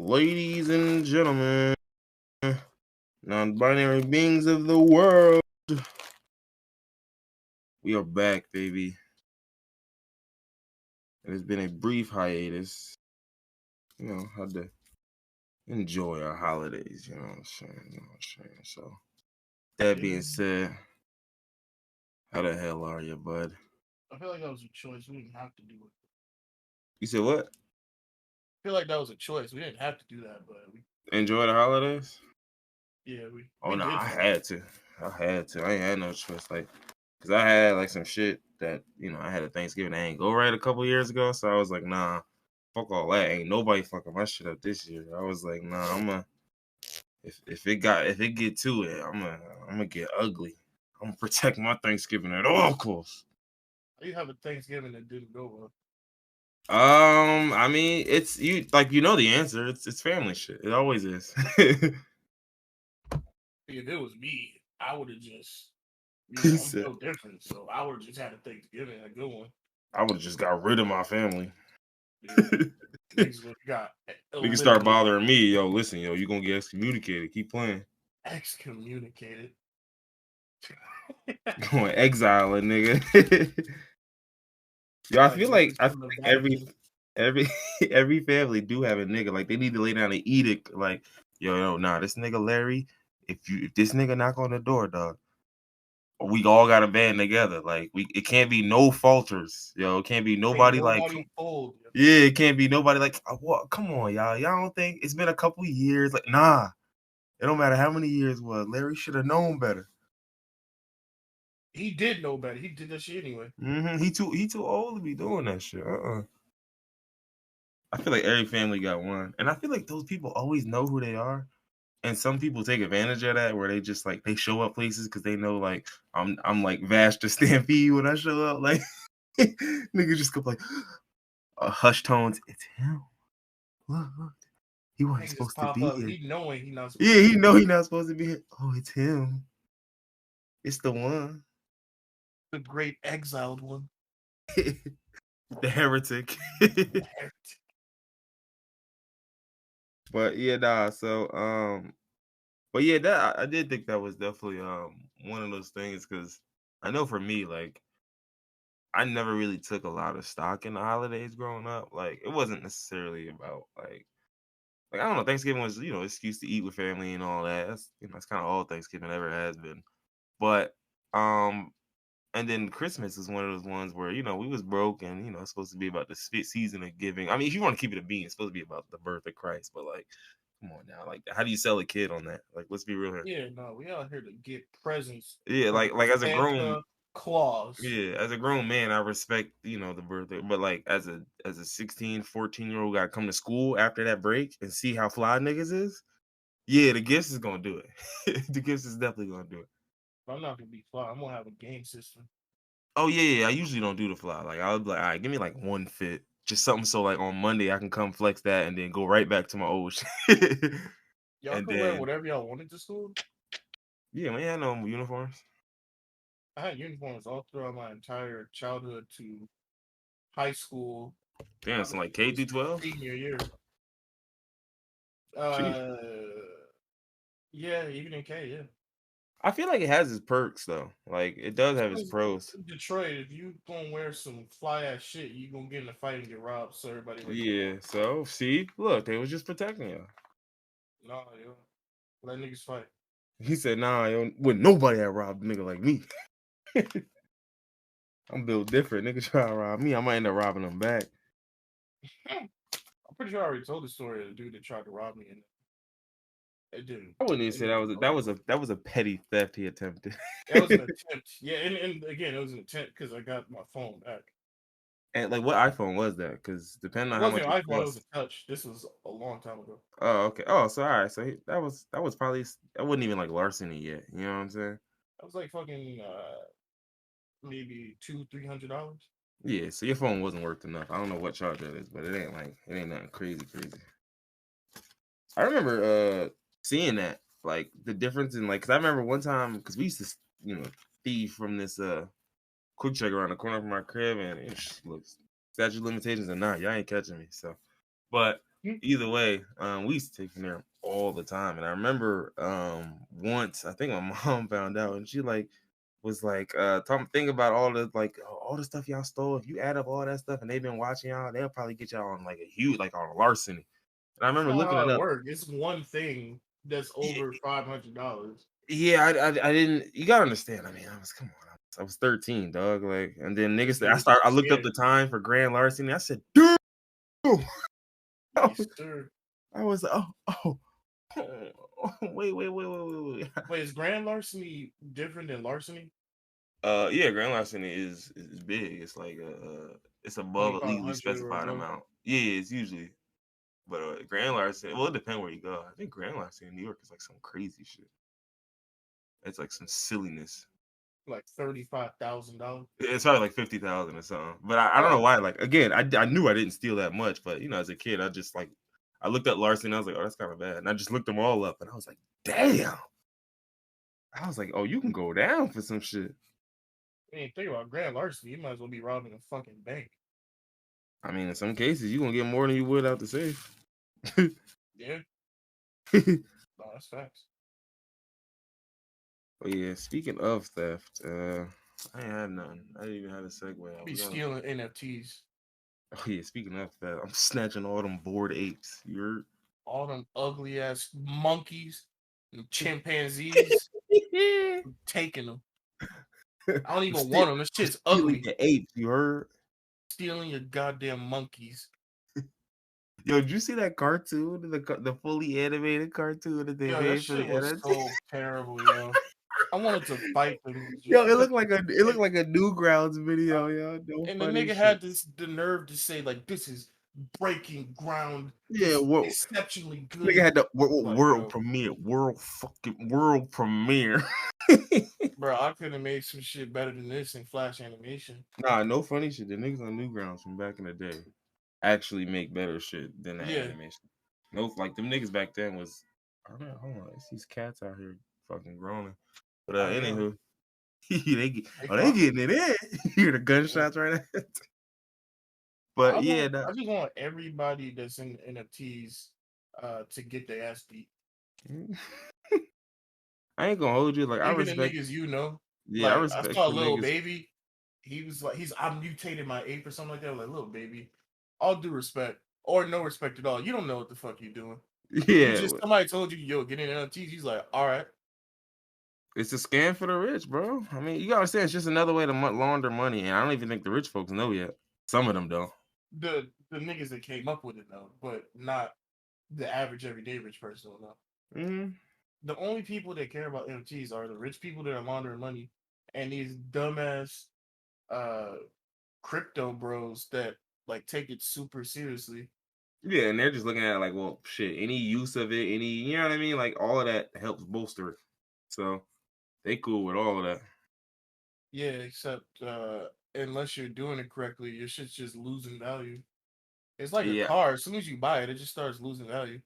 Ladies and gentlemen, non-binary beings of the world, we are back, baby. It has been a brief hiatus. Had to enjoy our holidays, you know what I'm saying? So, that being said, how the hell are you, bud? I feel like that was a choice. We didn't have to do it. You said what? I feel like that was a choice. We didn't have to do that, but we enjoy the holidays? Yeah, we no, did. I had to. I ain't had no choice. Cause I had like some shit that I had a Thanksgiving that ain't go right a couple years ago. So I was like, nah, fuck all that. Ain't nobody fucking my shit up this year. I was like, nah, if it get to it, I'm gonna get ugly. I'm gonna protect my Thanksgiving at all costs. You have a Thanksgiving that didn't go well. I mean, it's the answer. It's family shit. It always is. If it was me, I would have just, He I'm said, no different. So I would have just had a Thanksgiving, a good one. I would have just got rid of my family. Yeah. Niggas got Niggas start bothering me. Yo, listen, yo, you gonna get excommunicated. Keep playing. Excommunicated. Going exile a nigga. Yo, I feel like every every family do have a nigga. Like they need to lay down an edict. Like, yo, nah, this nigga Larry, if this nigga knock on the door, dog, we all gotta band together. Like it can't be no falters. Yo, it can't be nobody old. Yeah, it can't be nobody like what? Come on, y'all. Y'all don't think it's been a couple years? Like, nah. It don't matter how many years it was. Larry should have known better. He did know better. He did that shit anyway. Mm-hmm. He too old to be doing that shit. I feel like every family got one, and I feel like those people always know who they are, and some people take advantage of that where they just like they show up places because they know like I'm like Vash to Stampede when I show up. Like niggas just go like hush tones. It's him. Look. He wasn't supposed to be here. He knowing he not supposed he know he not supposed to be here. Oh, it's him. It's the one. The great exiled one. The heretic. But yeah, nah. So but yeah, that I did think that was definitely one of those things because I know for me, like I never really took a lot of stock in the holidays growing up. Like it wasn't necessarily about like I don't know, Thanksgiving was, excuse to eat with family and all that. That's kind of all Thanksgiving ever has been. But and then Christmas is one of those ones where, we was broke and, it's supposed to be about the season of giving. I mean, if you want to keep it a bean, it's supposed to be about the birth of Christ. But like, come on now. Like, how do you sell a kid on that? Like, let's be real here. Yeah, no, we out here to get presents. Yeah, like as a grown Claus. Yeah, as a grown man, I respect, the birthday. But like as a 16, 14-year-old gotta come to school after that break and see how fly niggas is. Yeah, the gifts is gonna do it. The gifts is definitely gonna do it. I'm not gonna be fly. I'm gonna have a game system. Oh yeah. I usually don't do the fly. Like I would be like, all right, give me like one fit, just something so like on Monday I can come flex that and then go right back to my old shit. Y'all can wear whatever y'all wanted to school. Yeah, man, I had no uniforms. I had uniforms all throughout my entire childhood to high school. Damn, so like K through 12? Senior year. Yeah, even in K, yeah. I feel like it has its perks though. Like it does have its pros. Detroit, if you gonna wear some fly ass shit, you gonna get in a fight and get robbed. So everybody. Yeah. So see, look, they was just protecting you. Nah, yo, let niggas fight. He said, "Nah, yo, wouldn't nobody have robbed a nigga like me. I'm built different. Nigga try to rob me, I might end up robbing them back." I'm pretty sure I already told the story of the dude that tried to rob me, and it didn't. I wouldn't even say that was a petty theft he attempted. That was an attempt. Yeah, and again, it was an attempt because I got my phone back. And like, what iPhone was that? Because depending on how much it was a touch. This was a long time ago. Oh, okay. Oh, so all right. So that was probably that wasn't even like larceny yet. You know what I'm saying? That was like fucking maybe $200-300. Yeah. So your phone wasn't worth enough. I don't know what charge that is, but it ain't nothing crazy. I remember seeing that, like the difference in like, cause I remember one time because we used to thieve from this quick check around the corner from my crib, and it looks statute limitations or not, y'all ain't catching me. So, but either way, we used to take from there all the time. And I remember once I think my mom found out and she like was like think about all the stuff y'all stole. If you add up all that stuff and they've been watching y'all, they'll probably get y'all on like a huge like on a larceny. And I That's remember not looking how it it up. works. It's one thing that's over $500. Yeah, I didn't. You gotta understand. I mean, come on. I was 13, dog. Like, and then niggas. You I looked up scared. the time for grand larceny. I said, dude. Yes, sir. I was wait. Wait, is grand larceny different than larceny? Yeah, grand larceny is big. It's like it's above a legally 2,500 or specified above? amount. Yeah, it's usually. But grand larceny, well, it depends where you go. I think grand larceny in New York is like some crazy shit. It's like some silliness. Like $35,000. It's probably like 50,000 or something. But I don't know Oh, why. Like again, I knew I didn't steal that much, but as a kid, I just like I looked at larceny and I was like, oh, that's kind of bad. And I just looked them all up and I was like, damn. I was like, oh, you can go down for some shit. I mean, think about grand larceny. You might as well be robbing a fucking bank. I mean, in some cases, you're gonna get more than you would out the safe. Yeah, no, that's facts. But yeah, speaking of theft, I ain't had nothing. I didn't even have a segue. I be stealing NFTs. Oh yeah, speaking of that, I'm snatching all them bored apes. You're All them ugly ass monkeys and chimpanzees. I'm taking them. I don't even want them. This shit's stealing ugly. the apes. You heard? Stealing your goddamn monkeys. Yo, did you see that cartoon? The fully animated cartoon that they Yo, that made for the shit was NFT? so terrible, yo. I wanted to fight them. Yo, Because it looked like a Newgrounds video, yo. No and the funny nigga shit. had the nerve to say like this is breaking ground. This Yeah, is what exceptionally nigga good. had the Like, world yo, premiere, world premiere. bro, I could have made some shit better than this in Flash animation. Nah, no funny shit. The niggas on Newgrounds from back in the day actually make better shit than that Yeah, animation. No, like them niggas back then was. I don't know. Hold on, it's these cats out here fucking groaning. But I know. anywho, They they fucking. getting it in. You hear the Yeah. gunshots right now. But yeah, I just want everybody that's in NFTs to get their ass beat. I ain't gonna hold you. Like I Even the respect. niggas you know. Yeah, I Like I respect saw a the little niggas. baby. He was like I mutated my ape or something like that. Like little baby. All due respect. Or no respect at all. You don't know what the fuck you doing. You Yeah, just somebody told you, yo, get in NFTs. He's like, all right. it's a scam for the rich, bro. I mean, you gotta understand, it's just another way to launder money, and I don't even think the rich folks know yet. Some of them don't. The niggas that came up with it though, but not the average everyday rich person will know. Mm-hmm. The only people that care about NFTs are the rich people that are laundering money and these dumbass uh crypto bros that like take it super seriously. Yeah, and they're just looking at it like, well, shit, any use of it, you know what I mean? Like all of that helps bolster it. So they cool with all of that. Yeah, except unless you're doing it correctly, your shit's just losing value. It's like a Yeah, car. As soon as you buy it, it just starts losing value.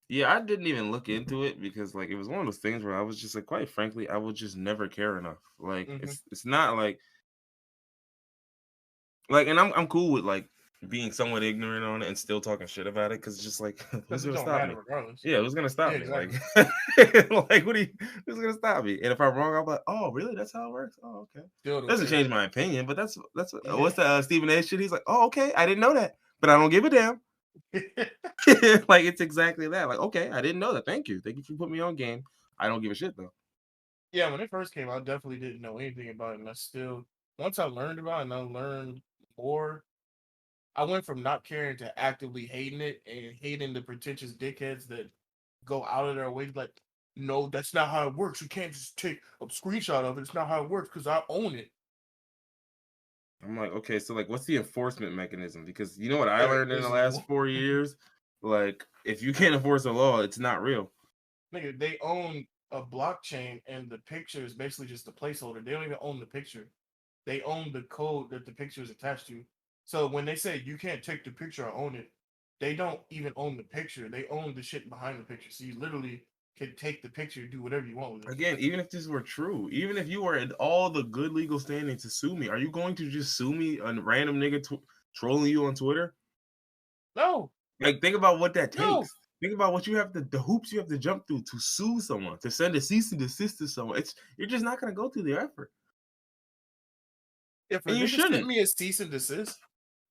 yeah, I didn't even look into it because like it was one of those things where I was just like, quite frankly, I would just never care enough. Like Hmm. it's not like, and I'm cool with like being somewhat ignorant on it and still talking shit about it because it's just like who's Because it gonna don't stop matter me? regardless. Yeah, who's gonna Yeah, stop me? Like, exactly. like who's gonna stop me? And if I'm wrong, I'm like, oh, really? That's how it works. Oh, okay. Still don't Doesn't care. change my opinion, but that's Yeah. what's the Stephen A. shit? He's like, oh, okay, I didn't know that, but I don't give a damn. Like it's exactly that. Like, okay, I didn't know that. Thank you for putting me on game. I don't give a shit though. Yeah, when it first came out, I definitely didn't know anything about it. And I still, once I learned about it and I learned more, I went from not caring to actively hating it and hating the pretentious dickheads that go out of their way like, no, that's not how it works. You can't just take a screenshot of it. It's not how it works because I own it. I'm like, okay, so like, what's the enforcement mechanism? Because you know what I There learned in the isn't last one. 4 years, like, if you can't enforce a law, it's not real. Nigga, they own a blockchain and the picture is basically just a placeholder. They don't even own the picture. They own the code that the picture is attached to. So when they say you can't take the picture or own it, they don't even own the picture. They own the shit behind the picture. So you literally can take the picture, do whatever you want with it. Again, even if this were true, even if you were in all the good legal standing to sue me, are you going to just sue me, a random nigga trolling you on Twitter? No. Like, think about what that No, takes. Think about what you have to the hoops you have to jump through to sue someone, to send a cease and desist to someone. You're just not gonna go through the effort, if a and you nigga sent shouldn't. me a cease and desist,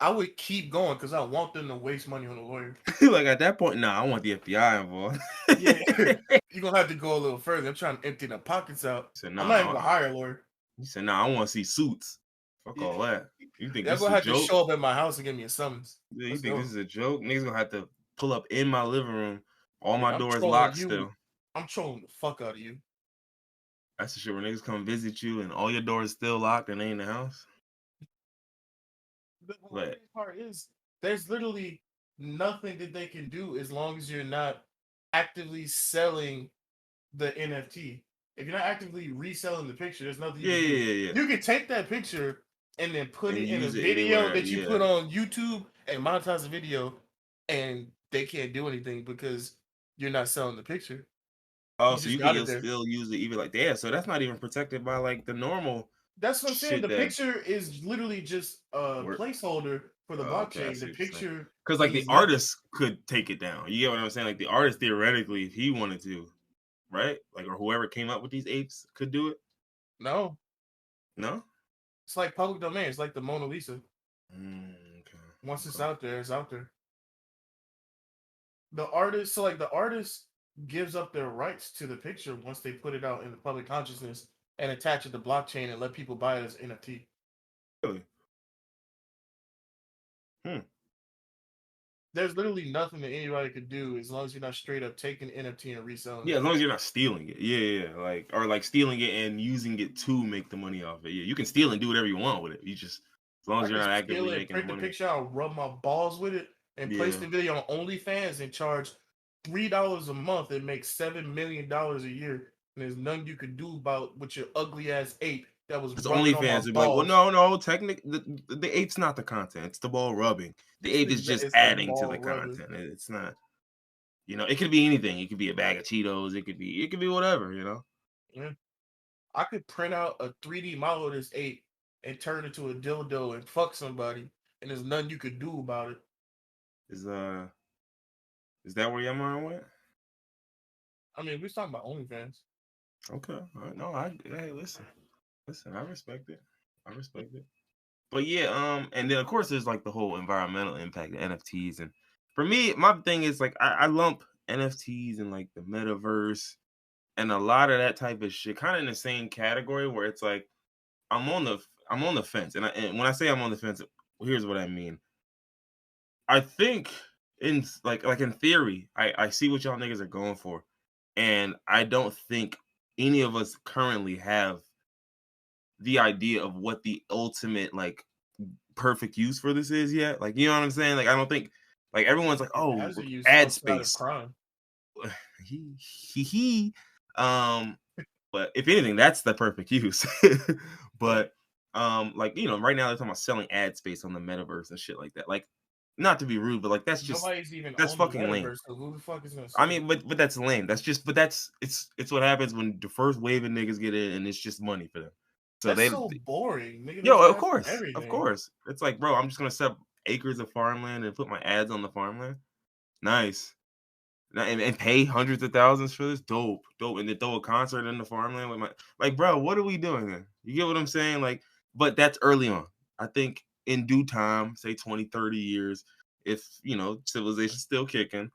I would keep going because I want them to waste money on a lawyer. Like at that point, nah, I want the FBI involved. Yeah, you're gonna have to go a little further. I'm trying to empty the pockets out. Said, I'm not even nah. gonna hire a lawyer. He said, nah, I want to see suits. Fuck Yeah, all that. You think they're this is gonna a have to joke? show up at my house and give me a summons. Yeah, you Let's think this go. is a joke? Niggas gonna have to pull up in my living room. All my Nigga, doors locked you. still. I'm trolling the fuck out of you. That's the shit where niggas come visit you and all your doors still locked and they in the house. The But hilarious part is there's literally nothing that they can do as long as you're not actively selling the NFT. If you're not actively reselling the picture, there's nothing you yeah, can do. yeah, yeah, yeah. You can take that picture and then put And it in a use it video anywhere. that you Yeah. put on YouTube and monetize the video, and they can't do anything because you're not selling the picture. Oh, You so just you can got it you'll there. still use it even like that. So that's not even protected by like the normal That's what I'm saying. shit The that picture is literally just a work. placeholder for the Okay, I blockchain. see The what you're saying. picture Because like the means nothing. artist could take it down. You get what I'm saying? Like the artist theoretically, if he wanted to, right? Like or whoever came up with these apes could do it. No, No. it's like public domain. It's like the Mona Lisa. Okay. Once it's Okay. out there, it's out there. The artist, so like the artist gives up their rights to the picture once they put it out in the public consciousness and attach it to blockchain and let people buy it as NFT. Really? Hmm. There's literally nothing that anybody could do as long as you're not straight up taking NFT and reselling Yeah, it. as long as you're not stealing it. Yeah, yeah, yeah. Like or like stealing it and using it to make the money off it. Yeah, you can steal and do whatever you want with it. You just as long I as you're could not steal actively it, making the print the money. picture out, rub my balls with it, and place Yeah. the video on OnlyFans and charge $3 a month and make $7 million a year. And there's nothing you could do about with your ugly ass ape that was Because rubbing on my OnlyFans would be like, well, balls. no, no, the ape's not the content. It's the ball rubbing. The ape is just It's the adding to ball the rubbing. content. It's not, it could be anything. It could be a bag of Cheetos. It could be whatever. Yeah. I could print out a 3D model of this ape and turn it to a dildo and fuck somebody, and there's nothing you could do about it. Is is that where your mind went? I mean, we're talking about OnlyFans. Okay. All right. No, hey, listen, I respect it. I respect it. But yeah, and then of course there's like the whole environmental impact of NFTs, and for me, my thing is like I lump NFTs and like the metaverse and a lot of that type of shit kind of in the same category where it's like I'm on the fence, and when I say I'm on the fence, here's what I mean. I think in like in theory, I see what y'all niggas are going for, and I don't think any of us currently have the idea of what the ultimate like perfect use for this is yet. Like, you know what I'm saying? Like, I don't think like everyone's like, It oh, has a use ad outside of space. crime. He. Um, but if anything, that's the perfect use. Yeah. But like right now they're talking about selling ad space on the metaverse and shit like that. Like, not to be rude, but like Nobody's even that's on the fucking lame. metaverse, so who the fuck is gonna I sell it? mean, but that's lame. That's it's what happens when the first wave of niggas get in and it's just money for them. So That's they so boring, nigga. Yo, There's of ads for course, of everything. course. It's like, bro, I'm just gonna set up acres of farmland and put my ads on the farmland. Nice. And pay hundreds of thousands for this. Dope, dope. And then throw a concert in the farmland with my like, bro, what are we doing then? You get what I'm saying? Like, but that's early on. I think in due time, say 20, 30 years, if civilization's still kicking,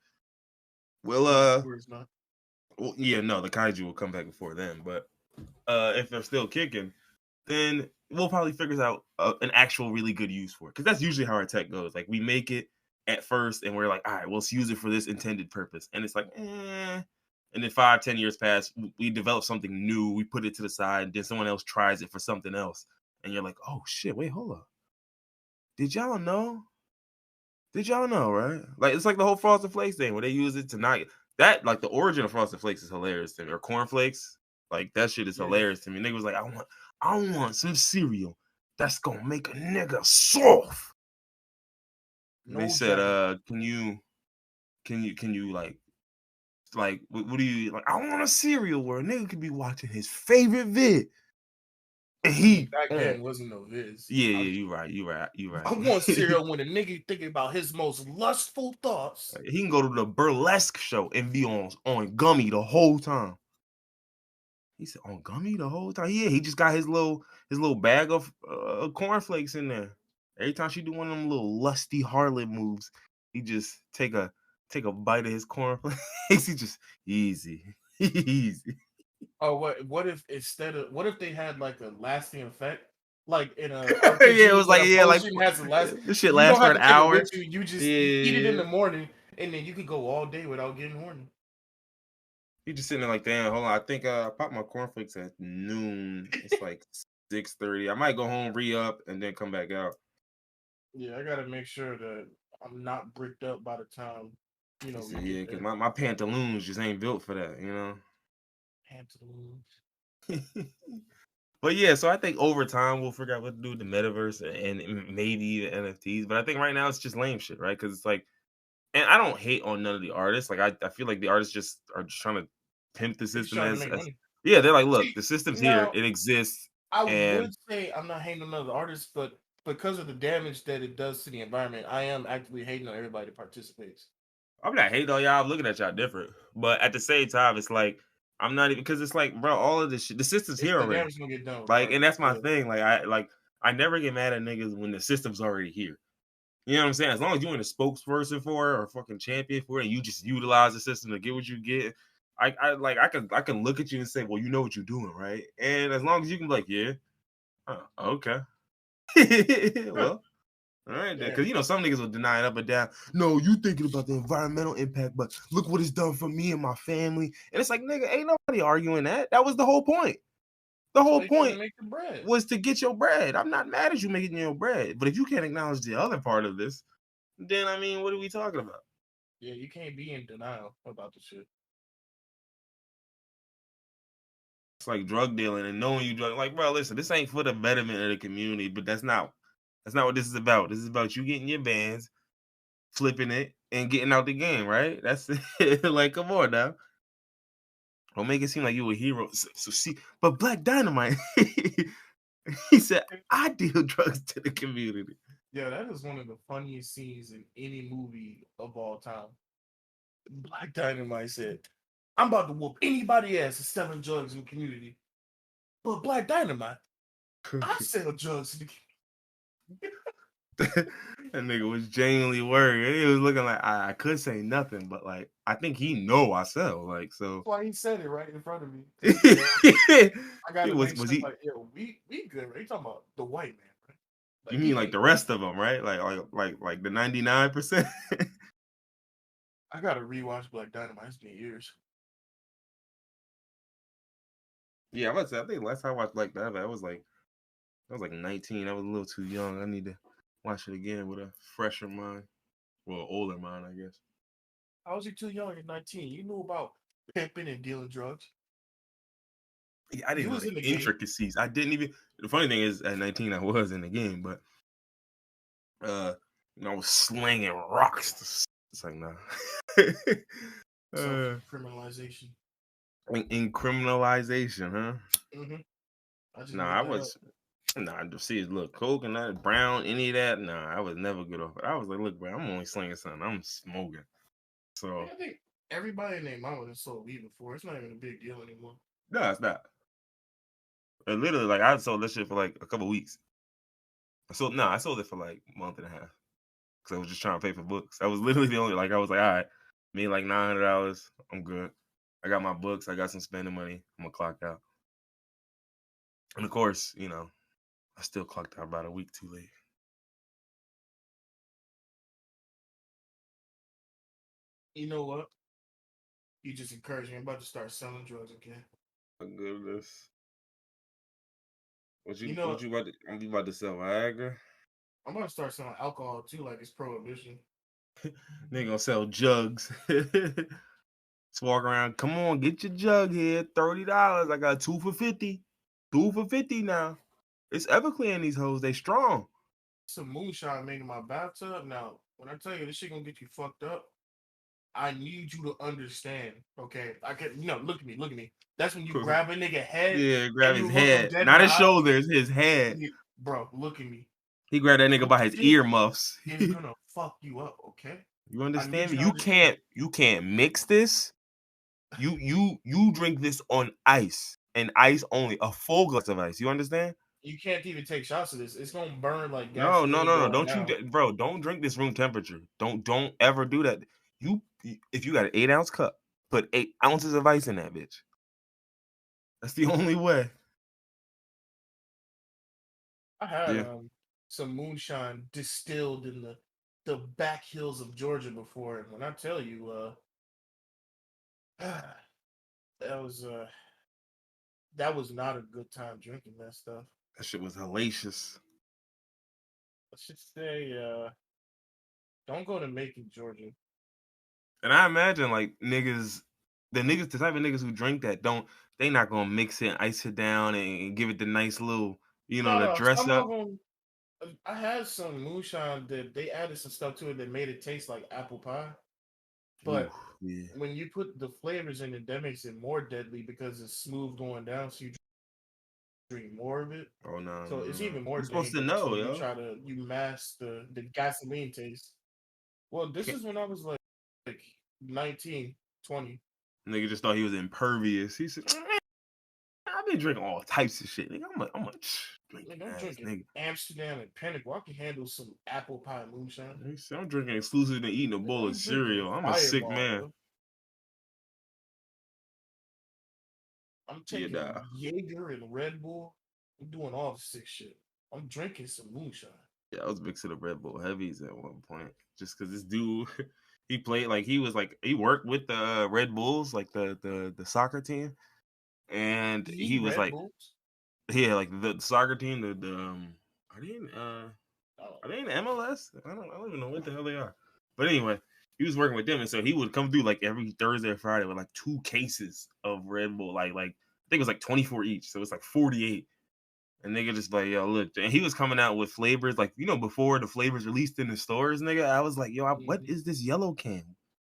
we'll No, of course not. well, yeah, no, the kaiju will come back before then, but if they're still kicking, then we'll probably figure out an actual really good use for it. Because that's usually how our tech goes. Like we make it at first, and we're like, all right, let's use it for this intended purpose. And it's like, eh. And then 5, 10 years pass, we develop something new, we put it to the side, and then someone else tries it for something else, and you're like, oh shit, wait, hold up. Did y'all know? Did y'all know, right? Like it's like the whole Frosted Flakes thing where they use it to not that like the origin of Frosted Flakes is hilarious to me. Or cornflakes. Like that shit is Yeah. hilarious to me. Nigga was like, I want some cereal that's gonna make a nigga soft. And they No said, joke. can you like what do you like? I want a cereal where a nigga could be watching his favorite vid He, Back then wasn't no Viz. yeah, you right, you I right. want cereal when a nigga thinking about his most lustful thoughts. He can go to the burlesque show and be on gummy the whole time. He said on gummy the whole time. Yeah, he just got his little bag of cornflakes in there. Every time she do one of them little lusty harlot moves, he just take a bite of his cornflakes. He just easy, easy. Oh, what if they had like a lasting effect? Like in a Yeah, it RPG was when like a yeah, like potion has a last, this shit you don't lasts for have an to take it with hour. you. You eat it in the Yeah, morning, and then you could go all day without getting horny. he just sitting there like, damn, hold on. I think I popped my cornflakes at noon. It's like 6:30. I might go home, re-up, and then come back out. Yeah, I gotta make sure that I'm not bricked up by the time He we said, yeah, get because there. my pantaloons just ain't built for that. Pantaloons. But yeah, so I think over time we'll figure out what to do with the metaverse and maybe the NFTs. But I think right now it's just lame shit, right? Because it's like, and I don't hate on none of the artists. Like I feel like the artists just are just trying to pimp the They're just system trying to as make money. yeah, they're like, look, See, the system's here, now it exists, I and would say I'm not hating on other artists, but because of the damage that it does to the environment, I am actively hating on everybody that participates. I'm not hating on y'all. I'm looking at y'all different, but at the same time, it's like I'm not even because it's like, bro, all of this shit, the system's It's here the already. damage gonna get done Like, and regardless. that's my Yeah, thing. I never get mad at niggas when the system's already here. You know what I'm saying? As long as you're in a spokesperson for it or fucking champion for it, and you just utilize the system to get what you get. I can look at you and say, well, you know what you're doing, right? And as long as you can be like, yeah, okay, well, all right, then. yeah. Because some niggas will deny it up and down. No, you thinking about the environmental impact, but look what it's done for me and my family. And it's like, nigga, ain't nobody arguing that. That was the whole point. The That's why whole you're trying to point make the bread. was to get your bread. I'm not mad at you making your bread, but if you can't acknowledge the other part of this, then I mean, what are we talking about? Yeah, you can't be in denial about the shit. It's like drug dealing and knowing you drug. Like, bro, listen, this ain't for the betterment of the community, but that's not what this is about. This is about you getting your bands, flipping it, and getting out the game, right? That's it. Like, come on now. Don't make it seem like you a hero. So see, but Black Dynamite, he said, I deal drugs to the community. Yeah, that is one of the funniest scenes in any movie of all time. Black Dynamite said, I'm about to whoop anybody ass that's selling drugs in the community. But Black Dynamite, I sell drugs in the community. That nigga was genuinely worried. He was looking like I could say nothing, but like I think he know I sell. Like so. That's why he said it right in front of me. Cause you know, I He gotta make was sure he? like, yo, we good, right? You talking about the white man, right? You Like mean he like ain't the good. rest of them, right? Like the 99%. I gotta rewatch Black Dynamite. It's been years. Yeah, I think last time I watched Black Dynamite, I was like 19. I was a little too young. I need to watch it again with a fresher mind, well, older mind, I guess. How was you too young at 19? You knew about pimping and dealing drugs. Yeah, I didn't You know was the in the game. intricacies. I didn't even. The funny thing is, at 19, I was in the game, but uh, I was slinging rocks. It's like nah. Self uh, criminalization. in criminalization, huh? Mm-hmm. I just Nah, made I that up. was. Nah, to see it look coconut, brown, any of that. Nah, I was never good off it. I was like, look, bro, I'm only slinging something. I'm smoking. So I think everybody in their mama has sold weed before. It's not even a big deal anymore. no, it's not. And literally, like I sold this shit for like a couple weeks. I sold it for like a month and a half because I was just trying to pay for books. That was literally the only like I was like, all right, made like $900. I'm good. I got my books. I got some spending money. I'm gonna clock out. And of course, I still clocked out about a week too late. You know what? You just encouraged me. I'm about to start selling drugs again. My goodness. What You you know, what you about to you about to sell Viagra? I'm about to start selling alcohol too, like it's prohibition. They gonna sell jugs. Just walk around. Come on, get your jug here. $30. I got two for 50. Two for 50 now. It's Everclear in these hoes. They strong. Some moonshine made in my bathtub. Now, when I tell you this shit gonna get you fucked up, I need you to understand, okay? I can, look at me, look at me. That's when you grab a nigga head Yeah, grab and his you look him head, dead in not the his eyes. shoulders, his head. Bro, look at me. He grabbed that nigga This by his shit earmuffs. is gonna fuck you up, okay? You I need understand me? you to understand. You can't mix this. You drink this on ice and ice only, a full glass of ice. You understand? You can't even take shots of this. It's gonna burn like No, no, gasoline no, no. going Don't you, down. bro? Don't drink this room temperature. Don't ever do that. If you got an 8 ounce cup, put 8 ounces of ice in that bitch. That's the only way. I had Yeah, some moonshine distilled in the back hills of Georgia before, and when I tell you, that was uh that was not a good time drinking that stuff. that shit was hellacious. Let's just say, don't go to Macon, Georgia. And I imagine like the type of niggas who drink that they not gonna mix it, ice it down, and give it the nice little, No, the no, dress some of up. them. I had some moonshine that they added some stuff to it that made it taste like apple pie. Ooh, But yeah. when you put the flavors in it, that makes it more deadly because it's smooth going down, so you drink more of it. Oh no, So no, it's no. even more You supposed to dangerous know, when yo. you mask the gasoline taste. Well, this Can't, is when I was like 19, 20. nigga just thought he was impervious. He said, I've been drinking all types of shit. Nigga, I'm a drinking Like, I'm ass drinking nigga. Amsterdam and Pinnacle. I can handle some apple pie moonshine. He said, I'm drinking exclusive to eating a Like, bowl of I'm drinking cereal. I'm a sick Fireball, man. bro. I'm Yeah, taking nah. Jaeger and Red Bull. I'm doing all the sick shit. I'm drinking some moonshine. Yeah, I was mixing the Red Bull heavies at one point. Just cause this dude he played like he worked with the Red Bulls, like the soccer team. And he The was Red like, Bulls. yeah, like the soccer team, the are they in Oh, are they in MLS? I don't even know what the hell they are. But anyway, he was working with them, and so he would come through like every Thursday or Friday with like 2 cases of Red Bull, like I think it was like 24 each, so it's like 48. And nigga just like, yo, look, and he was coming out with flavors like before the flavors released in the stores, nigga. I was like, yo, what hmm is this yellow can?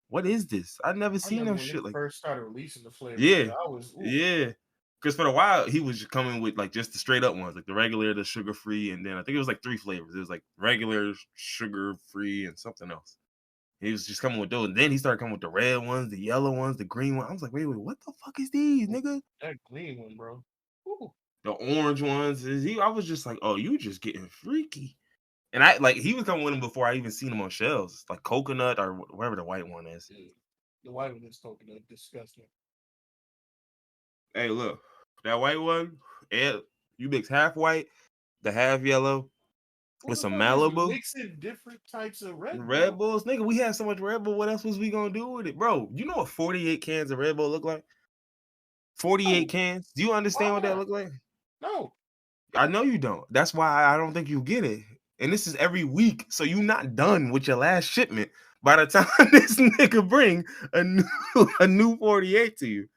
What is this? I've never I seen no remember when they shit like. first started releasing the flavors. Yeah, Yeah, I was ooh. yeah. Because for a while he was just coming with like just the straight up ones, like the regular, the sugar free, and then I think it was like 3 flavors. It was like regular, sugar free, and something else. He was just coming with those, and then he started coming with the red ones, the yellow ones, the green one. I was like, wait, what the fuck is these, nigga? That green one, bro. Ooh. The orange ones. I was just like, oh, you just getting freaky. And I like he was coming with them before I even seen them on shelves, like coconut or whatever the white one is. Yeah. The white one is coconut. Disgusting. Hey, look, that white one, you mix half white, the half yellow Who with the some fuck is Malibu. mixing different types of Red Red Bull? Bulls, nigga, we had so much Red Bull. What else was we gonna do with it, bro? You know what 48 cans of Red Bull look like? 48 No. cans. Do you Why understand what that not? look like? No. I know you don't. That's why I don't think you get it. And this is every week, so you not done with your last shipment by the time this nigga bring a new 48 to you.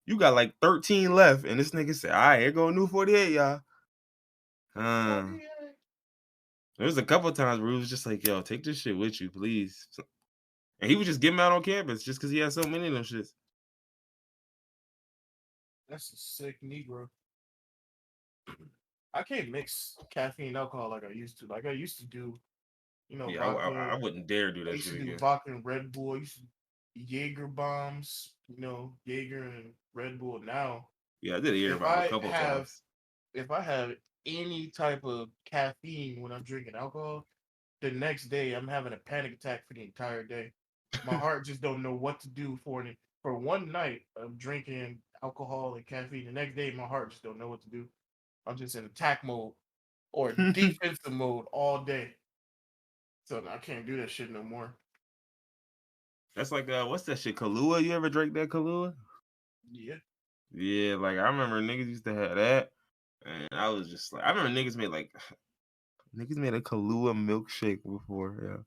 You got like 13 left, and this nigga said, "All right, here go a new 48, y'all." Uh, 48. there was a couple times where he was just like, "Yo, take this shit with you, please." And he would just give them out on campus just because he had so many of them shits. That's a sick Negro. I can't mix caffeine and alcohol like I used to. Like I used to do, Yeah, vodka. I wouldn't dare do I that used shit to do again. vodka and Red Bull. I used to Jaeger bombs, Jaeger and Red Bull. Now, Yeah, I did hear if about a I couple have times. if I have any type of caffeine when I'm drinking alcohol, the next day I'm having a panic attack for the entire day. My heart just don't know what to do for it. For one night of drinking alcohol and caffeine, the next day my heart just don't know what to do. I'm just in attack mode or defensive mode all day. So I can't do that shit no more. That's like what's that shit? Kahlua? You ever drink that Kahlua? Yeah. Yeah, like I remember niggas used to have that, and I was just like, I remember niggas made a Kahlua milkshake before. Yeah.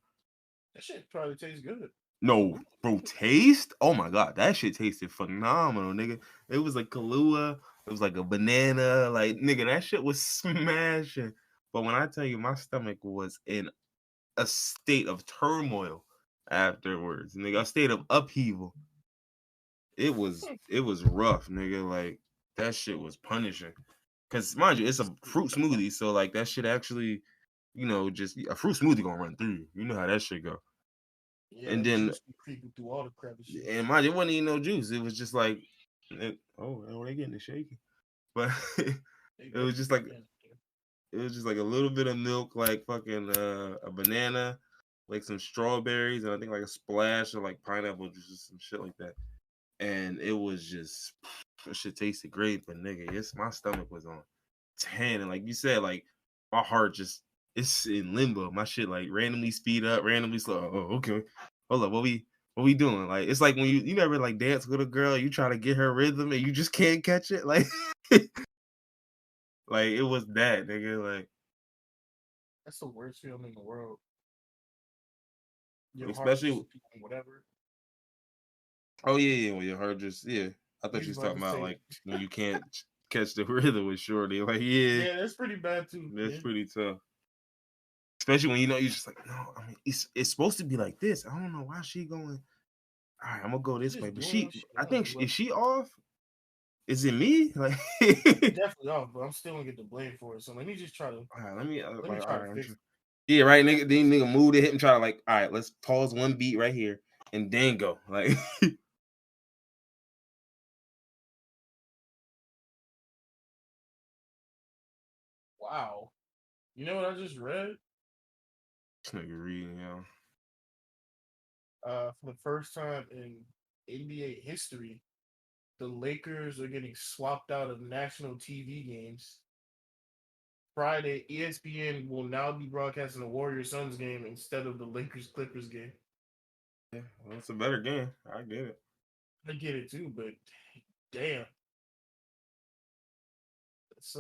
That shit probably tastes good. No, bro, taste? Oh my god, that shit tasted phenomenal, nigga. It was like Kahlua, it was like a banana, like nigga, that shit was smashing. But when I tell you, my stomach was in a state of turmoil afterwards. Nigga, a state of upheaval. It was rough, nigga. Like that shit was punishing. Cause mind you, it's a fruit smoothie, so like that shit actually, just a fruit smoothie gonna run through you. You know how that shit go. Yeah, And that then, juice be creeping through all the crevices. and mind you, it wasn't even no juice. It was just like, they getting it shaky. But They it was definitely just be like getting it. it was just like a little bit of milk, like fucking a banana, like some strawberries, and I think like a splash of like pineapple juice, some shit like that. And it was just that shit tasted great, but nigga, yes, my stomach was on 10, and like you said, like my heart just it's in limbo. My shit like randomly speed up, randomly slow. Oh, okay. Hold up, what we doing? Like it's like when you never like dance with a girl, you try to get her rhythm and you just can't catch it. Like like it was that, nigga. Like That's the worst feeling in the world. Your heart just especially doing whatever. oh yeah, when your heart just I thought He's you was about talking to about say, like when you can't catch the rhythm with Shorty. Like yeah, yeah, that's pretty bad too. that's Yeah, pretty tough. Especially when you're just like, no, I mean, it's supposed to be like this. I don't know why she going. All right, I'm gonna go she this way, just but doing what she I want to think do. is she off? Is it me? Like, She's definitely off, but I'm still gonna get the blame for it. So let me just try to all right, let me let me like, try all to right, fix it. yeah, right, nigga. Then nigga move to hit and try to like, all right, let's pause one beat right here and then go. Like, this Wow. You know what I just read? nigga reading, yo. For the first time in NBA history, the Lakers are getting swapped out of national TV games. Friday, ESPN will now be broadcasting the Warriors Suns game instead of the Lakers Clippers game. Yeah, well, it's a better game. I get it. I get it too, but damn, it's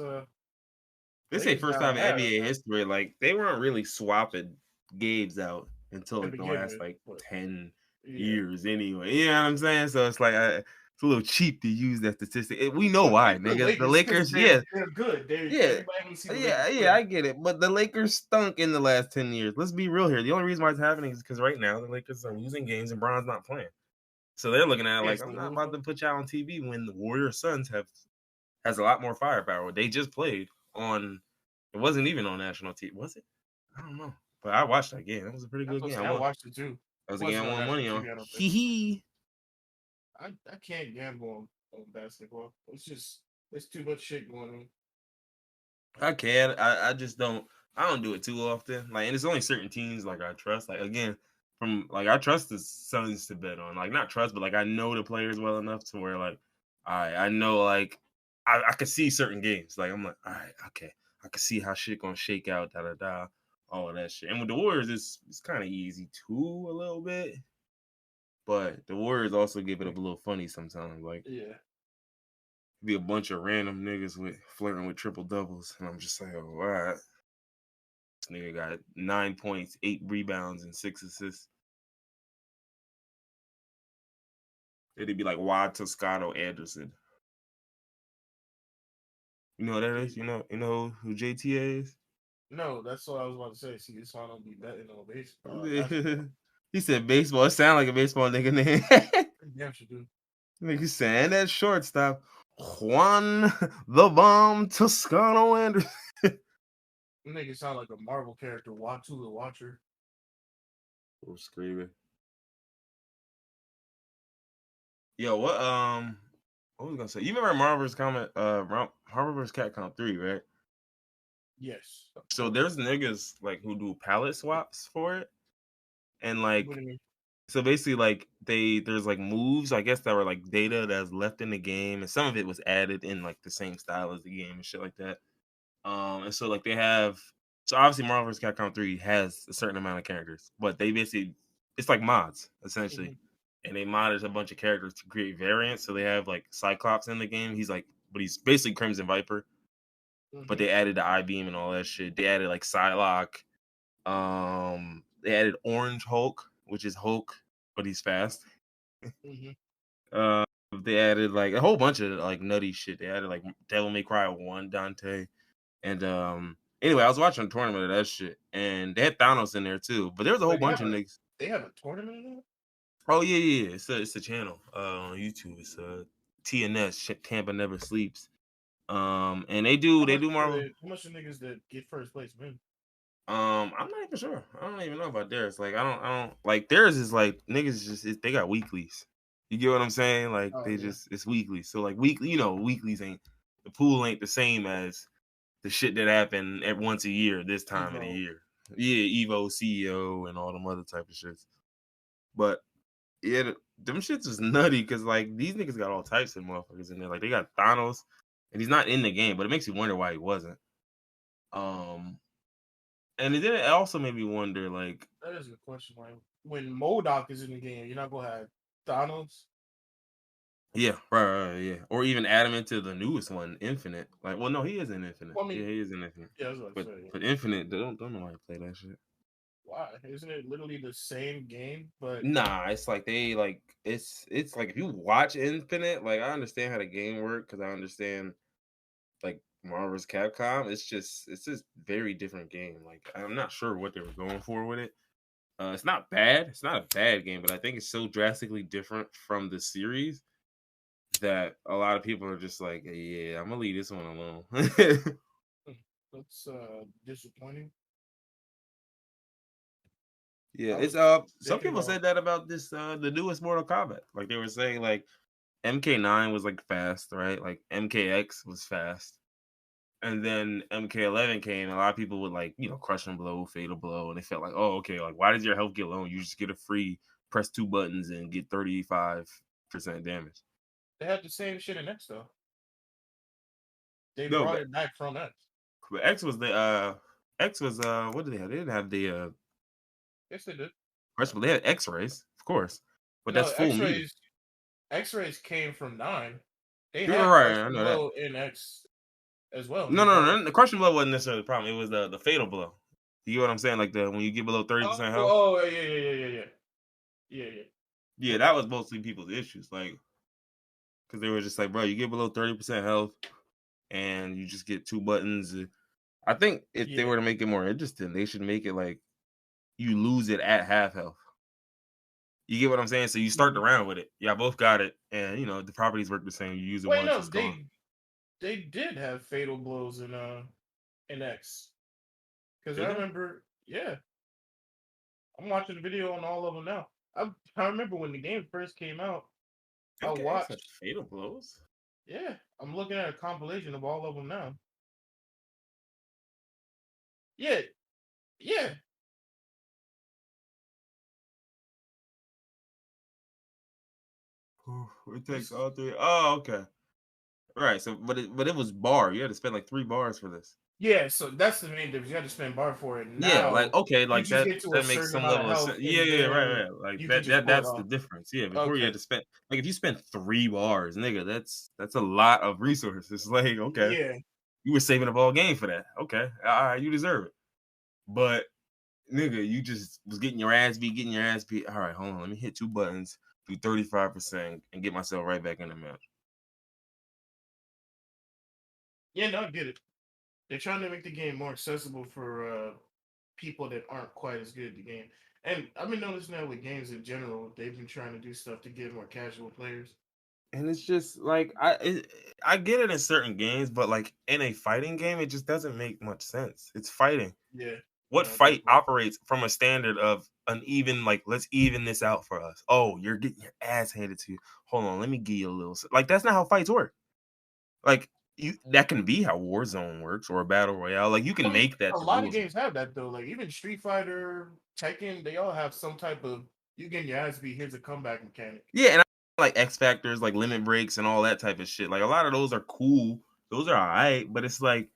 This ain't Lakers first now time in have NBA history. Like they weren't really swapping games out until to like the begin last with, like but 10 yeah, years anyway. You know what I'm saying? So it's like it's a little cheap to use that statistic. We know but why, it's the nigga. The Lakers because Lakers, yeah, they're good. They yeah, everybody wants to see the yeah, Lakers yeah. win. I get it, but the Lakers stunk in the last 10 years. Let's be real here. The only reason why it's happening is because right now the Lakers are losing games and Bron's not playing. So they're looking at it like Yes, I'm they're not about losing. to put you out on TV when the Warriors Suns has a lot more firepower. They just played on. It wasn't even on national TV, was it? I don't know, but I watched that game. That was a pretty That's good what I'm game. I saying. I won. watched it too. That It was a game wasn't I on won national money on. TV. I don't think. Hee hee. I can't gamble on basketball. It's too much shit going on. I can. I just don't. I don't do it too often. Like, and it's only certain teams like I trust. Like again, from like I trust the Suns to bet on. Like not trust, but like I know the players well enough to where like I know like I could see certain games. Like I'm like, all right, okay, I can see how shit gonna shake out. Da da da. All of that shit. And with the Warriors, it's kind of easy too a little bit. But the Warriors also give it up a little funny sometimes. Like Yeah. be a bunch of random niggas with flirting with triple doubles, and I'm just like, oh, all right. This nigga got 9 points, 8 rebounds, and 6 assists. It'd be like Wad Toscano Anderson. You know who that is? You know who JTA is? No, that's what I was about to say. See, this why I don't be betting on base basketball. He said baseball. It sound like a baseball nigga name. Damn should do. Nigga saying that shortstop. Juan the Bomb Toscano Anderson. Nigga sound like a Marvel character, Watu the Watcher. I'm screaming. Yo, what was I gonna say? You remember Marvel's comment Marvel vs. Capcom 3, right? Yes, of So course. there's niggas like who do palette swaps for it. And What like do you mean? so basically like there's like moves, I guess that were like data that's left in the game, and some of it was added in like the same style as the game and shit like that. And so like they have so obviously Marvel vs. Capcom 3 has a certain amount of characters, but they basically it's like mods essentially. Mm-hmm. And they modded a bunch of characters to create variants. So they have like Cyclops in the game. But he's basically Crimson Viper. But Mm-hmm. they added the I beam and all that shit. They added like Psylocke. They added Orange Hulk, which is Hulk, but he's fast. Mm-hmm. Uh, they added like a whole bunch of like nutty shit. They added like Devil May Cry 1, Dante, and anyway, I was watching a tournament of that shit, and they had Thanos in there too. But there was a whole But bunch of niggas. They have a tournament in it? Oh yeah. It's a channel on YouTube. It's TNS Tampa Never Sleeps. And they do Marvel. How much the niggas that get first place win? I'm not even sure. I don't even know about theirs. Like I don't like theirs is like niggas they got weeklies. You get what I'm saying? Like Oh they yeah. just it's weekly. So like weekly, weeklies ain't the pool ain't the same as the shit that happened at once a year this time of the Evo. year. Yeah, Evo, CEO, and all them other type of shits. But yeah, them shits is nutty because like these niggas got all types of motherfuckers in there. Like they got Thanos, and he's not in the game, but it makes you wonder why he wasn't. Um, and then it also made me wonder, like, That is a question. Like when Modoc is in the game, you're not gonna have Thanos. yeah, right, yeah, or even add him into the newest one, Infinite. Like, well, no, he is in Infinite. Well, I Yeah, mean, he is in Infinite. yeah, that's what I But said. Yeah. Infinite, don't know why I play that shit. Why? Isn't it literally the same game? But Nah, it's like they like it's like if you watch Infinite, like I understand how the game work because I understand like Marvel's Capcom. It's just very different game. Like I'm not sure what they were going for with it. It's not bad. It's not a bad game, but I think it's so drastically different from the series that a lot of people are just like, yeah, I'm gonna leave this one alone. that's disappointing. Yeah, I it's was some thinking people about. said that about this the newest Mortal Kombat. Like they were saying like MK9 was like fast, right? Like MKX was fast. And then MK11 came, and a lot of people would like, crushing blow, fatal blow, and they felt like, oh, okay, like why does your health get low? You just get a free press two buttons and get 35% damage. They had the same shit in X though. They No, brought it back from X. but X was what did they have? They didn't have the Yes, they did. press, they had X-rays, of course, but No, that's full meter. X-rays came from 9. They You're had right, I Crushing know that. Blow in X as well, and No, they no, brought no, it. no, the crushing blow wasn't necessarily the problem. It was the fatal blow. You get what I'm saying? Like the when you get below 30% health. Oh, yeah. Yeah, that was mostly people's issues. Like because they were just like, bro, you get below 30% health and you just get two buttons. I think if they Yeah, were to make it more interesting, they should make it like you lose it at half health. You get what I'm saying? So you start the mhm. round with it. Yeah, both got it, and the properties work the same. You use it Wait, once, no, it's gone. they did have fatal blows in X because Did I they? remember. Yeah, I'm watching the video on all of them now. I remember when the game first came out. I MKX has watched. fatal blows. Yeah, I'm looking at a compilation of all of them now. Yeah, yeah. It takes This all three. Oh, okay. Right. So, but it was bar. You had to spend like 3 bars for this. Yeah, so that's the main difference. You had to spend bar for it. Yeah, like Now okay, you like just that get to a that makes certain some amount of level of health, sense. Yeah, and yeah, right, then right. Like you can that just that pull it that's the off. difference. Yeah, before you had Okay. to spend like if you spend 3 bars, nigga, that's a lot of resources. Like okay, Yeah. you were saving up all game for that. Okay, all right, you deserve it. But nigga, you just was getting your ass beat, getting your ass beat. All right, hold on, let me hit two buttons, do 35%, and get myself right back in the match. Yeah, no, I get it. They're trying to make the game more accessible for people that aren't quite as good at the game. And I've been noticing that with games in general, they've been trying to do stuff to get more casual players. And it's just like I get it in certain games, but like in a fighting game, it just doesn't make much sense. It's fighting. Yeah. What No, fight definitely. operates from a standard of an even like let's even this out for us? Oh, you're getting your ass handed to you. Hold on, let me give you a little like that's not how fights work. Like you that can be how Warzone works or a battle royale. Like you I can mean, make that a the lot of rules. games have that though. Like even Street Fighter, Tekken, they all have some type of you getting your ass beat. Here's a comeback mechanic. Yeah, and I like X factors, like limit breaks and all that type of shit. Like a lot of those are cool. Those are alright, but it's like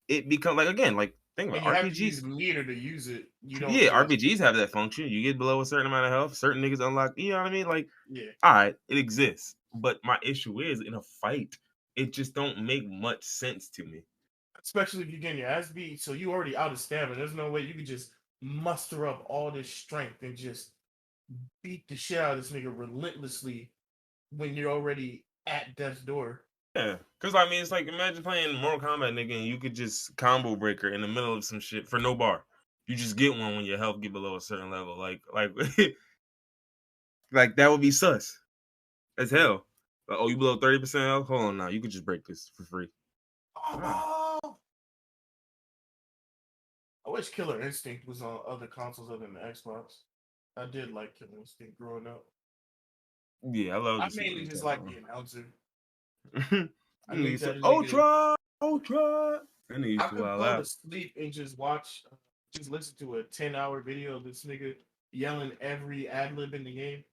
it becomes like again, like think about And you have to use RPGs. meter to use it. You don't Yeah, just RPGs have that function. You get below a certain amount of health, certain niggas unlock. You know what I mean? Like, yeah. all right, it exists. But my issue is in a fight, it just don't make much sense to me. Especially if you're getting your ass beat, so you already out of stamina. There's no way you could just muster up all this strength and just beat the shit out of this nigga relentlessly when you're already at death's door. Yeah, because I mean, it's like imagine playing Mortal Kombat, nigga, and you could just combo breaker in the middle of some shit for no bar. You just get one when your health get below a certain level. Like that would be sus as hell. Like, oh, you below 30% health? Hold on now. You could just break this for free. Oh, I wish Killer Instinct was on other consoles other than the Xbox. I did like Killer Instinct growing up. Yeah, I love I the Super mainly just like the Nintendo. announcer. I You need need some that nigga. Ultra. That nigga I used to could wild fall out. asleep and just watch, just listen to a 10-hour video of this nigga yelling every ad lib in the game.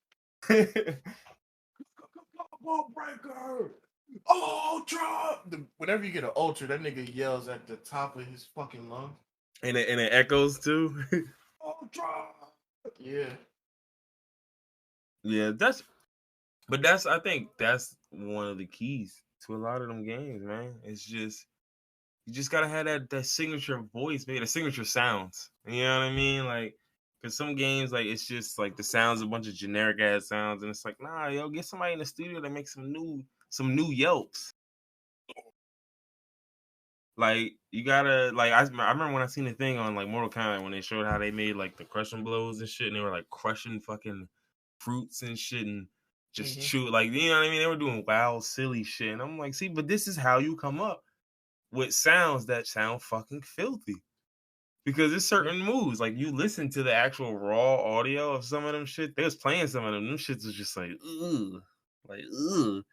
Wall breaker! Ultra! Whenever you get an ultra, that nigga yells at the top of his fucking lungs. And it echoes too. Ultra! Yeah. Yeah, I think that's one of the keys to a lot of them games, man. It's just you just gotta have that signature voice, man, the signature sounds. You know what I mean? Like, cause some games, like it's just like the sounds, a bunch of generic ass sounds, and it's like, nah, yo, get somebody in the studio to make some new yelps. Like you gotta like I remember when I seen the thing on like Mortal Kombat when they showed how they made like the crushing blows and shit, and they were like crushing fucking fruits and shit and just Mm-hmm. chew like you know what I mean. They were doing wild, silly shit, and I'm like, see, but this is how you come up with sounds that sound fucking filthy. Because there's Yeah. certain moves like you listen to the actual raw audio of some of them shit. They was playing some of them. Them shits was just like ugh.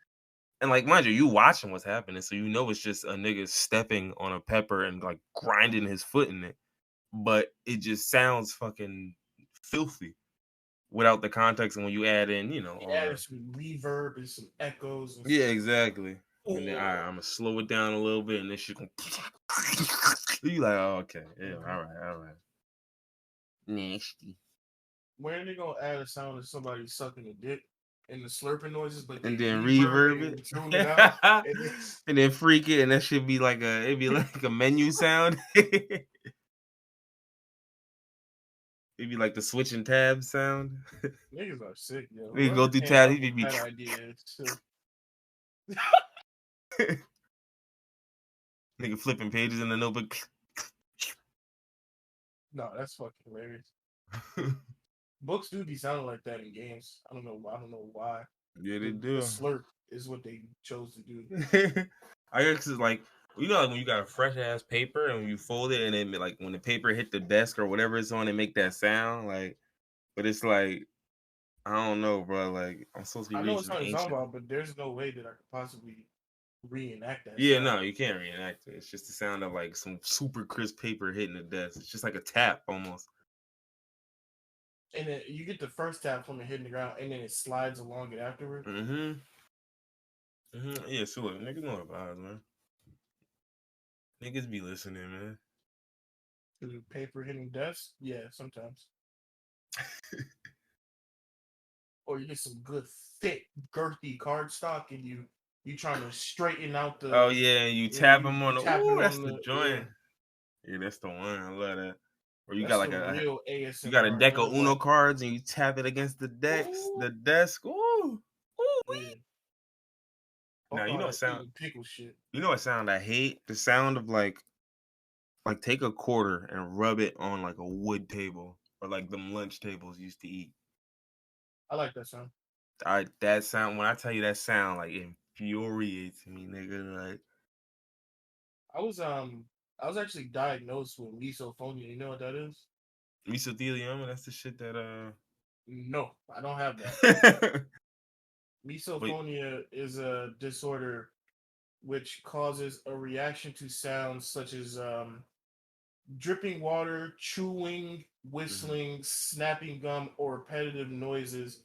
And like, mind you watching what's happening, so you know it's just a nigga stepping on a pepper and like grinding his foot in it. But it just sounds fucking filthy without the context. And when you add in, He all added the some reverb and some echoes and yeah, some. exactly. And then Oh. I'm gonna slow it down a little bit, and this shit gonna you like, oh, okay, yeah, Mhm. all right, nasty. When are they gonna add a sound of somebody sucking a dick and the slurping noises, but And they then reverb reverb it and tune it out? it, And it's and then freak it, and that should be like it'd be like a menu sound. It'd be like the switching tabs sound. niggas are sick, yo. We go Whoever through came tabs, up he'd with be that idea is too. nigga flipping pages in the notebook. No, that's fucking hilarious. Books do be sounding like that in games. I don't know. I don't know why. Yeah, they The do. slurp is what they chose to do. I guess it's like like when you got a fresh ass paper and when you fold it and then like when the paper hit the desk or whatever it's on, it make that sound like. But it's like I don't know, bro. Like I'm supposed to be I know reading what some song you're talking ancient. about, but there's no way that I could possibly reenact that Yeah, sound. no, you can't reenact it. It's just the sound of like some super crisp paper hitting the desk. It's just like a tap almost. And then you get the first tap from it hitting the ground, and then it slides along it afterward. Mm-hmm. Yeah, so look, niggas know the vibes, man. Niggas be listening, man. To the paper hitting desk, yeah, sometimes. Or you get some good thick, girthy cardstock, and you trying to straighten out Oh the, yeah, you and tap them you on the. tapping Ooh, that's on the the, yeah. joint. Yeah, that's the one. I love that. Or you got That's like the real you got a ASMR. deck None of of Uno that. cards and you tap it against Ooh, the desk. Ooh, ooh. yeah. Now Fuck all that eating pickle shit. You know what sound I hate? The sound of like take a quarter and rub it on like a wood table or like them lunch tables used to eat. I like that sound. That sound when I tell you that sound like infuriates me, nigga. Like I was um I was actually diagnosed with misophonia. You know what that is? mesothelioma, that's the shit that No, I don't have that. but Misophonia is a disorder which causes a reaction to sounds such as dripping water, chewing, mhm. whistling, snapping gum, or repetitive noises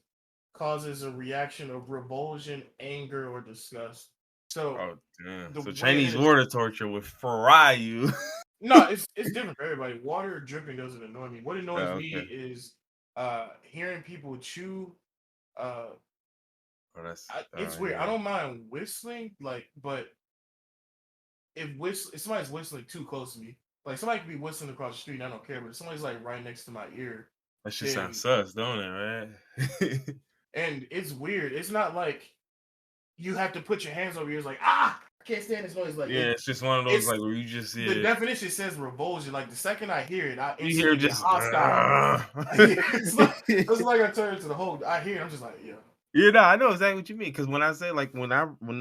causes a reaction of revulsion, anger, or disgust. So Oh damn. the So way that Chinese it's water torture would fry you. no, it's different for everybody. Water dripping doesn't annoy me. What annoys Oh, me okay. is hearing people chew. Uh, Oh, that's it's weird. I yeah. don't mind whistling, like, but if somebody's whistling too close to me, like somebody could be whistling across the street, and I don't care. But if somebody's like right next to my ear, That shit sounds then sus, don't it, right? and it's weird. It's not like you have to put your hands over your ears, like ah. can't stand this noise. Like Yeah, it's just one of those it's like where you just the yeah. definition says revulsion. Like the second I hear it, I You hear instantly get just hostile. it's like I turn to the whole. I hear it, I'm just like, yeah. yeah, no, I know exactly what you mean. Because when I say like when the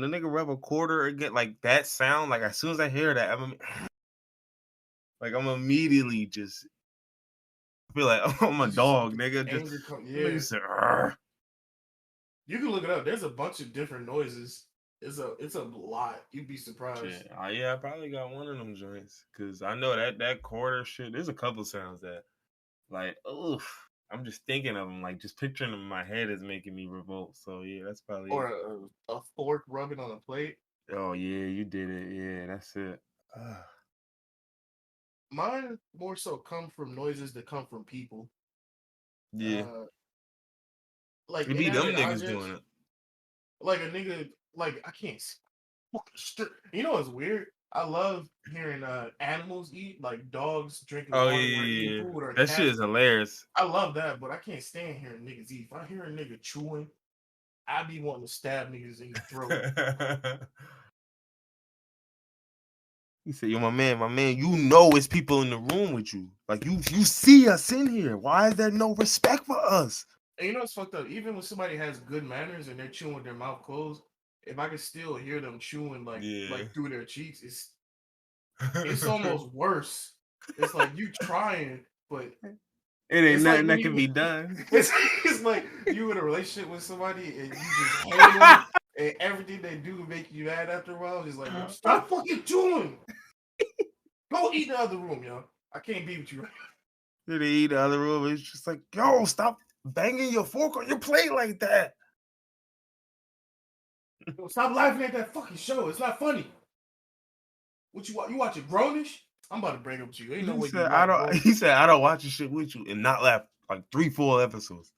nigga rub a quarter or get like that sound, like as soon as I hear that, I'm immediately just feel like oh, I'm a You just dog, nigga. Just anger come. nigga Yeah, say, you can look it up. There's a bunch of different noises. It's a lot. You'd be surprised. shit. Yeah, I probably got one of them joints because I know that quarter shit. There's a couple sounds that like oof. I'm just thinking of them, like just picturing them in my head is making me revolt. So yeah, that's probably Or it. a fork rubbing on a plate. Oh yeah, you did it. Yeah, that's it. Mine more so come from noises that come from people. Yeah, Uh, like it be them inanimate niggas doing objects. it. Like a nigga. Like I can't. You know what's weird? I love hearing animals eat, like dogs drinking Oh water yeah, while yeah, eating yeah. food, or That shit cats. is hilarious. I love that, but I can't stand hearing niggas eat. If I hear a nigga chewing, I be wanting to stab niggas in the throat. He said, "Yo, my man, you know it's people in the room with you. Like you see us in here. Why is there no respect for us?" And you know what's fucked up? Even when somebody has good manners and they're chewing with their mouth closed, if I can still hear them chewing Yeah. like through their cheeks, it's almost worse. It's like you trying, but It ain't it's like nothing when that can you be done. it's like you in a relationship with somebody and you just hate them and everything they do make you mad after a while. Just like, yo, stop fucking chewing. Go eat in the other room, yo. I can't be with you right Then they eat the other room. It's just like, yo, stop banging your fork on your plate like that. now. Stop laughing at that fucking show. It's not funny. What you watching Grownish? I'm about to break up with you. Ain't no He way you said, I watch don't. Grownish. He said, I don't watch this shit with you and not laugh like 3, 4 episodes.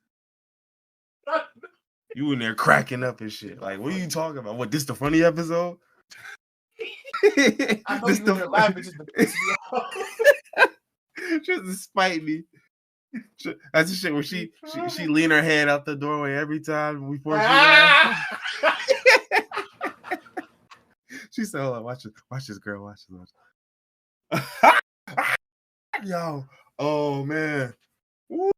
You in there cracking up and shit. Like, what are you talking about? What? This the funny episode? I know This you in there laughing just to piss me off. just to spite me. That's the shit where she lean her head out the doorway every time before she laugh. She said, "Hold on, watch this girl, watch this." Yo, oh man, Woo.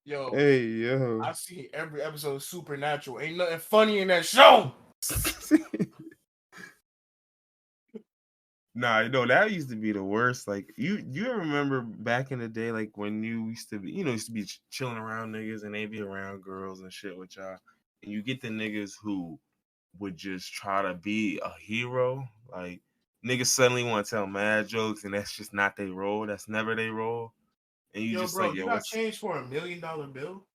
Yo, Hey yo. I see every episode of Supernatural. Ain't nothing funny in that show. Nah, you know that used to be the worst. Like you remember back in the day, like when you used to be, used to be chilling around niggas and they be around girls and shit with y'all, and you get the niggas who would just try to be a hero. Like niggas suddenly want to tell mad jokes, and that's just not their role. That's never their role. And you Yo, just bro, like, you yo, got what's changed for $1 million bill?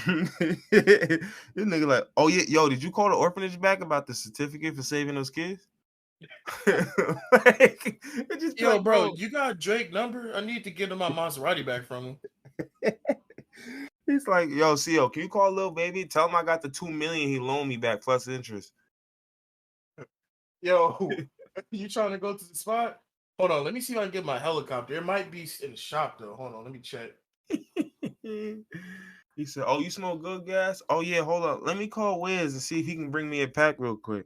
this nigga like, oh yeah, yo, did you call the orphanage back about the certificate for saving those kids? Like, it just be Yo, like, bro, bro. you got Drake number? I need to get him my Maserati back from him. He's like, yo, CO, can you call Lil Baby? Tell him I got the 2 million he loaned me back plus interest. Yo, you trying to go to the spot? Hold on, let me see if I can get my helicopter. It might be in the shop though. Hold on, let me check. He said, oh, you smoke good gas? Oh yeah, hold on. Let me call Wiz and see if he can bring me a pack real quick.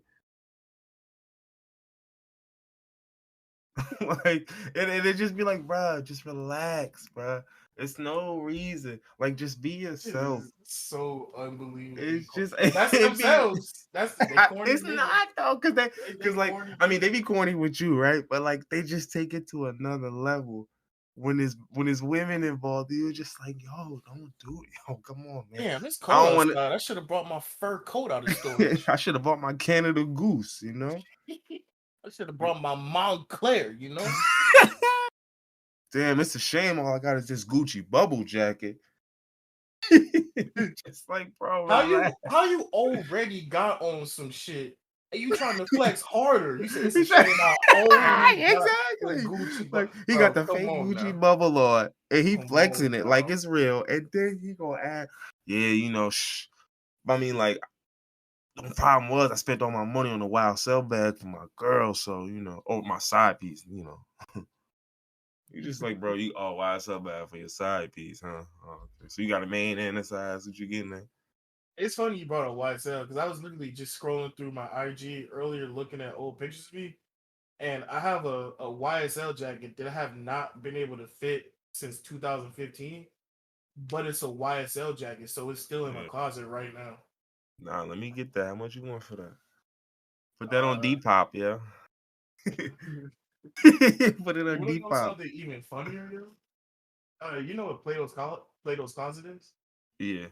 Like, and it just be like, bruh, just relax, bruh. It's no reason. Like, just be It yourself. is so unbelievably It's corny. just That's it be themselves. They corny it's niggas. not though, They cause like corny I mean they niggas. be corny with you, right? But like they just take it to another level. When there's women involved, you're just like, yo, don't do it. Yo, come on, man. Damn, it's I cold don't want outside. I should have brought my fur coat out of to. storage. I should have bought my Canada Goose, you know. I should have brought my Montclair, you know? Damn, it's a shame. All I got is this Gucci bubble jacket. Just like, bro, relax. How you already got on some shit and you trying to flex harder? You said it's He a said, shame I only got the exactly. Gucci, but Like he got bro, the come fake on Gucci now. bubble on, and he Come on flexing it like now. it's real. And then he gonna add, yeah, shh. I mean, like the problem was I spent all my money on the wild sell bag for my girl, so oh my side piece, You just like, bro, you wild sell bag for your side piece, huh? Oh, okay. So you got a main and a side. That's what you getting at? It's funny you brought a YSL because I was literally just scrolling through my IG earlier, looking at old pictures of me, and I have a YSL jacket that I have not been able to fit since 2015, but it's a YSL jacket, so it's still in my Yeah. closet right now. Nah, let me get that. How much you want for that? Put that on Uh, Depop, yeah. you Put it on want to know Depop. something even funnier, yo? You know what Plato's Closet is? Yeah,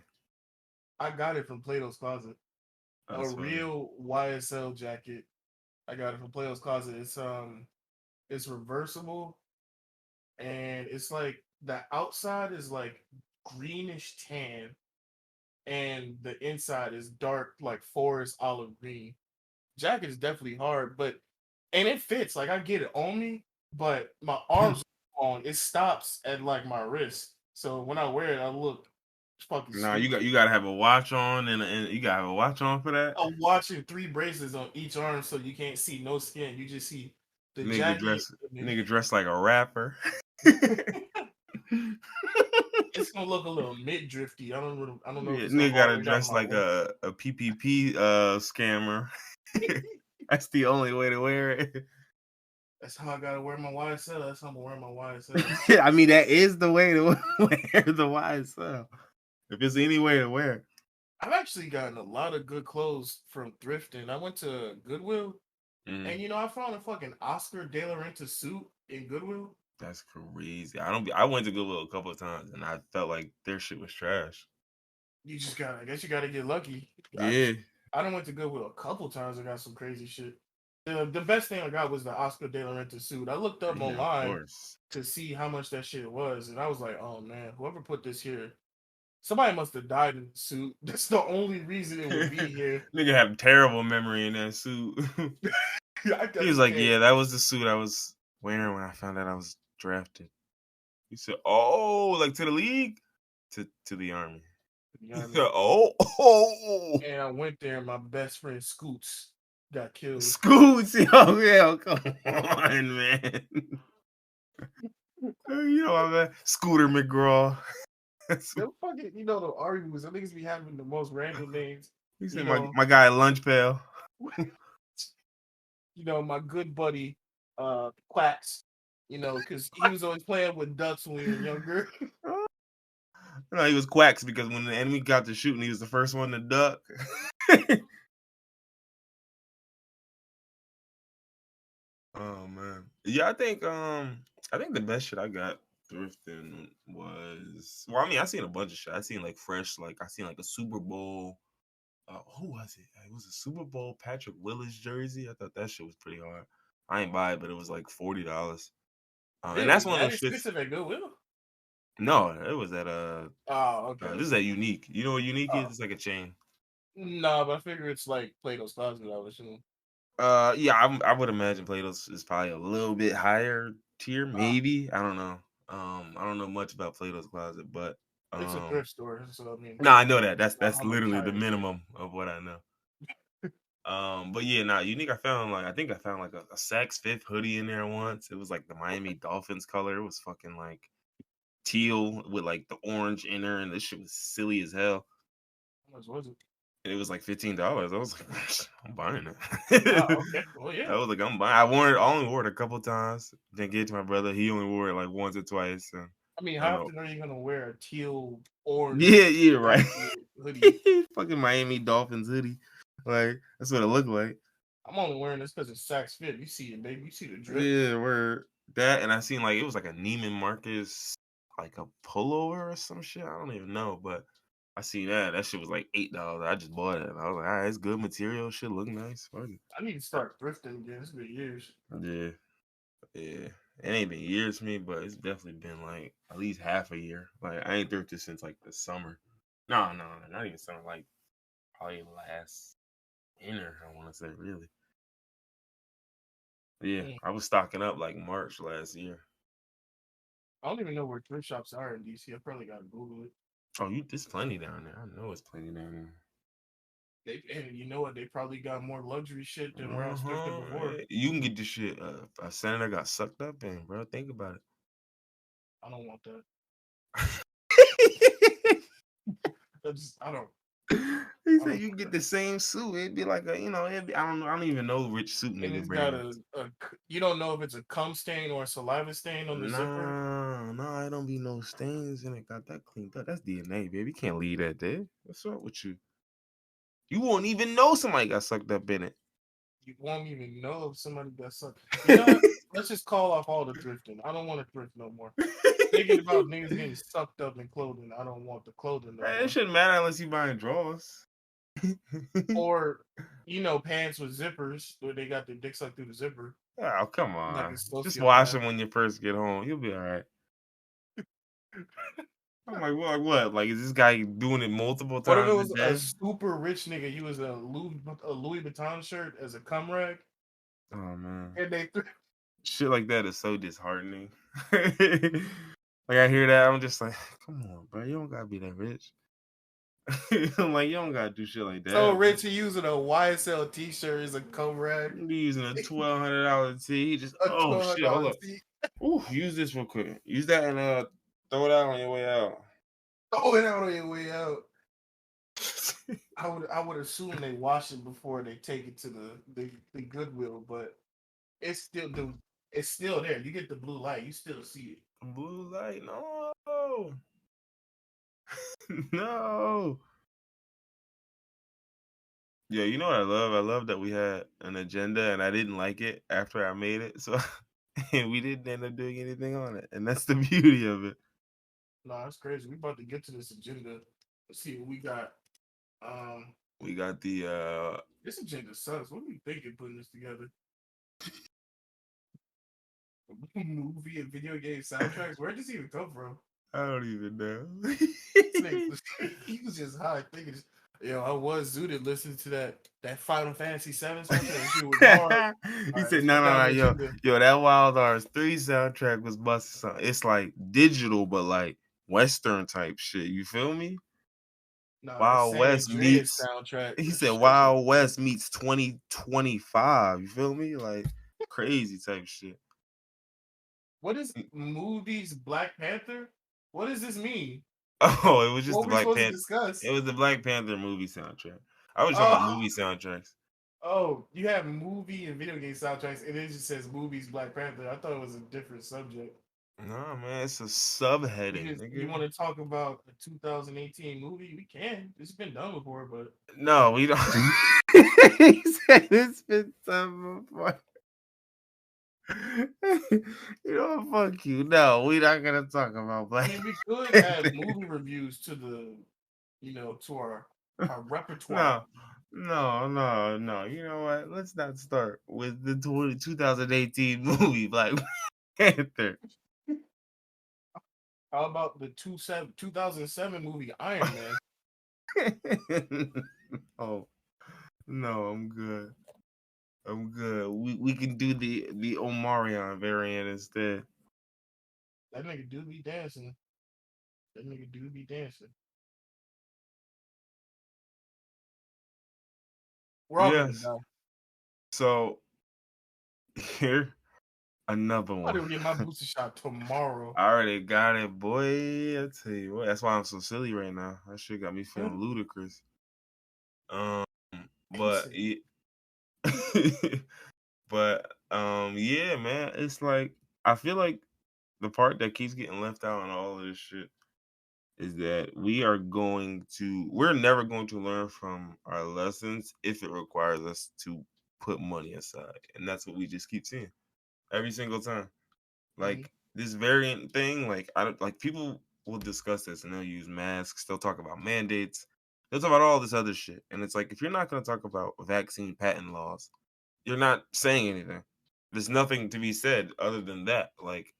I got it from Plato's Closet. A that's funny. real YSL jacket. I got it from Plato's Closet. It's reversible, and it's like the outside is like greenish tan, and the inside is dark like forest olive green. Jacket is definitely hard, but and it fits. Like I get it on me, but my arms are long. It stops at like my wrist. So when I wear it, I look fucking Nah, stupid. you gotta have a watch on and you gotta have a watch on for that. I'm watching three braces on each arm, so you can't see no skin. You just see the Nigga jacket. dress nigga dressed like a rapper. It's gonna look a little mid drifty. I don't know if Yeah, it's gonna nigga go all the gotta way down to dress my like waist. a PPP scammer. That's the only way to wear it. That's how I gotta wear my YSL. That's how I'm gonna wear my YSL. I mean, that is the way to wear the YSL. If it's any way to wear. I've actually gotten a lot of good clothes from thrifting. I went to Goodwill, and Mm, I found a fucking Oscar De La Renta suit in Goodwill. that's crazy. I went to Goodwill a couple of times and I felt like their shit was trash. You just got, I guess you gotta get lucky. Yeah. I done went to Goodwill a couple times. I got some crazy shit. The best thing I got was the Oscar De La Renta suit. I looked up Yeah, of online course. to see how much that shit was, and I was like, oh man, whoever put this here, somebody must have died in the suit. That's the only reason it would be here. Nigga had a terrible memory in that suit. I He was definitely like, can't. "Yeah, that was the suit I was wearing when I found out I was drafted." He said, "Oh, like to the league, to the army." You know He what I said, mean? "Oh, oh, And I went there, and my best friend Scoots got killed. Scoots, yo, yeah, come on, man." You know what, man? Scooter McGraw. Them fucking, the arguments, the niggas be having the most random names. He You said, know, "My guy lunch pail." my good buddy, Quacks. Because he was always playing with ducks when we were younger. No, he was quacks because when the enemy got to shooting, he was the first one to duck. Oh man, yeah, I think the best shit I got thrifting was, well, I mean, I seen a bunch of shit. I seen like fresh, like I seen like a Super Bowl. Who was it? It was a Super Bowl Patrick Willis jersey. I thought that shit was pretty hard. I ain't buy it, but it was like $40. And that's Really, one of that those shits. expensive at Goodwill? No, it was at Oh, okay, this is okay. at Unique. You know what Unique is? Oh, It's like a chain. no, but I figure it's like Plato's Closet. I was assuming. Yeah, I would imagine Plato's is probably a little bit higher tier, Ah, maybe. I don't know. I don't know much about Plato's Closet, but it's a um, thrift store, so I mean, no, I know that. not That's how much literally the higher it is. minimum of what I know. But yeah, nah, Unique. I think I found like a Saks Fifth hoodie in there once. It was like the Miami Dolphins color. It was fucking like teal with like the orange inner, and this shit was silly as hell. How much was it? And it was like $15. I was like, I'm buying Oh, it. okay. Well, I yeah. was like, I'm buying. I only wore it a couple times. Then get it to my brother. He only wore it like once or twice. So I mean, I don't how know. often are you gonna wear a teal orange Yeah, yeah, right. jacket hoodie? Fucking Miami Dolphins hoodie. Like that's what it looked like. I'm only wearing this because it's Saks Fit. You see it, baby. You see the drip. Yeah, where that, and I seen like it was like a Neiman Marcus, like a pullover or some shit. I don't even know, but I seen that. That shit was like $8. I just bought it. I was like, all right, it's good material. Shit look nice. Fuck it. I need to start thrifting again. It's been years. Yeah, yeah. It ain't been years to me, but it's definitely been like at least half a year. Like I ain't thrifted since like the summer. No, not even summer. Like probably last winter. I want to say really. Yeah, Mm. I was stocking up like March last year. I don't even know where thrift shops are in DC. I probably gotta Google it. Oh, there's plenty down there. I know it's plenty down And you know what? They probably got more luxury shit there. than where I was thrifting before. You can get this shit. A senator got sucked up in, bro. Think about I don't want that. it. I don't. He I said don't. you get the same suit. It'd be like a, it'd be, I don't even know rich suit And nigga it's got brands. you don't know if it's a cum stain or a saliva stain on the zipper. Nah, it don't be no stains in it. Got that cleaned up. That's DNA, baby. You can't leave that there. What's up with you? You won't even know somebody got sucked up in it. You won't even know if somebody got sucked. You know what? Let's just call off all the thrifting. I don't want to thrift no more. Thinking about niggas getting sucked up in clothing. I don't want the clothing no It more. shouldn't matter unless you buying drawers. Or pants with zippers where they got their dick sucked through the zipper, Oh, come like a on. Just wash sociopath. them when you first get home. You'll be all right. I'm like, what? Like, is this guy doing it multiple What if it times a was a day? super rich nigga? He was a Louis Vuitton shirt as a cum rag, Oh man, and they shit like that is so disheartening. Like I hear that, I'm just like, come on, bro, you don't gotta be that rich. I'm like, you don't gotta do shit like so that, bro. rich he using a YSL t-shirt as a cum rag, You be using a $1,200 tee. He just, a oh twelve hundred shit, hold dollar up. tee. Ooh, use this real quick. Use that and throw it out on your way out. Throw it out on your way out. I would assume they wash it before they take it to the Goodwill, but it's still it's still there. You get the blue light, you still see it. Blue light, no, no. Yeah, you know what I love? I love that we had an agenda and I didn't like it after I made it. So and we didn't end up doing anything on it. And that's the beauty of it. No, that's crazy. We about to get to this agenda. Let's see what we got. Um, We got the this agenda sucks. What are we thinking putting this together? Movie and video game soundtracks. Where does this even come from? I don't even know. He was just high thinking. Yo, I was zooted listening to that Final Fantasy VII soundtrack. That shit was hard. All He right, said, let's no, put no, that on no, the yo, agenda. yo, that Wild Arts 3 soundtrack was busting something. It's like digital, but like Western type shit. You feel me? No, that Wild San West Andreas meets soundtrack. he That said shit was Wild West meets 2025. You feel me? Like crazy type shit. what is movies Black Panther? What does this mean? Oh, it was just What the are we Black supposed to Panther. It discuss? was the Black Panther movie soundtrack. I was talking about Oh, movie soundtracks. oh, you have movie and video game soundtracks, and it just says movies Black Panther. I thought it was a different subject. No, man, it's a subheading, You nigga. want to talk about a 2018 movie? We can. It's been done before, but No, we don't. He said it's been done before. You know, fuck you. No, we're not gonna talk about I Black mean, we could add Panther. movie reviews to to our repertoire. No, no. You know what? Let's not start with the 2018 movie Black Panther. How about the 2007 movie Iron Man? Oh no, I'm good. I'm good. We can do the Omarion variant instead. That nigga do be dancing. That nigga do be dancing. We're all gonna Yes. die. So here another I'm one. about to get my booster shot tomorrow. I already got it, boy. I tell you what, that's why I'm so silly right now. That shit got me feeling ludicrous. Um, but Dancing. yeah, yeah, man. It's like I feel like the part that keeps getting left out in all of this shit is that we're never going to learn from our lessons if it requires us to put money aside. And that's what we just keep seeing every single time. Mhm. Like this variant thing, like I don't like people will discuss this and they'll use masks, they'll talk about mandates, they'll talk about all this other shit. And it's like if you're not gonna talk about vaccine patent laws, you're not saying anything. There's nothing to be said other than that. Like,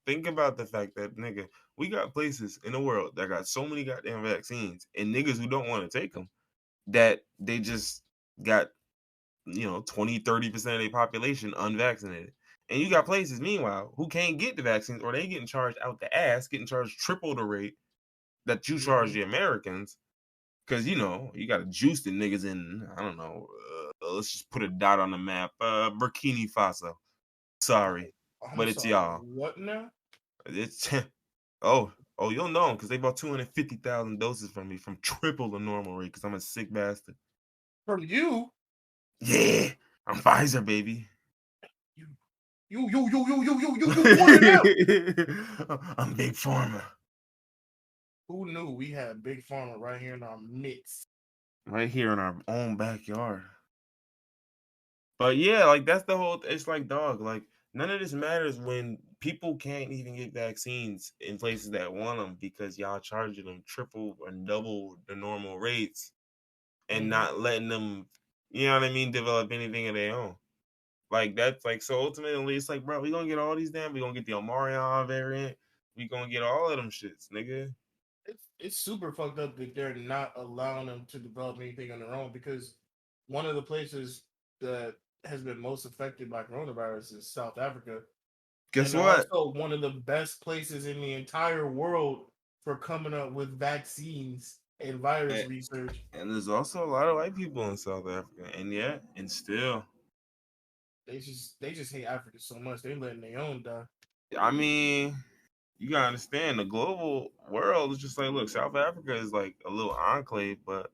think about the fact that nigga, we got places in the world that got so many goddamn vaccines and niggas who don't want to take them that they just got 20-30% of their population unvaccinated. And you got places, meanwhile, who can't get the vaccines or they getting charged out the ass, getting charged triple the rate that you charge Mhm. the Americans. Because, you got to juice the niggas in, I don't know, let's just put a dot on the map. Burkina Faso. Sorry. I'm But it's sorry. y'all. What now? It's, oh, Oh, you'll know because they bought 250,000 doses from me from triple the normal rate because I'm a sick bastard. From you, Yeah, I'm Pfizer, baby. you, you ordered out. I'm Big Pharma. Who knew we had Big Pharma right here in our midst? Right here in our own backyard. But yeah, like that's the whole. It's like dog. Like none of this matters when people can't even get vaccines in places that want them because y'all charging them triple or double the normal rates and Mm-hmm. not letting them. You know what I mean? Develop anything of their own. Like that's like so. Ultimately, it's like, bro, we gonna get all these damn. We gonna get the Omicron variant. We gonna get all of them shits, nigga. It's super fucked up that they're not allowing them to develop anything on their own because one of the places that has been most affected by coronavirus is South Africa, and Guess they're what? also one of the best places in the entire world for coming up with vaccines and virus research. And there's also a lot of white people in South Africa, and yet, and still, They just hate Africa so much they letting their own die. I mean, you gotta understand the global world is just like, look, South Africa is like a little enclave, but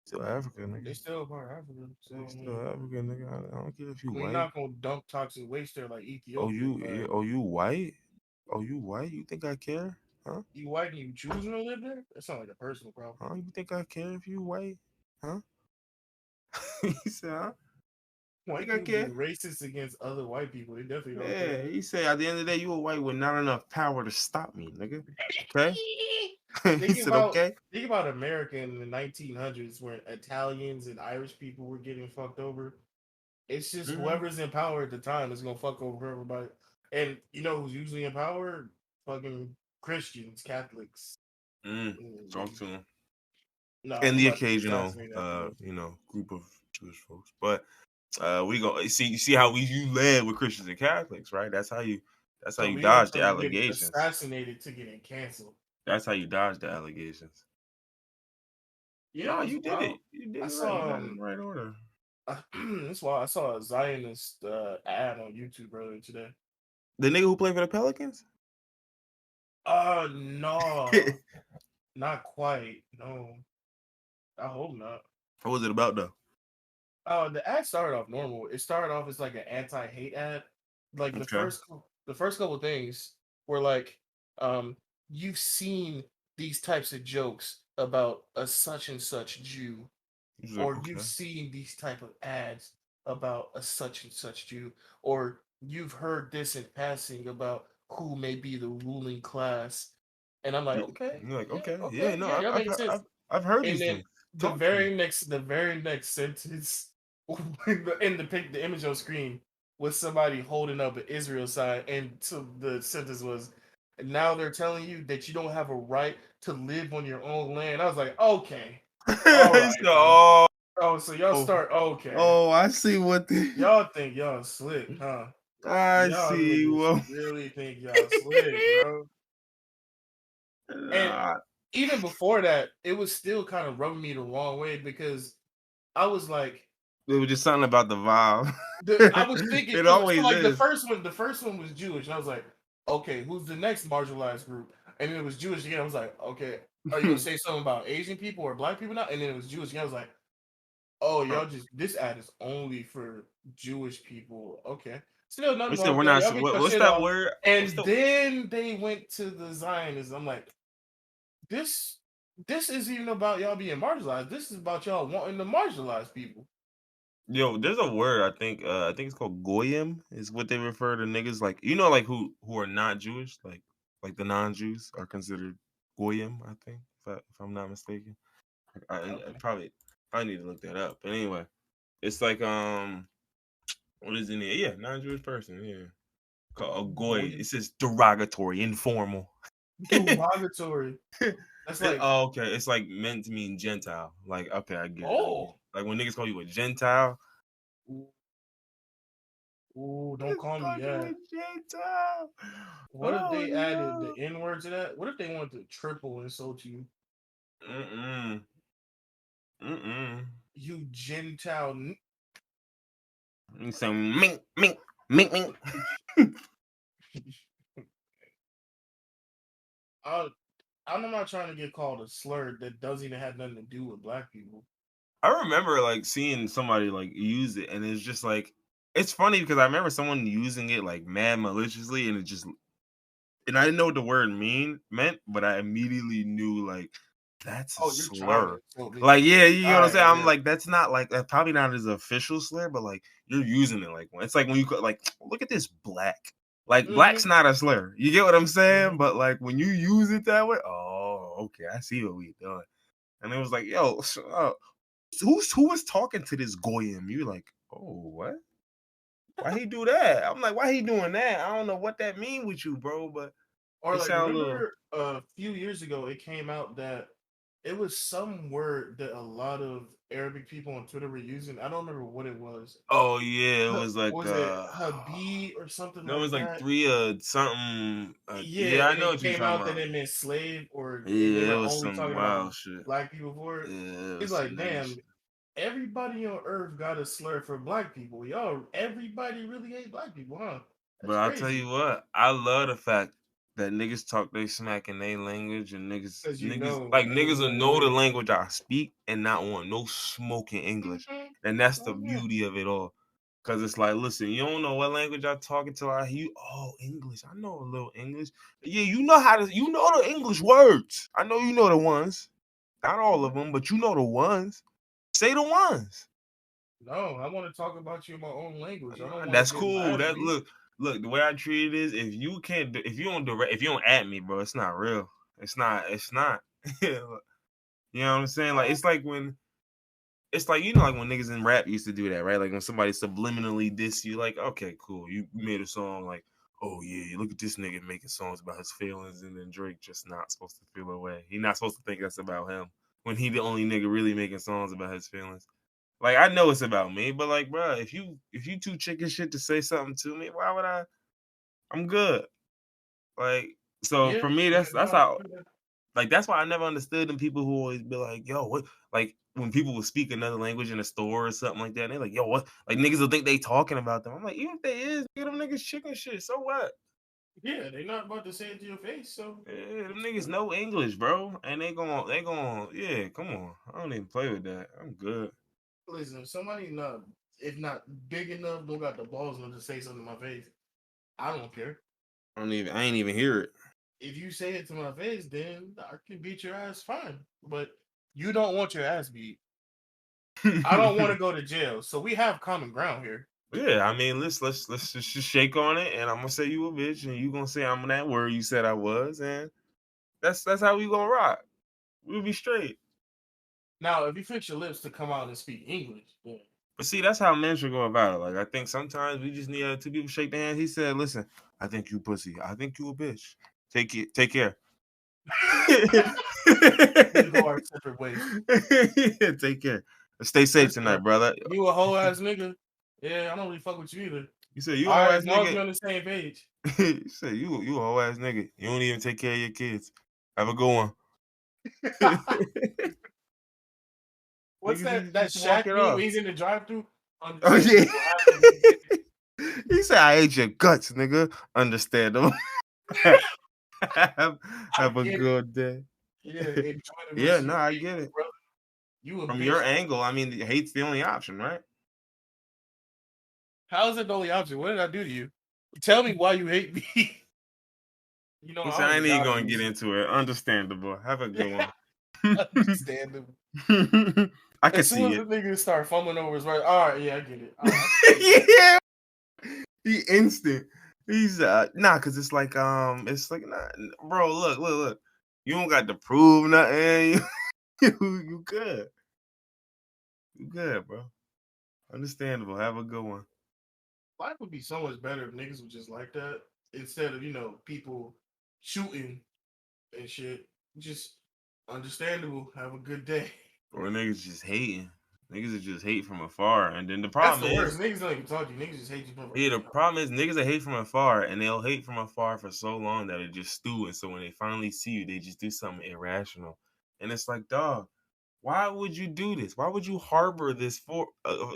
still Africa, They nigga. still a part of Africa, so They I still mean, Africa, nigga. I don't care if you we're white. not gonna dump toxic waste there like Oh, Ethiopia, but you white? Oh, you white? You think I care? Huh? you white and you choosing to live there? That sounds like a personal problem. Huh? You think I care if you white? Huh? He said, huh? White Think I people care? being racist against other white people, they definitely don't Yeah, care. he said at the end of the day, you a white with not enough power to stop me, nigga. Okay? He think said, about okay. think about America in the 1900s when Italians and Irish people were getting fucked over. It's just Mm-hmm. whoever's in power at the time is gonna fuck over everybody. And you know who's usually in power? Fucking Christians, Catholics. Talk Mm, to him. no, And I'm the about to occasional, assassinate that man. group of Jewish folks. But we go see you see how you led with Christians and Catholics, right? That's how So you we went dodge the from getting allegations. assassinated to getting canceled. That's how you dodge the allegations. You know No, what's you did wild? it. You did I it right. You saw got it in the right order. that's why I saw a Zionist ad on YouTube earlier today. The nigga who played for the Pelicans? No, not quite. No, I hope not. What was it about though? The ad started off normal. It started off as like an anti-hate ad. Like Okay. the first couple things were like, um, you've seen these types of jokes about a such and such Jew, He was like, or you've okay. seen these type of ads about a such and such Jew, or you've heard this in passing about who may be the ruling class. And I'm like, You're like, okay, yeah, okay, no, yeah, that makes sense. I've heard And these then things. Talk to me. the very next sentence in the image on screen was somebody holding up an Israel sign, and so the sentence was, "Now they're telling you that you don't have a right to live on your own land." I was like, okay, all He right, said, bro. oh, Oh, so y'all start okay. oh, I see what the Y'all think y'all slick, huh? I Y'all see niggas what really think y'all slick, bro. And nah, even before that, it was still kind of rubbing me the wrong way because I was like, it was just something about the vibe. I was thinking, It so always like is. the first one was Jewish, and I was like, okay, who's the next marginalized group? And then it was Jewish again. I was like, okay, are you gonna say something about Asian people or black people now? And then it was Jewish again. I was like, oh, y'all just this ad is only for Jewish people. Okay, still We nothing said wrong we're with that. not. Y'all get your What's shit that off. word? What's And the then they went to the Zionists. I'm like, this this isn't even about y'all being marginalized. This is about y'all wanting to marginalize people. yo? There's a word I think it's called goyim. Is what they refer to niggas like like who are not Jewish like the non-Jews are considered goyim. I think if I'm not mistaken. I Okay. probably need to look that up. But anyway, it's like what is in there? Yeah, non-Jewish person. Yeah, called a goy. Boy, It says derogatory, informal. derogatory. That's like, Oh, okay. It's like meant to mean Gentile. Like, okay, I get it. I get it. oh, Like when niggas call you a Gentile, ooh, ooh, don't niggas call me call you a that. Gentile. What if Oh they added the no. N word to that? What if they wanted to triple insult you? Mm-mm. Mm-mm. You Gentile. You say mink, mink, mink, mink. I, I'm not trying to get called a slur that doesn't even have nothing to do with black people. I remember like seeing somebody like use it, and it's just like it's funny because I remember someone using it like mad maliciously, and it just and I didn't know what the word meant, but I immediately knew like that's a Oh, you're trying to slur. insult me. Like, yeah, you know All what I'm right, saying? I'm yeah. like, that's not like that's probably not his official slur, but like you're using it like one. It's like when you like, look at this black. Like Mm-hmm. black's not a slur. You get what I'm saying? Mm-hmm. But like when you use it that way, oh, okay, I see what we doing. And it was like, yo, who was talking to this goyim? You're like, oh, what? Why he do that? I'm like, why he doing that? I don't know what that mean with you, bro, but Or it like, sound a little. remember a few years ago, it came out that it was some word that a lot of Arabic people on Twitter were using. I don't remember what it was. Oh yeah, it was like Was it Habib or something no, it was like like that? three something Yeah, yeah, I and know it what you're came talking out that about. it meant slave, or and they Yeah, it were was only some talking about wild shit. black people for it. Yeah, it It's was some like, nigga damn, shit. everybody on Earth got a slur for black people. Y'all, everybody really hate black people, huh? But That's I'll tell crazy. you what, I love the fact that niggas talk they smack in their language and niggas Because niggas like niggas niggas will know know the way. language I speak and not want no smoking English. And that's the Oh, yeah. beauty of it all. Cause it's like, listen, you don't know what language I'm talking till I hear you. Oh, English. I know a little English. Yeah, you know the English words. I know you know the ones. Not all of them, but you know the ones. Say the ones. No, I want to talk about you in my own language. I don't want to That's get my cool. ass That beat. look. The way I treat it is, if you don't direct, if you don't at me, bro, it's not real. It's not. It's not. You know what I'm saying? Like it's like like when niggas in rap used to do that, right? Like when somebody subliminally diss you, like, okay, cool, you made a song like, oh yeah, look at this nigga making songs about his feelings, and then Drake just not supposed to feel away. He not supposed to think that's about him when he the only nigga really making songs about his feelings. Like I know it's about me, but like, bro, if you too chicken shit to say something to me, why would I? I'm good. Like so Yeah, for me, yeah, that's no, how like that's why I never understood them people who always be like, yo, what like when people will speak another language in a store or something like that, they're like, yo, what like niggas will think they talking about them. I'm like, even if they is, nigga, them niggas chicken shit. So what? yeah, they're not about to say it to your face, so Yeah, them it's niggas good. know English, bro. And they going yeah, come on. I don't even play with that. I'm good. Listen, if somebody not, if not big enough, don't got the balls enough to say something to my face, I don't care. I ain't even hear it. If you say it to my face, then I can beat your ass fine. But you don't want your ass beat. I don't want to go to jail, so we have common ground here. Yeah, I mean, let's just shake on it, and I'm gonna say you a bitch, and you gonna say I'm that word you said I was, and that's how we gonna rock. We'll be straight. Now, if you fix your lips to come out and speak English, then But see, that's how men should go about it. Like I think sometimes we just need two people shake their hands. He said, "Listen, I think you pussy. I think you a bitch. Take it. Take care. we go our separate ways. Take care. Stay safe tonight, Listen, brother." you a whole ass nigga. Yeah, I don't really fuck with you either. You said you a All whole right, ass as long as nigga. we're on the same page. You said you a whole ass nigga. You don't even take care of your kids. Have a good one. What's Niggas that used to walk Shaq it meme when off. he's in the drive-through? Oh yeah. Understandable. Have a good day. He said, "I ate your guts, nigga." Understandable. have, I have a get it. good day. Yeah, enjoy the Yeah, rest of no, your I day, get it. brother. You a From your bitch. angle, I mean, hate's the only option, right? How is it the only option? What did I do to you? Tell me why you hate me. He I said, don't "I even ain't know even how to gonna get use into it." Understandable. Have a it. good one. Understandable. I could As soon see as it. the nigga start fumbling over his right, all right, yeah, I get it. I get it. Yeah, he instant. He's nah, cause it's like nah, bro. Look. You don't got to prove nothing. You good. You good, bro. Understandable. Have a good one. Life would be so much better if niggas were just like that instead of people shooting and shit. Just understandable. Have a good day. Or niggas just hating. Niggas are just hate from afar. And then the That's problem the is, worst. Niggas don't even talk to you. Niggas just hate you from yeah, the problem is niggas that hate from afar, and they'll hate from afar for so long that it just stew. And so when they finally see you, they just do something irrational. And it's like, dog, why would you do this? Why would you harbor this for?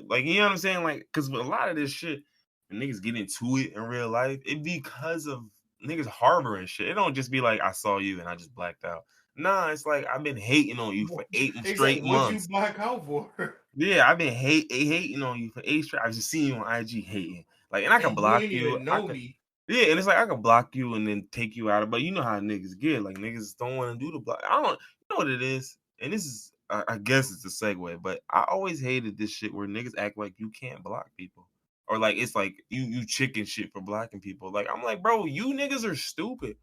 Like, you know what I'm saying? Like, because a lot of this shit, when niggas get into it in real life, it because of niggas harboring shit. It don't just be like I saw you and I just blacked out. Nah, it's like I've been hating on you for 8 straight Exactly. What you months. black out for? Yeah, I've been hating on you for 8 straight. I just seen you on IG hating. Like, and I can And you block ain't you. even I know could, me. yeah, and it's like I can block you and then take you out of. But you know how niggas get. Like niggas don't want to do the block. I don't. You know what it is. And this is, I guess it's a segue. But I always hated this shit where niggas act like you can't block people, or like it's like you chicken shit for blocking people. Like I'm like, bro, you niggas are stupid.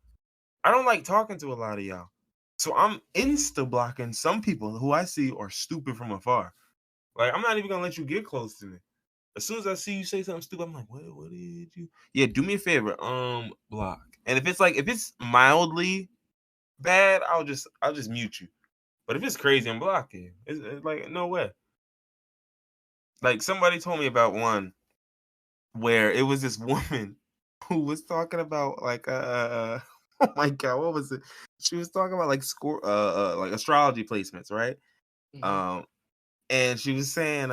I don't like talking to a lot of y'all. So I'm insta blocking some people who I see are stupid from afar. Like I'm not even gonna let you get close to me. As soon as I see you say something stupid, I'm like, what did you? Yeah, do me a favor, block. And if it's mildly bad, I'll just mute you. But if it's crazy, I'm blocking you. It's like no way. Like somebody told me about one where it was this woman who was talking about oh my god, what was it? She was talking about like like astrology placements, right? Hmm. Um, and she was saying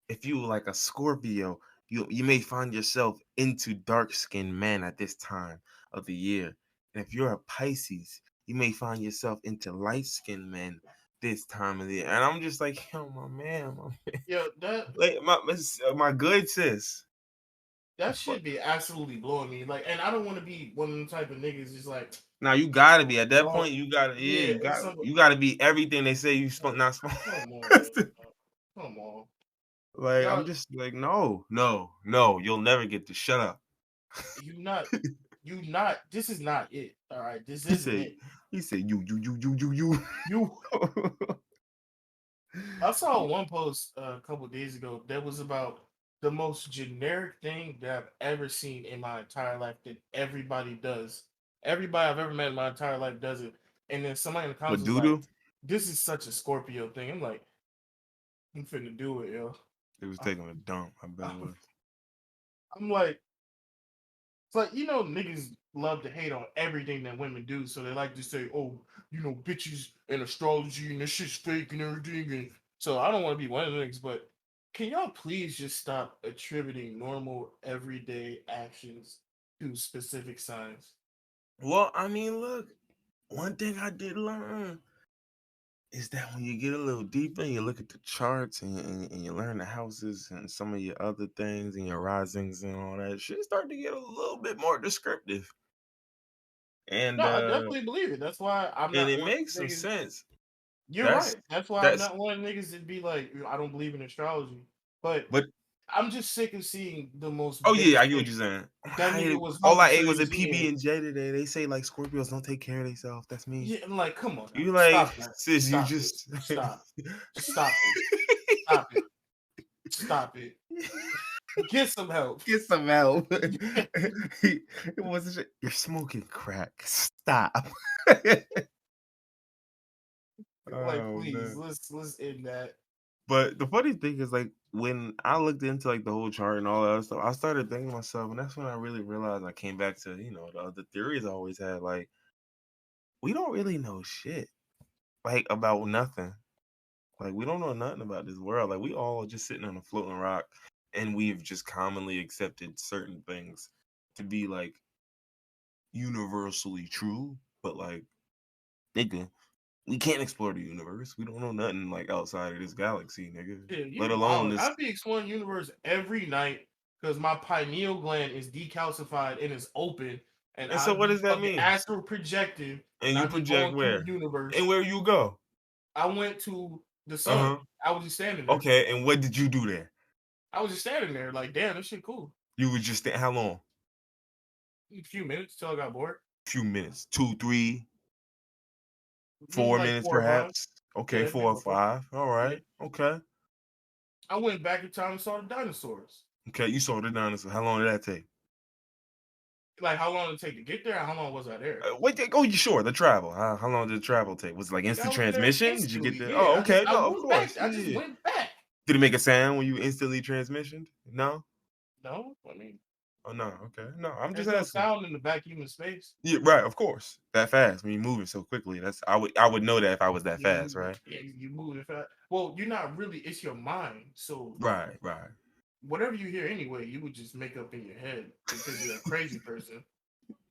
if you like a Scorpio, you may find yourself into dark-skinned men at this time of the year. And if you're a Pisces, you may find yourself into light-skinned men this time of the year. And I'm just like, yo, my man. Yeah, that Like my good sis. that should be absolutely blowing me. Like, and I don't want to be one of them type of niggas just like, Now you gotta oh, be at that oh, point. You gotta, yeah, yeah, it's you gotta be everything they say you not supposed. come on, come on, Like I'm y'all, just like, no, you'll never get to shut up. you not, you not. This is not it. All right, this He isn't said, it. you. You. I saw one post a couple days ago that was about the most generic thing that I've ever seen in my entire life that everybody does. Everybody I've ever met in my entire life does it. And then somebody in the comments What was like, doo? "This is such a Scorpio thing." I'm like, "I'm finna do it, yo." It was I'm, taking a dump. I bet it I'm, was. I'm like, it's like niggas love to hate on everything that women do, so they like to say, "Oh, bitches and astrology and this shit's fake and everything." And so I don't want to be one of the niggas, but can y'all please just stop attributing normal everyday actions to specific signs? Well, I mean, look, one thing I did learn is that when you get a little deeper and you look at the charts and you learn the houses and some of your other things and your risings and all that shit start to get a little bit more descriptive. No, And I uh definitely believe it. That's why I'm and not it one of makes the some niggas. sense. You're That's right. That's why I'm that's not one of the niggas that be like, I don't believe in astrology. But but I'm just sick of seeing the most oh yeah, I get what basic. you're saying. That nigga was All hungry, I so ate he was a was PB eating. and J today. They say like Scorpios don't take care of themselves. That's me. Yeah, I'm like, come on now. You like, Stop that. sis, you Stop this. just Stop. Stop it. Stop it. Stop it. Get some help. get some help. It wasn't. You're smoking crack. Stop. Like, Oh please, man. let's end that. But the funny thing is, like, when I looked into like the whole chart and all that other stuff, I started thinking to myself, and that's when I really realized I came back to the other theories I always had. Like, we don't really know shit, like about nothing. Like, we don't know nothing about this world. Like, we all just sitting on a floating rock, and we've just commonly accepted certain things to be like universally true. But like, nigga, we can't explore the universe. We don't know nothing like outside of this galaxy, nigga. Yeah, Let you alone wild. this. I be exploring the universe every night because my pineal gland is decalcified and is open, and And I so, what be does that fucking mean? astral projecting, And and I you be project going through where? the And universe. where you go? I went to the Uh sun. huh. I was just standing there. Okay. And what did you do there? I was just standing there, like, damn, this shit cool. You were just how long? A few minutes till I got bored. Few minutes, two, three, Maybe 4 minutes, 4 or 5. perhaps. Okay, Yeah, maybe four or about 4. five. All Yeah. right. Okay. I went back in time and saw the dinosaurs. Okay. You saw the dinosaur. How long did that take? Like, how long did it take to get there? How long was I there? Wait. Oh, you sure? The travel. How long did the travel take? Was it like Nigga, I instant was there transmission? Did you get instantly. there? Oh, Yeah, okay. I No, of went back. course. I just Yeah. went back. Did it make a sound when you instantly transmissioned? No. No, I mean, Oh no. Okay. No, I'm just there's no asking. sound in the vacuum of space. Yeah, right. Of course. That fast. When you're moving so quickly, that's I would know that if I was that fast, right? You move it fast. Well, you're not really. It's your mind. So Right. Right. whatever you hear anyway, you would just make up in your head because you're a crazy person.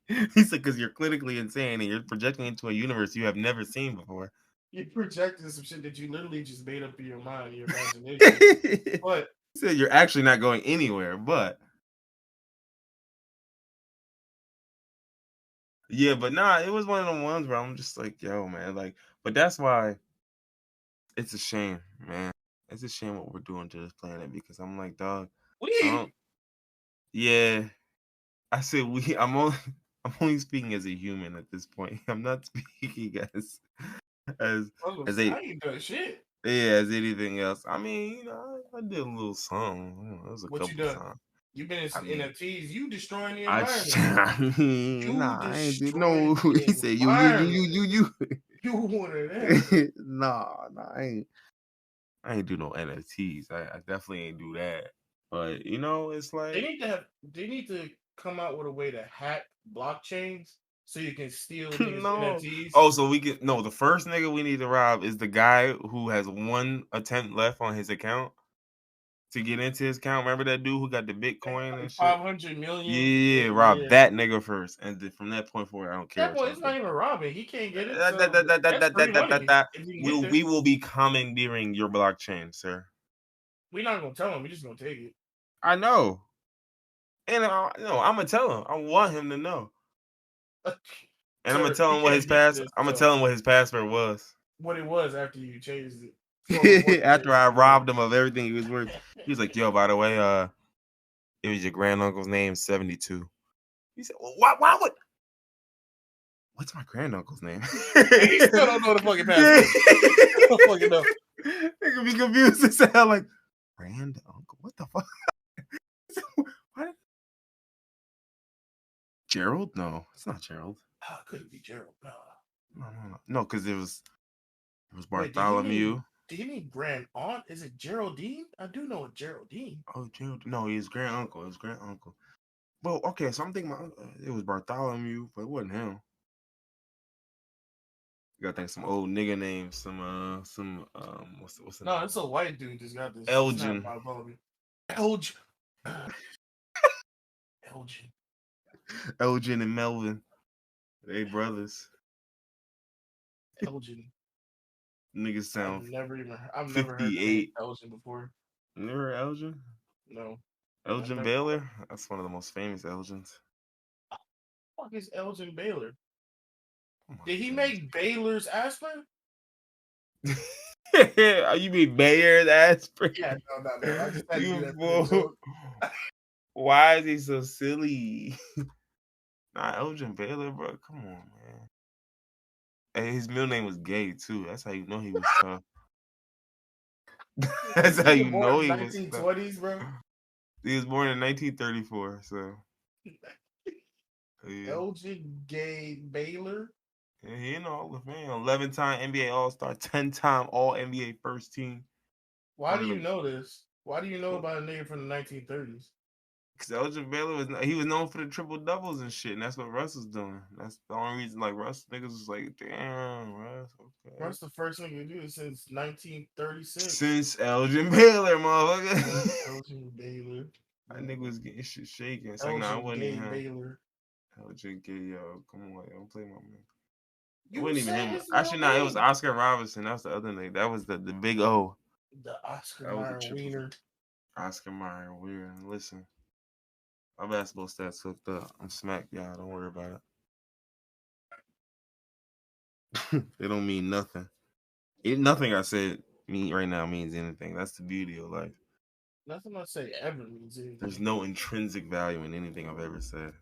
He said, because you're clinically insane and you're projecting into a universe you have never seen before. You projected some shit that you literally just made up in your mind, your imagination. He But said you're actually not going anywhere, but yeah, but nah, it was one of them ones where I'm just like, yo, man, like, but that's why it's a shame, man. It's a shame what we're doing to this planet because I'm like, dog, I we, don't, yeah. I said we. I'm only speaking as a human at this point. I'm not speaking as I was gonna as say, a I ain't done shit. yeah as anything else. I mean, I did a little song. It was a What you couple done? songs. You been in I some mean, NFTs. You destroying the I, environment. I mean, You nah, I ain't did no. destroying He the said environment. you. You one of them. Nah, I ain't do no NFTs. I definitely ain't do that. But it's They like need to have. They need to come out with a way to hack blockchains so you can steal niggas no. NFTs. Oh, so we can no. The first nigga we need to rob is the guy who has one attempt left on his account to get into his account. Remember that dude who got the Bitcoin and Like shit? 500 million. Yeah, rob Yeah. that nigga first, and then from that point forward, I don't care That what point, y'all it's do. not even robbing. He can't get it. That, that, So that, that, that, that's that, free that, that, that, money that. if you can get there. We will be commandeering your blockchain, sir. We're not gonna tell him. We're just gonna take it. I know, and I'm gonna tell him. I want him to know, and I'm gonna Sir, tell you him what his can't do pass. this. I'm gonna So tell him what his password was. what it was after you changed it or before you After changed I it. Yeah. robbed him of everything he was worth. He was like, "Yo, by the way, it was your granduncle's name, 72." He said, "Well, why would? What's my granduncle's name?" And he still don't know the fucking Yeah. password. I don't fucking know. They could be confused as hell. Like, granduncle, what the fuck? What? Gerald? No, it's not Gerald. Oh, it couldn't be Gerald. No. No, because it was Wait, Bartholomew. did he mean grand aunt? Is it Geraldine? I do know a Geraldine. Oh, Gerald. No, he's granduncle. His granduncle. Well, okay, so I'm thinking it was Bartholomew, but it wasn't him. You gotta think some old nigga names, what's the No, name? it's a white dude just got this. It's not Elgin, my apology. Elgin. Elgin. Elgin and Melvin, they brothers. Elgin. Niggas sound I've never heard the name 58. Elgin before. You never heard Elgin? No. I've Elgin never Baylor? That's one of the most famous Elgins. fuck is Elgin Baylor? Oh my Did he goodness. make Baylor's aspirin? You mean Bayard aspirin? Yeah, no. I just had to do You that for the fool. joke. Why is he so silly? Nah, Elgin Baylor, bro. Come on, man. And his middle name was Gay too. That's how you know he was tough. That's This how nigga you born know in he was tough. 1920s, bro. He was born in 1934, so yeah. Elgin Gay Baylor. Yeah, he in the Hall of Fame. 11-time NBA All Star, 10-time All NBA First Team. Why One do of you the know this? Why do you know about a nigga from the 1930s? because Elgin Baylor was known for the triple doubles and shit, and that's what Russ was doing. That's the only reason like Russ niggas was like, damn, Russ, okay. That's the first thing you do since 1936. Since Elgin Baylor, motherfucker. Elgin Baylor. That nigga was getting shit shaking. It's like, nah, it Elgin wasn't Gay even him. Baylor. Elgin Gay, yo, come on, yo, don't play my man. It You wasn't even said him. his middle Actually, nah, it was name. Oscar Robinson. That was the other nigga. That was the big O. The Oscar That was the Mayer triple. Wiener. Oscar Mayer. Weird. Listen, my basketball stats hooked up. I'm smacked, y'all. Don't worry about it. They don't mean nothing. Nothing I said right now means anything. That's the beauty of life. Nothing I say ever means There's anything. no intrinsic value in anything I've ever said.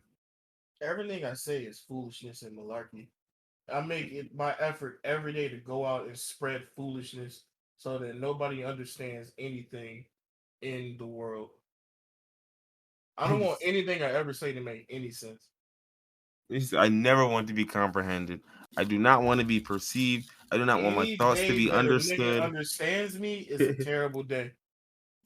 Everything I say is foolishness and malarkey. I make it my effort every day to go out and spread foolishness so that nobody understands anything in the world. I don't want anything I ever say to make any sense. I never want to be comprehended. I do not want to be perceived. I do not want my Any thoughts to day be that a nigga understood. understands me is a terrible day.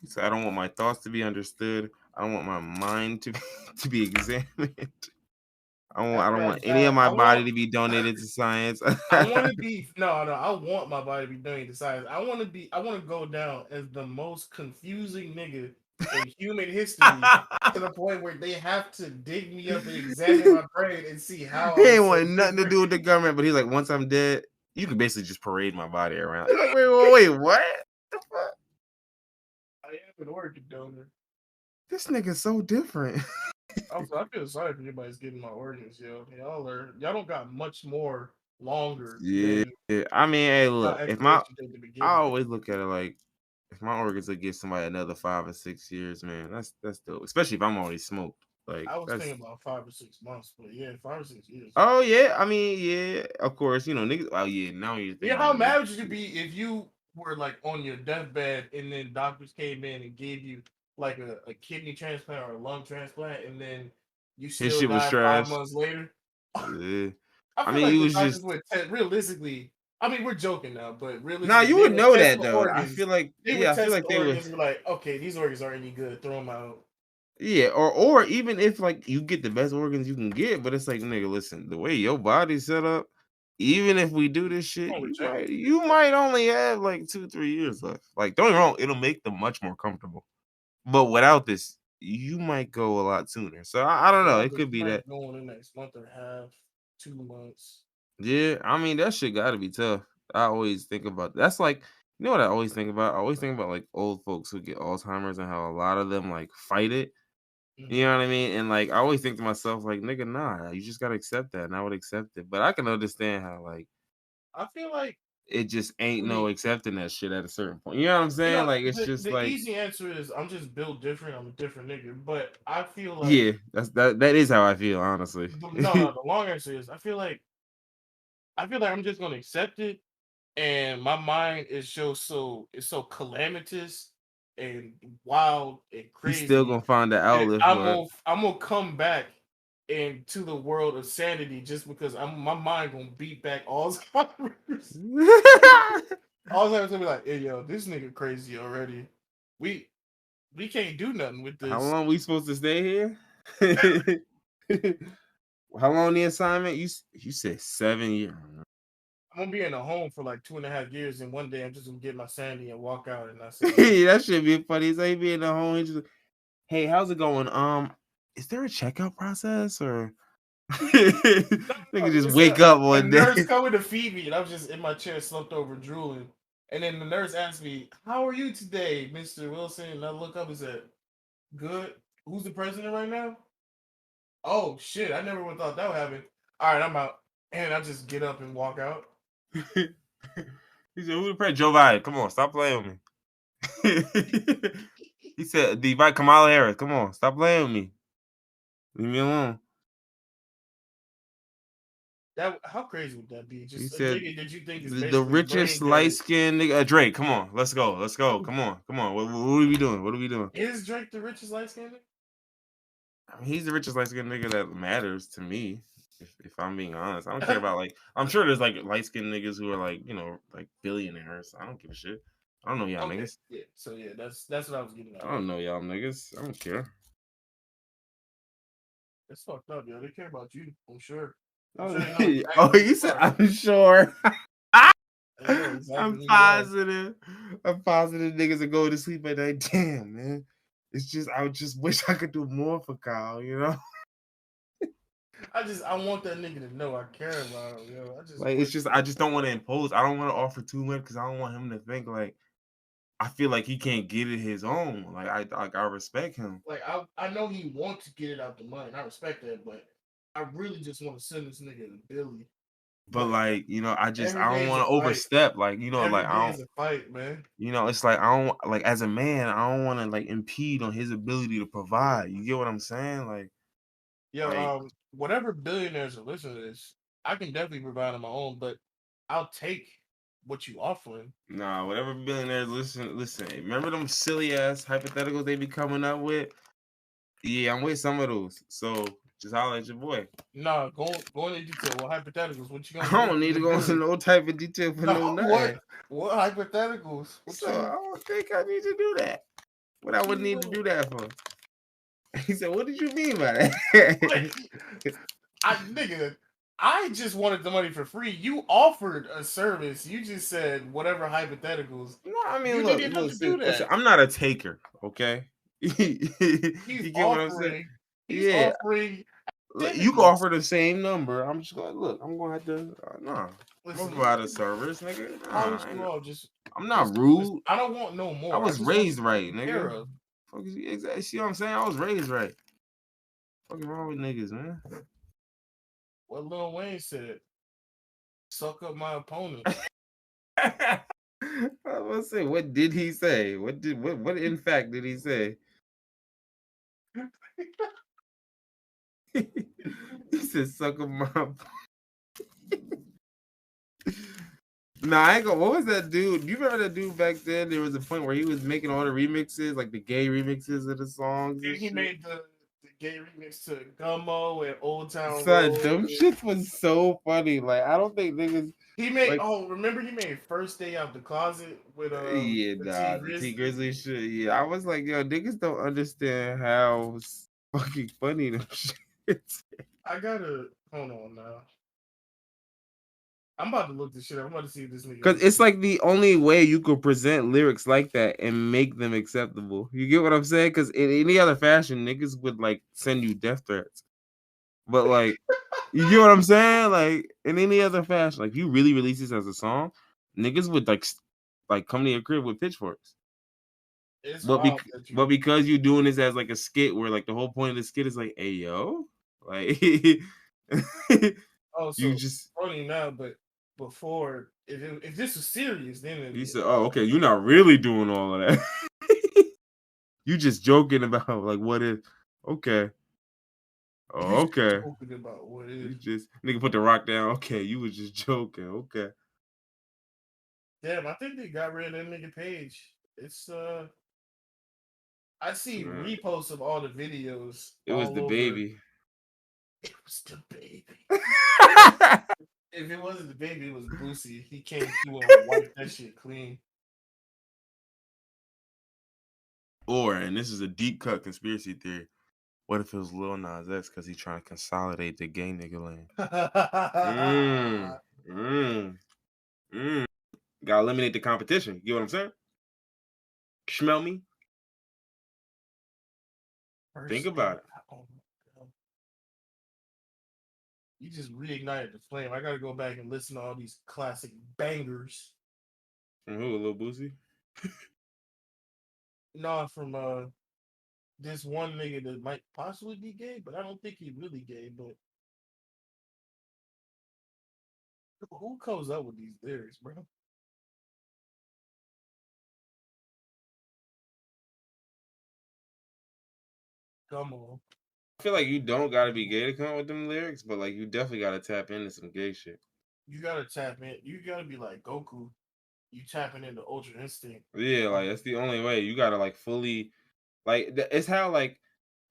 So I don't want my thoughts to be understood. I don't want my mind to to be examined. I After don't I want any of die, my body to be donated to science. I want to be no. I want my body to be doing the size. I want to go down as the most confusing nigga in human history to the point where they have to dig me up and examine my brain and see how He I'm ain't so want nothing to different. do with the government, but he's like, once I'm dead, you can basically just parade my body around. Like, wait, what? The fuck? I am an organ donor. This nigga's so different. Also, I feel sorry for anybody's getting my organs, yo. Y'all don't got much more longer Yeah. than I mean, hey, y'all look, expiration date to I begin with. always look at it like if my organs will give somebody another 5 or 6 years, man, that's dope. Especially if I'm already smoked. Like I was that's thinking about 5 or 6 months, but yeah, 5 or 6 years. oh yeah. I mean, yeah, of course, niggas. Oh yeah, now you're Yeah, thinking how about mad would you niggas. be if you were like on your deathbed and then doctors came in and gave you like a kidney transplant or a lung transplant and then you His still shit was die five trash. months later? Yeah. I I feel mean, like you the was doctors just would realistically. I mean, we're joking now, but nah. realistically, You they would would know test that the though. I organs. feel like They would yeah. I feel test like the they would. organs and be like, okay, these organs aren't any good. Throw them out. Yeah, or even if like you get the best organs you can get, but it's like nigga, listen, the way your body's set up, even if we do this shit, Don't you reject might it. you might only have like 2 3 years left. Like don't get me wrong, it'll make them much more comfortable. But without this, you might go a lot sooner. So I don't know. Yeah, It but could you be that. might go in the next month or half, 2 months. Yeah, I mean that shit got to be tough. I always think about that's like what I always think about. I always think about like old folks who get Alzheimer's and how a lot of them like fight it. You Mhm. know what I mean? And like I always think to myself, like, nigga, nah, you just gotta accept that. And I would accept it. But I can understand how like I feel like it just ain't for no me, accepting that shit at a certain point. You know what I'm saying? Like it's just the like, easy answer is I'm just built different. I'm a different nigga. But I feel like yeah, that is how I feel, honestly. the long answer is I feel like I'm just gonna accept it, and my mind is it's so calamitous and wild and He's still crazy gonna find the that outlet for it. I'm gonna come back into the world of sanity just because my mind gonna beat back Alzheimer's. Alzheimer's gonna be like, hey yo, this nigga crazy already. We we can't do nothing with How this. long we supposed to stay here? How long the assignment? You said 7 years. I'm gonna be in a home for like 2.5 years, and one day I'm just gonna get my sanity and walk out, and that's it. That should be funny. So he be in the home. He just, hey, how's it going? Is there a checkout process or nigga just It's wake up a one day? nurse coming to feed me, and I'm just in my chair, slumped over, drooling. And then the nurse asked me, "How are you today, Mr. Wilson?" And I look up and said, "Good. Who's the president right now?" Oh shit! I never would have thought that would happen. All right, I'm out, and I just get up and walk out. He said, "Who the president? Joe Biden. Come on, stop playing with me." He said, "The Kamala Harris. Come on, stop playing with me. Leave me alone." That how crazy would that be? He Just a said, nigga that you think is "The basically richest brain light dead. skinned nigga, Drake. Come on, let's go, let's go. Come on. What are we doing? What are we doing?" Is Drake the richest light skinned? I mean, he's the richest light skinned nigga that matters to me. If I'm being honest, I don't care about like. I'm sure there's like light skinned niggas who are like like billionaires. I don't give a shit. I don't know y'all Okay, niggas. yeah. So yeah, that's what I was getting I at. don't know y'all niggas. I don't care. It's fucked up, yo. They care about you. I'm sure. I'm Oh, sure they know exactly oh, who you you said are. I'm sure. They know exactly I'm who you are. positive. I'm positive niggas are going to sleep at night. Damn, man. It's just I just wish I could do more for Kyle, you know? I want that nigga to know I care about him, yo. I just Like it's wish just that I just don't want to impose. I don't want to offer too much because I don't want him to think like I feel like he can't get it his own. I respect him. like I know he wants to get it out the mud, and I respect that, but I really just want to send this nigga to Billy. But But like, every I day don't is a want to fight. overstep. Like, Every I day don't is a fight, man. it's like I don't like as a man, I don't want to like impede on his ability to provide. You get what I'm saying? Yo, Like whatever billionaires are listening to this, I can definitely provide on my own, but I'll take what you offering. nah, whatever billionaires listen. Remember them silly ass hypotheticals they be coming up with? Yeah, I'm with some of those. So just holler at your boy. Nah, go into detail. What hypotheticals? What you I gonna do don't for need to the go into Billy? no type of detail for No, no nothing. what hypotheticals? What So I you don't think I need to do that. What I what would you need to doing? do that for? He said, "What did you mean by Like, that?" nigga, I just wanted the money for free. You offered a service. You just said whatever hypotheticals. No, I mean, You look, didn't have look, to do listen. that. I'm not a taker, okay? He's You get what I'm saying? offering. He's Yeah, offering you can activities. offer the same number. I'm just going look. I'm gonna have to. Nah, I'm gonna Listen, provide a service, nigga. polish Nah, you off. Just I'm listen, not listen. rude. I don't want no I more. I was just want you raised right, taken care nigga. of. Fuck is you exactly? See what I'm saying? I was raised right. Fucking wrong with niggas, man. What Lil Wayne said, suck up my opponent. I was gonna say, what did he say? What in fact did he say? He said, "Suck on my." Nah, I ain't gonna. What was that dude? Do you remember that dude back then? There was a point where he was making all the remixes, like the gay remixes of the songs and And he shit. made the gay remix to Gummo and Old Town Son, Road. them shit was so funny. Like, I don't think niggas He made like. remember he made First Day Out the Closet Yeah, with T nah, the T Grizzly. Grizzly shit. Yeah, I was like, yo, niggas don't understand how fucking funny them shit. I gotta hold on now. I'm about to look this shit up. I'm about to see if this nigga Cause was it's like the only way you could present lyrics like that and make them acceptable. You get what I'm saying? Cause in any other fashion, niggas would like send you death threats. But like, you get what I'm saying? Like in any other fashion, like if you really release this as a song, niggas would like come to your crib with pitchforks. it's But wild that you. because you doing this as like a skit, where like the whole point of the skit is like, hey yo, like Oh, you so just funny now, but before, if this was serious, then it'd you be said, oh okay, you're not really doing all of that. You just joking about like what if okay. you Oh, just okay. joking about what You is. just nigga put the rock down. Okay, you was just joking. Okay. Damn, I think they got rid of that nigga page. It's I see Nah, reposts of all the videos it was all the over. baby. It was the baby. If it wasn't the baby, it was Boosie. He came through and wiped that shit clean. Or and this is a deep cut conspiracy theory. What if it was Lil Nas X because he's trying to consolidate the gay nigga lane? Mm, mm, mm. Gotta eliminate the competition. You know what I'm saying? Smell me? Think First about day. it. Oh my God. You just reignited the flame. I gotta go back and listen to all these classic bangers. From who? Lil Boosie? No, from this one nigga that might possibly be gay, but I don't think he's really gay. But who comes up with these lyrics, bro? Come on. I feel like you don't gotta be gay to come up with them lyrics, but like you definitely gotta tap into some gay shit. You gotta tap in. You gotta be like Goku. You tapping into Ultra Instinct. Yeah, like that's the only way. You gotta like fully like it's how like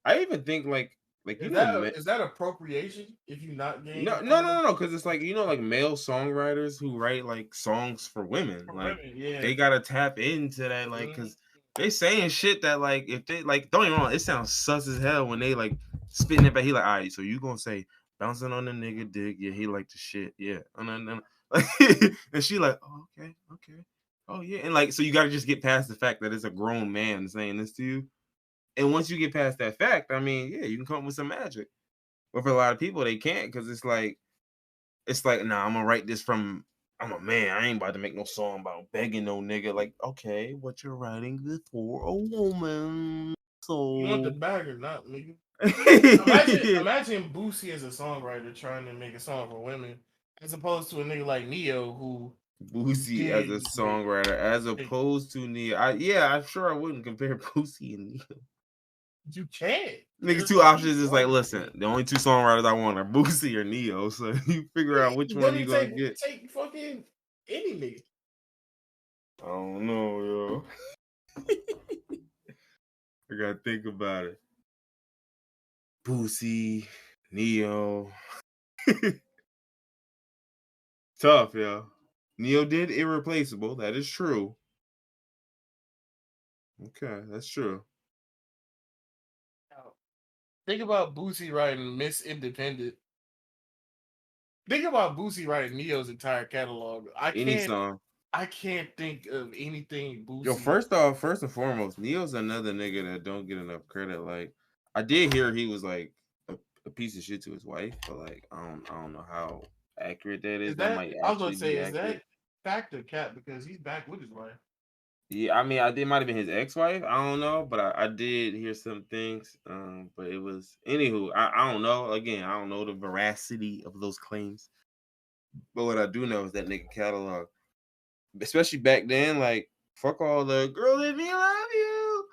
I even think like you know Is that appropriation if you not gay no and no no coming up no no because it's like like male songwriters who write like songs for women for like women? Yeah. they gotta tap into that like Mm. because they saying shit that like if they like don't get me wrong it sounds sus as hell when they like spitting it back he like all right so you gonna say bouncing on the nigga dick yeah he like the shit yeah and like and she like oh, okay oh yeah and like so you gotta just get past the fact that it's a grown man saying this to you and once you get past that fact I mean yeah you can come up with some magic but for a lot of people they can't because it's like, nah, I'm gonna write this from. I'm a man. I ain't about to make no song about begging no nigga. Like, okay, what you're writing this for a woman. You want the So bag or not, nigga? Boosie Imagine Boosie as a songwriter trying to make a song for women, as opposed to a nigga like Neo who as a did make songwriter, as make opposed to Nia. Yeah, I'm sure I wouldn't compare Boosie and Nia. you can't. Nigga, There's two only options is like, one. listen, the only two songwriters I want are Boosie or Neo. So you figure out which one Don't you even gonna get. take fucking any nigga. I don't know, yo. I gotta think about it. Boosie, Neo. Tough, yo. Neo did irreplaceable. That is true. Okay, that's true. Think about Boosie writing Miss Independent. Think about Boosie writing Neo's entire catalog. Any song. I can't think of anything Yo, Boosie. first and foremost, Neo's another nigga that don't get enough credit. Like, I did hear he was like a piece of shit to his wife, but like, I don't know how accurate that is. Is That that might I was gonna actually say, be is that accurate. fact or cap? Because he's back with his wife. Yeah, I mean, I did might have been his ex-wife. I don't know, but I did hear some things. But it was anywho. I don't know. Again, I don't know the veracity of those claims. But what I do know is that nigga catalog, especially back then, like fuck all the girl let me love you.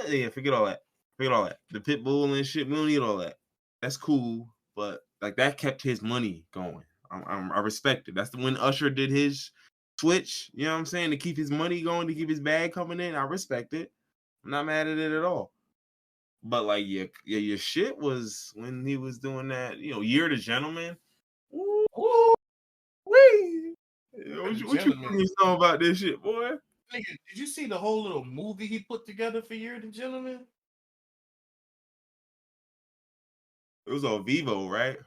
Yeah, forget all that. Forget all that. The pit bull and shit. We don't need all that. That's cool, but like that kept his money going. I respect it. That's when Usher did his switch. You know what I'm saying? To keep his money going, to keep his bag coming in. I respect it. I'm not mad at it at all. But like, your shit was when he was doing that. You know, Year of the Gentleman. Ooh, wee. The What you gentleman. know about this shit, boy? Nigga, did you see the whole little movie he put together for Year of the Gentleman? It was on Vivo, right?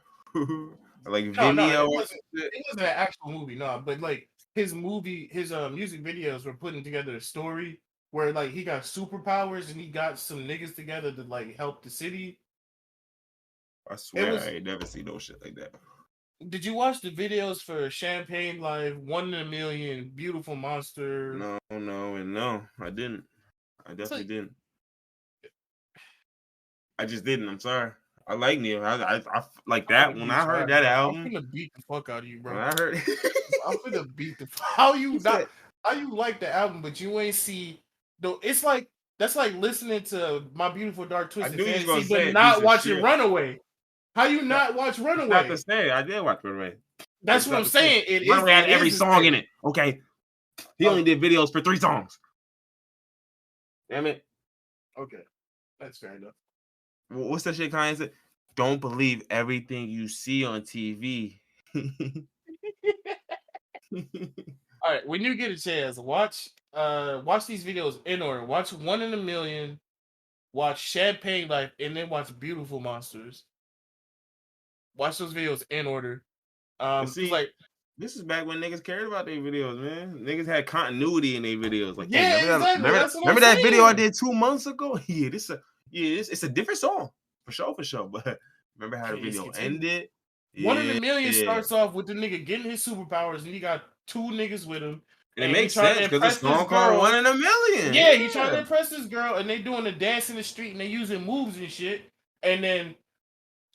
Like No, Vimeo or some shit. it wasn't an actual movie, no, but like his movie, his music videos were putting together a story where like he got superpowers and he got some niggas together to like help the city. I It swear I was ain't never seen no shit like that. Did you watch the videos for Champagne Life, One in a Million, Beautiful Monster? No, and no, I didn't. I It's definitely like didn't. I just didn't. I'm sorry. I like Neil. I like I'm about to that when beat I your heard ass, that bro. I'm album. finna beat the fuck out of you, When bro. I heard, I'm finna beat the how he you not said, how you like the album, but you ain't see though. It's like that's like listening to My Beautiful Dark I Twisted knew you was gonna Fantasy, but say a piece not of watching shit. Runaway. How you not watch It's not the Runaway? same. I did watch Runaway, but That's it's what not I'm the same. saying. Runaway had It every is the song in same. it. Okay, he only Oh, did videos for 3 songs. Damn it. okay, that's fair enough. What's that shit Kanye said? Don't believe everything you see on TV. All right, when you get a chance, watch these videos in order. Watch One in a Million, watch Champagne Life, and then watch Beautiful Monsters. Watch those videos in order. But Cause see, like this is back when niggas cared about their videos, man. Niggas had continuity in their videos. Like, hey, yeah, exactly. That's what I'm remember that video I saying. did 2 months ago? It's a different song for sure. But remember how the It's video continued. ended? One in a Yeah, Million yeah. starts off with the nigga getting his superpowers, and he got two niggas with him, And it and he makes trying to sense because impress it's a this song called One girl. in a Million. Yeah, he trying Yeah. to impress this girl, and they doing the dance in the street, and they using moves and shit. And then Wait,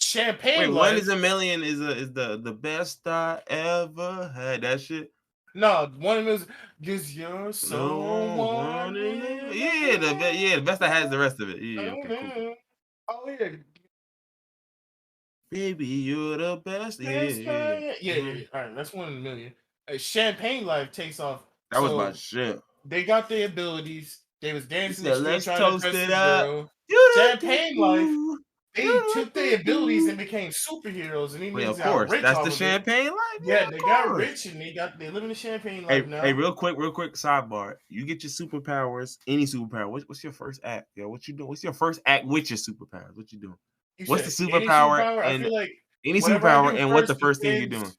Champagne One is Life. a Million is the best I ever had. That shit. No, one of those because you're so No one one in a in yeah, the best that has the rest of it. Yeah, okay, cool. a Oh yeah, Baby, you're the best. that's Yeah. right. Mhm. All right, that's 1 in a million. Champagne Life takes off. That was my So shit. they got their abilities. They was He dancing in the said, street "Let's trying to toast impress it this up." girl. Do-do-do-do. Champagne Life. They took their abilities Do-do-do-do. and became superheroes, and these Well, yeah, niggas of got course. rich That's off the of it. champagne life. Yeah, Yeah, of they got course. rich and they live in the champagne Hey, life hey, now. real quick sidebar. You get your superpowers, any superpower. What's your first act? Yeah, what you doing? What's your first act with your superpowers? What you doing? You What's the said any superpower superpower. I and feel like any whatever I superpower do and what the first first thing you're doing? depends.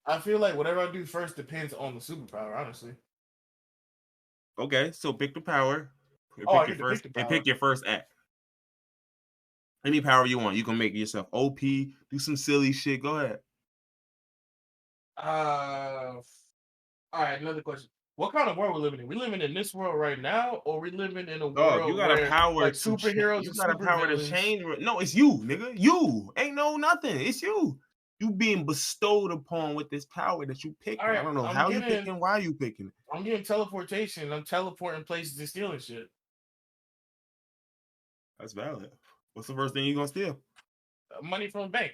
I feel like whatever I do first depends on the superpower, honestly. Okay, so pick the power and Oh, I pick your get to pick first the power. act. Any power you want. You can make yourself OP, do some silly shit. Go ahead. All right, another question. What kind of world we living in? We living in this world right now, or we living in a Dog, you world got a where power like to superheroes you and got a power to supervillains? change. No, it's you, nigga. You ain't no nothing. It's you. You being bestowed upon with this power that you All picking. I right, don't know how you picking, why you picking it. I'm getting teleportation. I'm teleporting places and stealing shit. That's valid. What's the first thing you gonna steal? Money from a bank.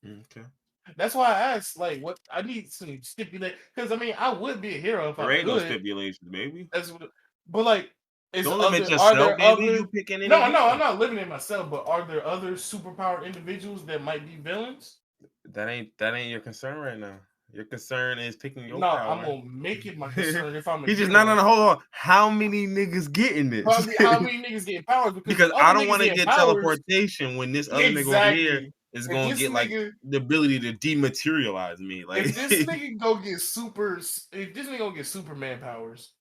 Okay. That's why I asked, like, what I need some stipulate because I mean I would be a hero if I There ain't no could. stipulations, baby. That's what, but like, Don't limit are yourself, there baby. You other? picking any No, I'm hero. not living in myself. But are there other superpowered individuals that might be villains? That ain't your concern right now. Your concern is picking your No, I'm power. gonna make it my concern if I'm a He's just no, hero. hold on. How many niggas getting this? How many niggas getting powers? Because Because if I other don't niggas want to getting get powers, teleportation when this other nigga over here exactly. is if gonna this get like nigga the ability to dematerialize me. Like, if this nigga go get if this nigga go get Superman powers,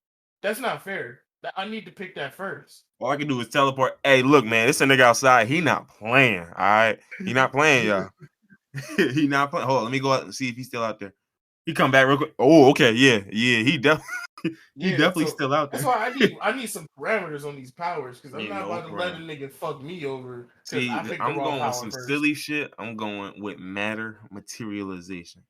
that's not fair. I need to pick that first. all I can do is teleport. Hey, look, man, this a nigga outside. He not playing. All right, he not playing, y'all. He not playing. Hold on, let me go out and see if he's still out there. He come back real quick. Oh, okay, yeah, yeah. He definitely, he Yeah, definitely so still out that's there. why I need some parameters on these powers because I'm Yeah, not no about to let a problem. nigga fuck me over because See, I picked the I'm wrong going with power some first. silly shit. I'm going with matter materialization.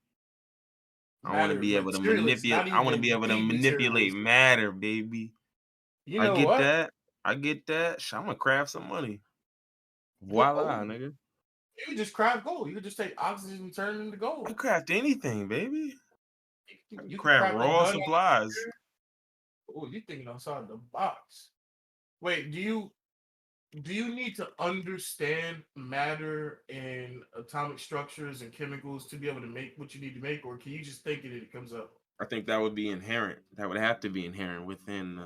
I want to Matter be able to materialist, manipulate. not I want to be even able to manipulate dematerialistic. matter, baby. You I know get what? that. I get that. I'm gonna craft some money. Oh, Voila, nigga. you could just craft gold. You could just take oxygen and turn it into I gold. craft anything, baby. I can You could craft craft a raw gun. supplies. Oh, you thinking outside the box? Wait, do you need to understand matter and atomic structures and chemicals to be able to make what you need to make, or can you just think it and it comes up? I think that would be inherent. That would have to be inherent within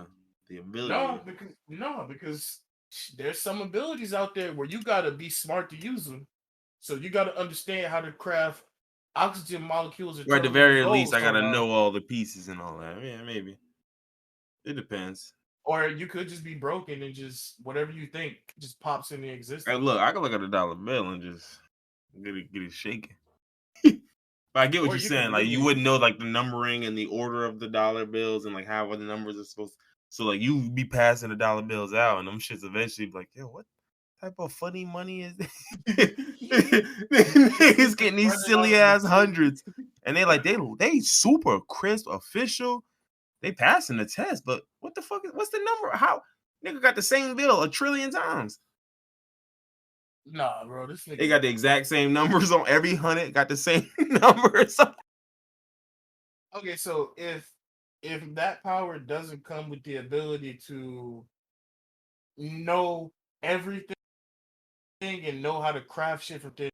the ability. No, because there's some abilities out there where you gotta be smart to use them. So you gotta understand how to craft oxygen molecules and Or at turn the them into very least, gold I gotta somehow. know all the pieces and all that. Yeah, maybe. It depends. Or you could just be broken and just whatever you think just pops into Hey, existence. look, I can look at a dollar bill and just get it shaking. But I get what Or you're you could saying. Like you literally wouldn't know like the numbering and the order of the dollar bills and like how the numbers are supposed. So like you be passing the dollar bills out and them shits eventually be like, yo, what type of funny money is this? this Niggas nigga getting these running out silly of ass material. hundreds, and they super crisp official. They passing the test, but what the fuck? What's the number? How nigga got the same bill a trillion times? Nah, bro, this They nigga. got the exact same numbers on every hundred. Got the same numbers. Okay, so if that power doesn't come with the ability to know everything and know how to craft shit from thin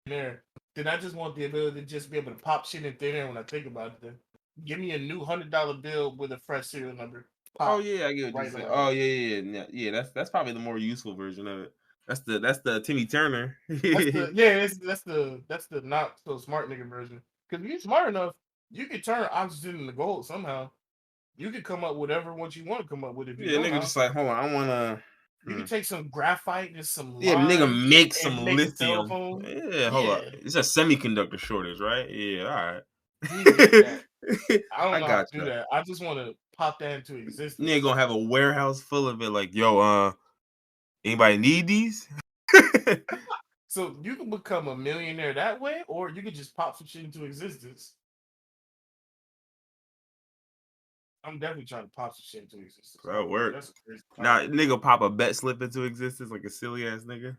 air, then I just want the ability to just be able to pop shit in thin air when I think about it. Then give me a new $100 bill with a fresh serial number. Oh Pop yeah, I get what you're right saying. away. Oh yeah. That's probably the more useful version of it. That's the Timmy Turner. That's the yeah, that's the not so smart nigga version. Because if you're smart enough, you can turn oxygen into gold somehow. You can come up with whatever one you want to come up with if you Yeah, know nigga, how. just like hold on, I wanna. You can take some graphite and some Yeah, nigga, lime make and some make a cell lithium. phone. Yeah, hold Yeah, up. It's a semiconductor shortage, right? Yeah, all you can get that. right. I don't I know how to got do you. that. I just want to pop that into Nigga existence. gonna have a warehouse full of it. Like, yo, anybody need these? So you can become a millionaire that way, or you could just pop some shit into existence. I'm definitely trying to pop some shit into existence. That'll work. That's a crazy Now, power. nigga, pop a bet slip into existence like a silly ass nigga.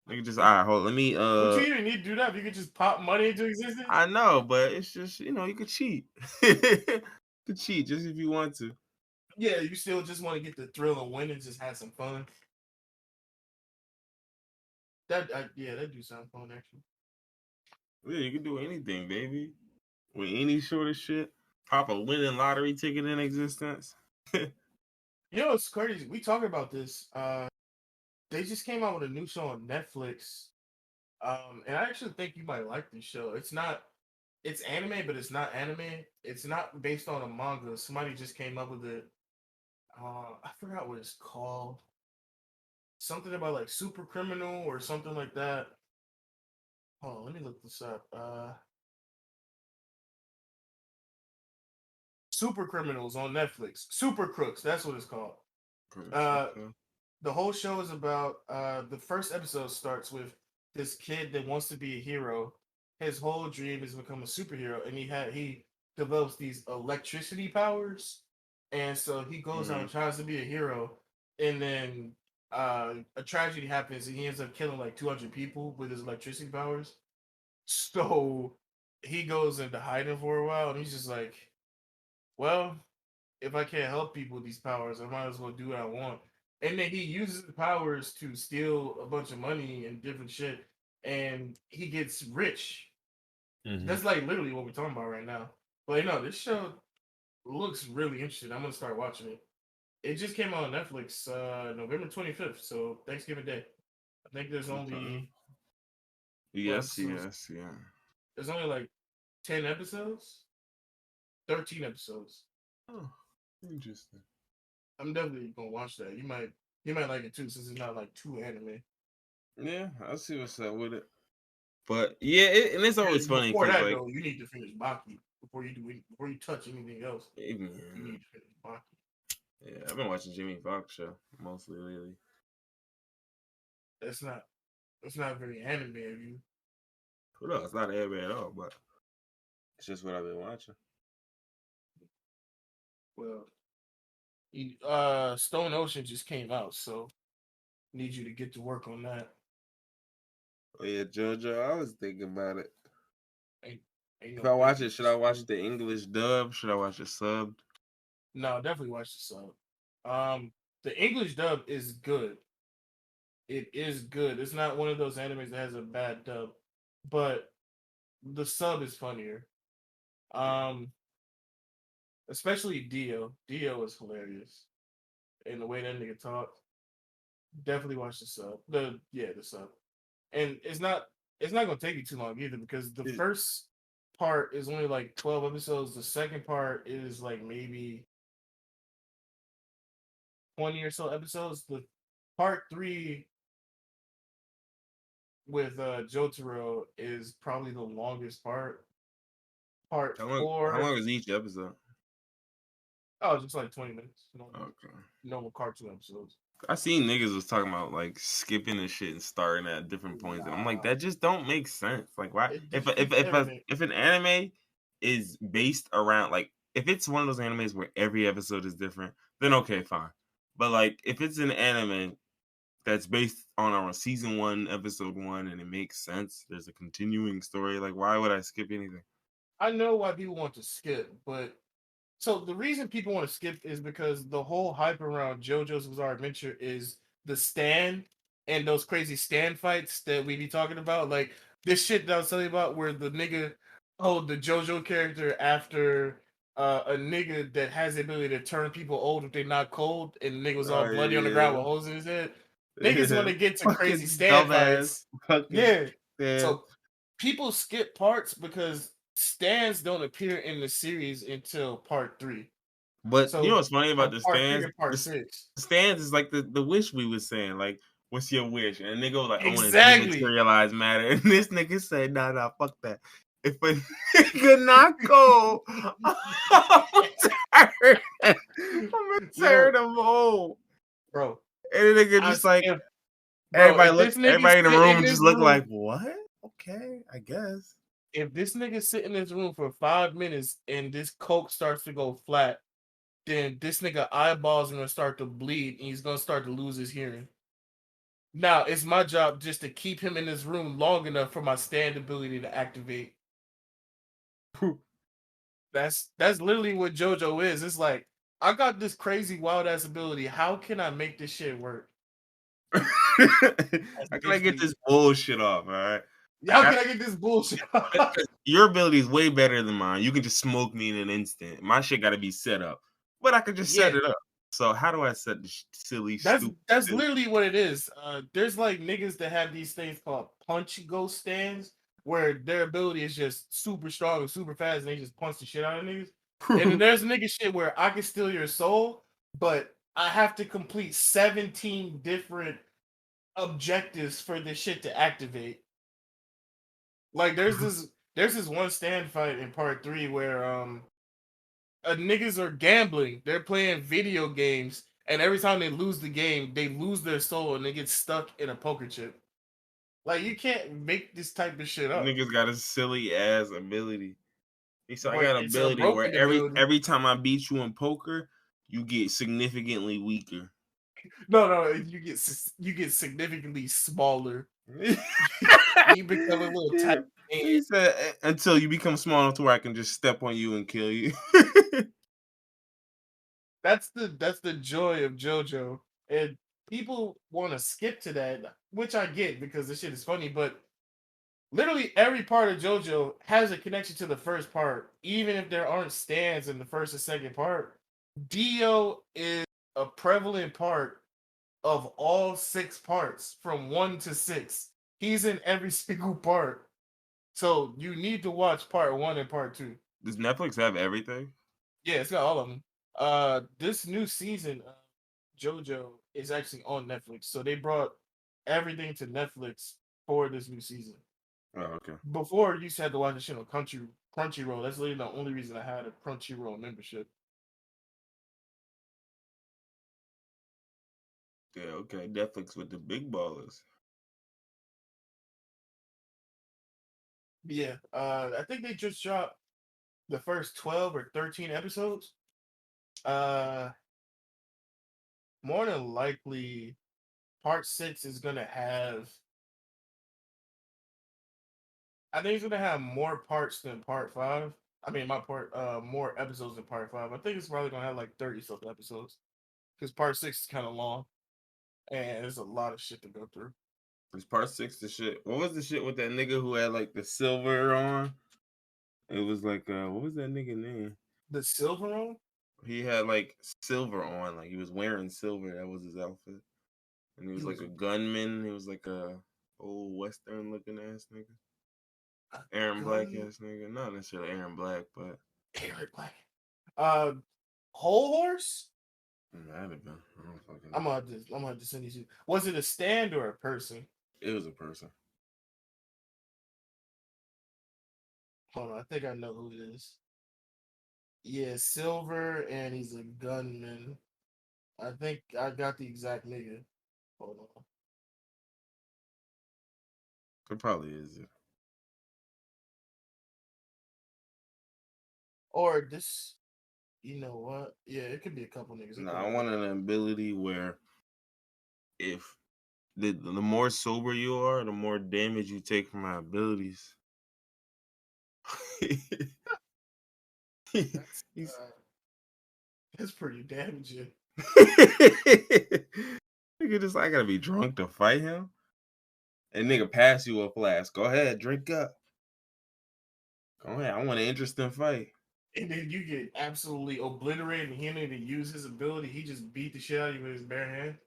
Nigga, just all right. Hold. Let me. Would you even need to do that? If you could just pop money into existence? I know, but it's just you could cheat. You could cheat just if you want to. Yeah, you still just want to get the thrill of winning, just have some fun. Yeah, that do sound fun actually. Yeah, you can do anything, baby. With any sort of shit. Pop a winning lottery ticket in existence. You know, it's crazy. We talking about this. They just came out with a new show on Netflix. And I actually think you might like this show. It's anime, but it's not anime. It's not based on a manga. Somebody just came up with it. I forgot what it's called. Something about like super criminal or something like that. Hold on, let me look this up. Super Criminals on Netflix. Super Crooks, that's what it's called. Uh, Okay. the whole show is about the first episode starts with this kid that wants to be a hero. His whole dream is to become a superhero, and he develops these electricity powers, and so he goes out Mm-hmm. and tries to be a hero, and then a tragedy happens, and he ends up killing like 200 people with his electricity powers. So he goes into hiding for a while, and he's just like, well, if I can't help people with these powers, I might as well do what I want. And then he uses the powers to steal a bunch of money and different shit, and he gets rich. Mm-hmm. That's like literally what we're talking about right now. But you know, this show looks really interesting. I'm gonna start watching it. It just came out on Netflix November 25th, so Thanksgiving Day. think there's Okay. only Yes, yes, yeah. there's only like 10 episodes, 13 episodes. Oh, interesting. I'm definitely gonna watch that. You might like it too, since it's not like too anime. Yeah, I'll see what's up with it. But yeah, and it's always funny Before because that like, though, you need to finish Baki before you touch anything else. You man, need to finish Baki. yeah, I've been watching Jimmy Fox show mostly lately. That's not that's not very anime of you. Well, no, it's not anime at all, but it's just what I've been watching. Well, Stone Ocean just came out, so need you to get to work on that. Oh yeah, JoJo, I was thinking about it. Ain't ain't If no I watch thinking. it, should I Just watch the English dub? Should I watch it subbed? no, definitely watch the sub. The English dub is good. It is good. It's not one of those animes that has a bad dub, but the sub is funnier. Um, Especially Dio. Dio is hilarious, and the way that nigga talks. Definitely watch the sub. The sub, and it's not gonna take you too long either because the It, first part is only like 12 episodes. The second part is like maybe 20 or so episodes. The part three with Jotaro is probably the longest part. Part how four, long is each episode? oh, just like 20 minutes. Okay. Normal cartoon episodes. I seen niggas was talking about like skipping the shit and starting at different points, and I'm like, Nah, that just don't make sense. Like, why? it everything. If an anime is based around like if it's one of those animes where every episode is different, then okay, fine. But like if it's an anime that's based on our season one, episode one, and it makes sense, there's a continuing story. Like, why would I skip anything? I know why people want to skip, but so the reason people want to skip is because the whole hype around JoJo's Bizarre Adventure is the stand and those crazy stand fights that we be talking about. Like this shit that I was telling you about where the nigga the JoJo character after a nigga that has the ability to turn people old if they're not cold and the nigga was all Oh bloody on the ground yeah, with holes in his head. Niggas want yeah. to get to crazy Fucking stand dumbass, fights. fucking Yeah. yeah. So people skip parts because stands don't appear in the series until part three. But you know So what's funny about from the part three stands? to part six. The stands is like the wish we was saying. Like, what's your wish? And a nigga was like, I want to Exactly. dematerialize matter. And this nigga said, nah, fuck that. If a nigga not go, I'm tired. I'm Yo, tired of old. bro. And the nigga I just like if bro, if this nigga everybody in the sit in room just this look room, like, what? Okay, I guess. if this nigga sit in this room for 5 minutes and this coke starts to go flat, then this nigga eyeballs are gonna start to bleed and he's gonna start to lose his hearing. Now it's my job just to keep him in this room long enough for my stand ability to activate. That's literally what JoJo is. It's like I got this crazy wild ass ability. How can I make this shit work? That's How can I get basically this bullshit off? All right. how can I get this bullshit? 'Cause your ability is way better than mine. You can just smoke me in an instant. My shit got to be set up, but I could just Yeah, set it up. So how do I set this silly, that's stupid? that's Silly? literally what it is. There's like niggas that have these things called punch ghost stands where their ability is just super strong and super fast and they just punch the shit out of niggas. And then there's nigga shit where I can steal your soul, but I have to complete 17 different objectives for this shit to activate. Like there's this one stand fight in part three where niggas are gambling. They're playing video games, and every time they lose the game, they lose their soul and they get stuck in a poker chip. Like you can't make this type of shit up. Niggas got a silly ass ability. So I But got an it's a ability where broken ability. every time I beat you in poker, you get significantly weaker. No, you get significantly smaller. You become a little tight. Yeah, he said until you become small enough to where I can just step on you and kill you. That's the joy of JoJo, and people want to skip to that, which I get because this shit is funny. But literally every part of JoJo has a connection to the first part, even if there aren't stands in the first and second part. Dio is a prevalent part of all 6 parts from 1 to 6. He's in every single part. So you need to watch part 1 and part 2. Does Netflix have everything? Yeah, it's got all of them. This new season of JoJo is actually on Netflix. So they brought everything to Netflix for this new season. Oh, okay. Before, you used to have to watch the shit on Crunchyroll. That's literally the only reason I had a Crunchyroll membership. Yeah, okay. Netflix with the big ballers. Yeah, I think they just dropped the first 12 or 13 episodes. Uh, More than likely, part 6 is gonna have. I think it's gonna have more parts than part 5. I mean, more episodes than part 5. I think it's probably gonna have like 30 something episodes because part 6 is kind of long and there's a lot of shit to go through. It's part 6 the shit. What was the shit with that nigga who had like the silver on? It was like what was that nigga name? The silver one? He had like silver on, like he was wearing silver. That was his outfit. And he He was like was a gunman. He was like a old western looking ass nigga. a Aaron Black gun. ass nigga. Not necessarily Aaron Black, but Eric Black. Uh, Whole Horse. might have been. I don't fucking I'm know. gonna have to send these. Was it a stand or a person? It was a person. Hold on, I think I know who it is. Yeah, silver, and he's a gunman. I think I got the exact nigga. Hold on. It probably is. Or this. You know what? Yeah, it could be a couple niggas. It No, could I be want both. an ability where if the more sober you are, the more damage you take from my abilities. That's He's that's pretty damaging. nigga just I gotta be drunk to fight him. And nigga pass you a flask. Go ahead, drink up. Go ahead. I want an interesting fight. And then you get absolutely obliterated and he didn't even use his ability. He just beat the shit out of you with his bare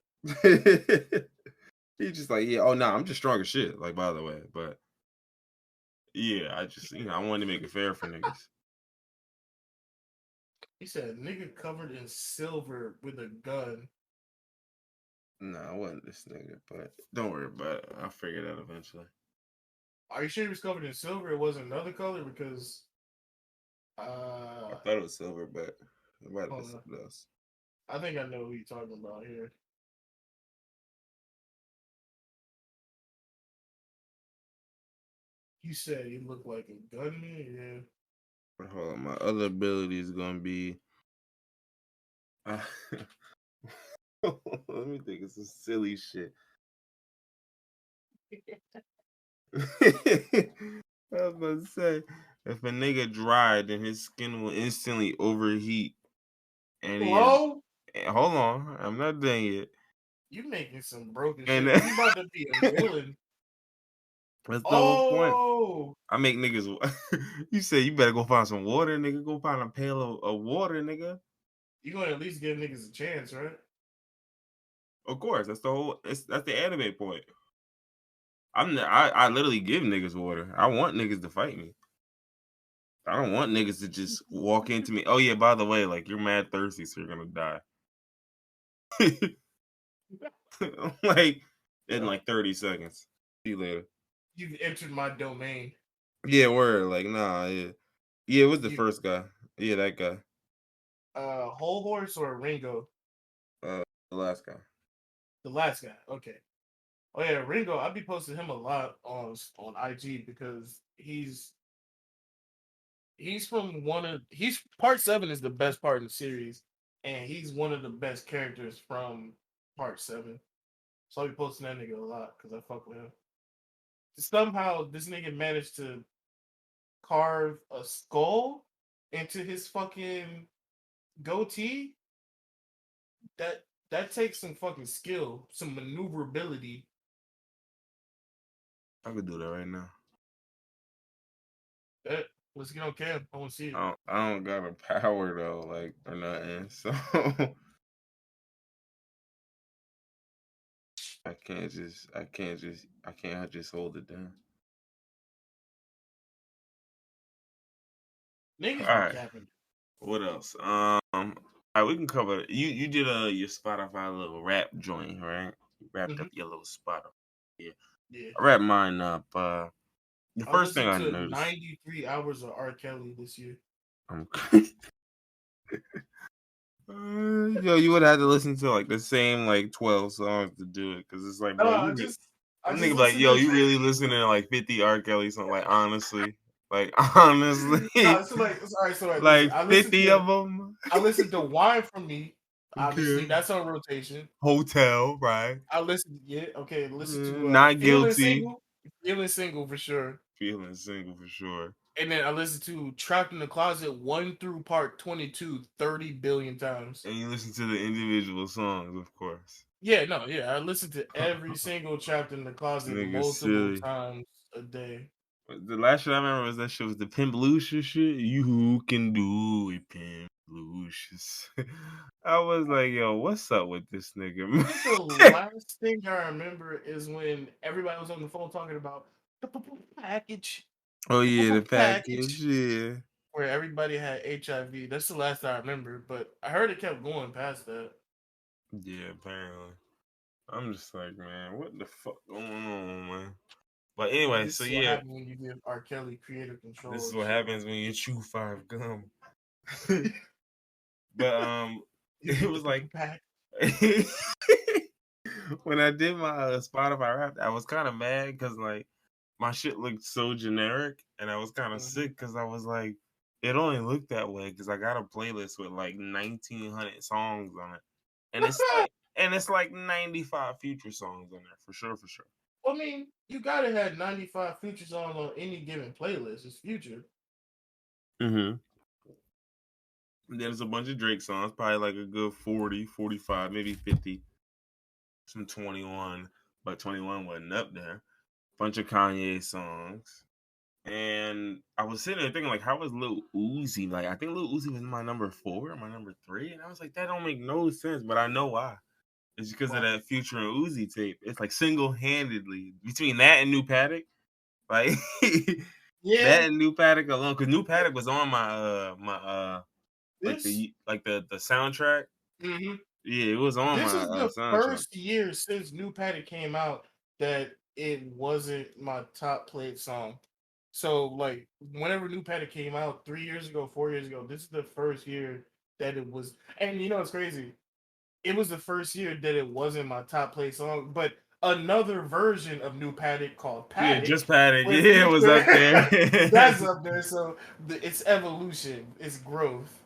hand. He's just like, yeah, oh no, I'm just strong as shit. Like, by the way. But yeah, I just I wanted to make it fair for niggas. He said, "Nigga covered in silver with a gun." No, I wasn't this nigga, but don't worry about it. I'll figure it out eventually. Are you sure he was covered in silver? It wasn't another color because I uh thought it was silver, but it might have been hold on. something else. I think I know who you're talking about here. You said he looked like a gunman, yeah. But hold on, my other ability is gonna be. Uh, let me think. It's some silly shit. I was about to say, if a nigga dry, then his skin will instantly overheat, and he is. Hello? Hold on, I'm not done yet. You making some broken And shit. You about to be a villain. that's the whole point. Oh, I make niggas. You say you better go find some water, nigga. Go find a pail of water, nigga. you gonna at least give niggas a chance, right? Of course, that's the whole. That's the anime point. I literally give niggas water. I want niggas to fight me. I don't want niggas to just walk into me. Oh yeah, by the way, like you're mad thirsty, so you're gonna die. Like in Yo, like 30 seconds. See you later. you've entered my domain. Yeah, word. Like, nah, yeah. Yeah, it was the You first guy. Yeah, that guy. Whole Horse or Ringo? The last guy. The last guy. Okay. Oh yeah, Ringo. I'd be posting him a lot on IG because he's from he's part 7 is the best part in the series, and he's one of the best characters from part 7. So I'll be posting that nigga a lot because I fuck with him. Somehow this nigga managed to carve a skull into his fucking goatee. That takes some fucking skill, some maneuverability. I could do that right now. That Let's get on cam. I want to see it. I don't got a power though, like or nothing. So I can't just hold it down. Niggas All be right. capping. What else? All right, we can cover it. You did your Spotify little rap joint, right? You wrapped Hmm. up your little Spotify. Yeah. Yeah. I wrapped mine up. The I first thing listened I to noticed. 93 hours of R. Kelly this year. I'm yo, you would have to listen to like the same like 12 songs to do it, because it's like, No, bro, I some just nigga be like, listened yo, to. you really listening to like 50 R. Kelly songs? Like honestly, No, so like, all right, so like, listen, like 50 of them. I listened to Wine for Me. Obviously, Okay, that's on rotation. hotel, right? I listened, yeah, okay. Listen to Not guilty. Feeling Single for sure. Feeling single for sure. And then I listened to Trapped in the Closet 1 through part 22 30 billion times. And you listen to the individual songs, of course. Yeah, no, yeah. I listened to every single Trapped in the Closet Nigga multiple silly. times a day. The last shit I remember was that shit was the Pimp Lucius shit. You can do it, Pimp Lucius. I was like, yo, what's up with this nigga, I think the man? last thing I remember is when everybody was on the phone talking about the package, Oh yeah, the package, package, yeah. where everybody had HIV. That's the last I remember, but I heard it kept going past that. Yeah, apparently. I'm just like, man, what the fuck going on, man? But anyway, This so is what yeah, happened when you give R. Kelly creative this control is and what shit. happens when you chew five gum. But You it get the was like pack. when I did my Spotify rap, I was kind of mad because like my shit looked so generic, and I was kind of Mhm. sick because I was like, it only looked that way because I got a playlist with like 1,900 songs on it, and it's like 95 future songs on there for sure, for sure. I mean, you gotta have 95 features on any given playlist. It's future. Mm-hmm. And then there's a bunch of Drake songs, probably like a good 40, 45, maybe 50. Some 21, but 21 wasn't up there. Bunch of Kanye songs. And I was sitting there thinking, like, how was Lil Uzi? Like, I think Lil Uzi was my number 4, my number 3. And I was like, that don't make no sense, but I know why. It's because of Why? that Future and Uzi tape. It's like single handedly between that and New Paddock, like that Yeah, and New Paddock alone. Because New Paddock was on my like this the soundtrack. mhm. Yeah, it was on my This is the soundtrack. first year since New Paddock came out that it wasn't my top played song. So like whenever New Paddock came out 3 years ago, 4 years ago, this is the first year that it was. And you know it's crazy. It was the first year that it wasn't my top played song, but another version of New Paddock called Yeah, Paddock just Paddock. with Yeah, it was up there. Future. That's up there. So it's evolution, it's growth.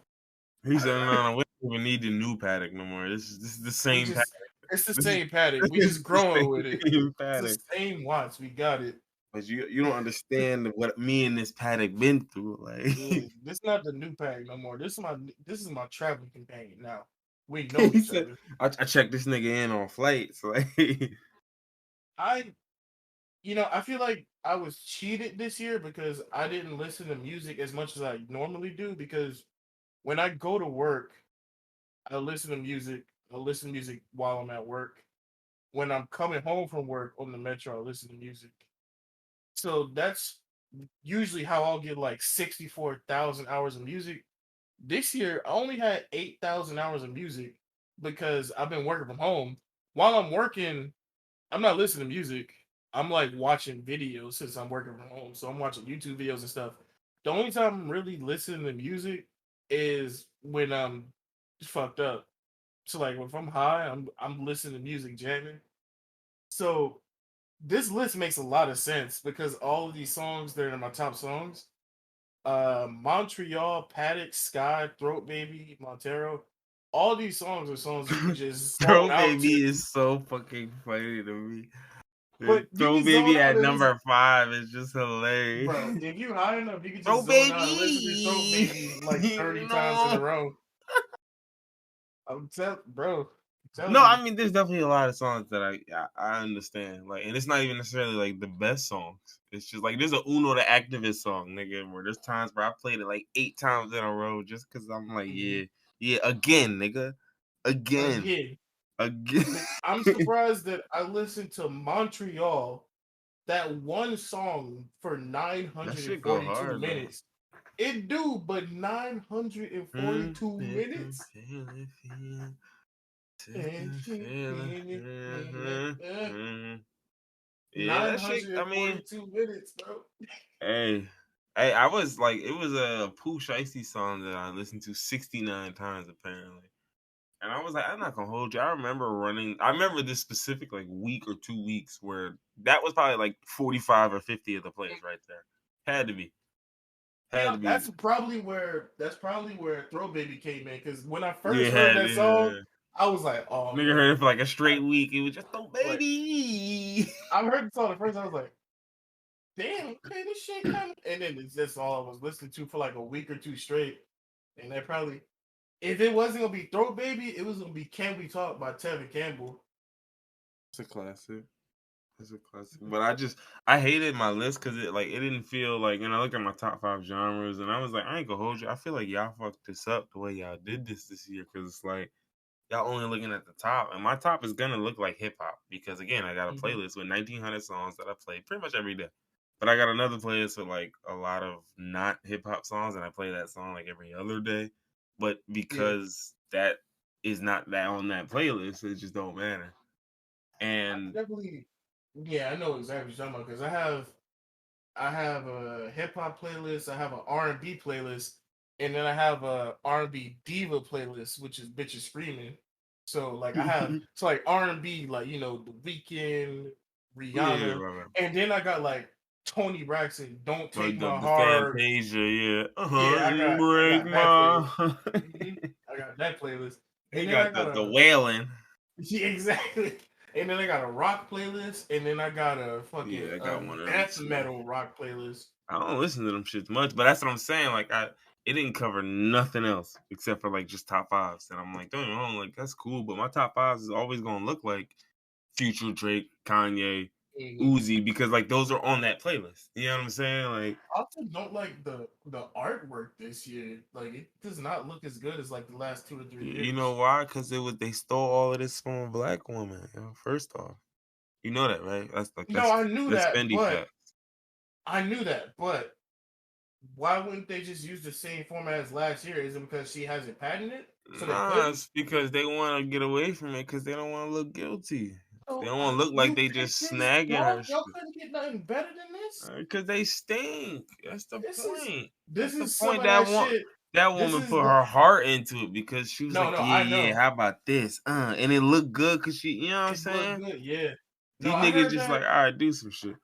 He said, "No, we don't even need the new Paddock no more. This is the We same Paddock. just it's the This is same Paddock. We this is just the growing with it. same It's the Paddock." same watts. We got it. But you don't understand what me and this Paddock been through. Like Yeah, this not the new Paddock no more. This is my traveling companion now. We know he each said, other. I checked this nigga in on flights. Like I I feel like I was cheated this year because I didn't listen to music as much as I normally do because when I go to work, I listen to music. I listen to music while I'm at work. When I'm coming home from work on the metro, I listen to music. So that's usually how I'll get like 64,000 hours of music. This year, I only had 8,000 hours of music because I've been working from home. While I'm working, I'm not listening to music. I'm like watching videos since I'm working from home. So I'm watching YouTube videos and stuff. The only time I'm really listening to music is when I'm fucked up. So like if I'm high, I'm listening to music jamming. So this list makes a lot of sense because all of these songs that are my top songs, Montreal, Paddock, Sky, Throat Baby, Montero, all these songs are songs you could just zone Throw out to. Baby is so fucking funny to me. But you Throw can zone Baby out at and listen, number 5 is just hilarious. bro. If you high enough, you can Throw just zone out and listen to Throat Baby, Baby like 30 times in a no. row. I'm No, telling you. I mean, there's definitely a lot of songs that I understand, like, and it's not even necessarily like the best songs. It's just like there's a Uno the Activist song, nigga, where there's times where I played it like 8 times in a row just because I'm like, Mhm. yeah, again, nigga, again. Again. Again. I'm surprised that I listened to Montreal, that one song, for That shit 942 go hard though. minutes. It do, but 942 minutes? Yeah, that shit. I mean, 942 minutes, bro. hey, hey, I was like, it was a Pooh Shiesty song that I listened to 69 times apparently. And I was like, I'm not gonna hold you. I remember this specific like week or 2 weeks where that was probably like 45 or 50 of the plays right there. Had to be. Had Yeah, to be. that's probably where Throw Baby came in. Because when I Yeah, first heard had that song, yeah. I was like, oh Nigga heard no. it for like a I, straight week. It was just oh like baby. I heard the song the first, I was like, damn, okay, this shit kind of. And then it's just all I was listening to for like a week or two straight. And that probably, if it wasn't gonna be Throw Baby, it was gonna be Can We Talk by Tevin Campbell. It's a classic. It's a classic. But I hated my list because it didn't feel like, and I look at my top 5 genres and I was like, I ain't gonna hold you. I feel like y'all fucked this up the way y'all did this year because it's like y'all only looking at the top, and my top is gonna look like hip hop because again, I got a Mm-hmm. playlist with 1,900 songs that I play pretty much every day. But I got another playlist with like a lot of not hip hop songs, and I play that song like every other day. But Yeah, because that is not that on that playlist, it just don't matter. I And definitely. Yeah, I know exactly what you're talking about because I have a hip hop playlist, I have an R&B playlist, and then I have a R&B diva playlist, which is bitches screaming. So like I have yeah, so like R&B, like The Weeknd, yeah, Rihanna, right. and then I got like Tony Braxton, Don't Like Take the My the Heart. Fantasia, yeah. Yeah, I Break got that my playlist. hmm I got that playlist, He and then I got got the a wailing. yeah, exactly. And then I got a rock playlist, and then I got a Yeah, fucking I got one of them death too. metal rock playlist. I don't listen to them shits much, but that's what I'm saying. Like it didn't cover nothing else except for like just top fives. And I'm like, don't get me wrong, like that's cool, but my top fives is always gonna look like Future, Drake, Kanye, Mhm. Uzi, because like those are on that playlist. You know what I'm saying? Like, I also don't like the artwork this year. Like it does not look as good as like the last 2 or 3 years. you know why? Because they stole all of this from a black woman. First off, you know that, right? That's like No, I knew that's that, Fendi but fact. why wouldn't they just use the same format as last year? Is it because she hasn't patented it, so they Nah, couldn't? it's because they want to get away from it because they don't want to look guilty. They So don't want to look like you they picked just this, snagging y'all. her Y'all shit. couldn't get nothing better than this. Because they stink. That's the This is point. this That's the is some point. of that shit. That This woman is put her heart into it because she was no, like, no. yeah, I yeah. know How about this? And it looked good because you know what I'm it looked saying? good. Yeah. No, These I niggas heard just that. like, all right, do some shit.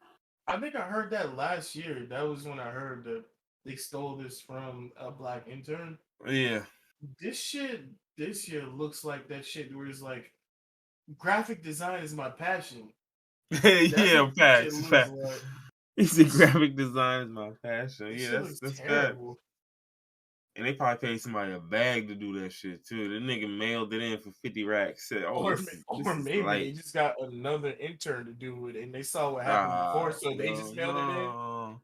I think I heard that last year. That was when I heard that they stole this from a black intern. Yeah, This shit this year looks like that shit where it's like graphic design is my passion. That's what yeah. this shit Facts, looks facts. like. He said This graphic design is my passion. this Yeah, shit looks that's fact. terrible. And they probably paid somebody a bag to do that shit too. The nigga mailed it in for 50 racks. Said, "Oh, Or this or is maybe they light." just got another intern to do it and they saw what happened before, Ah, so they no, just mailed it in.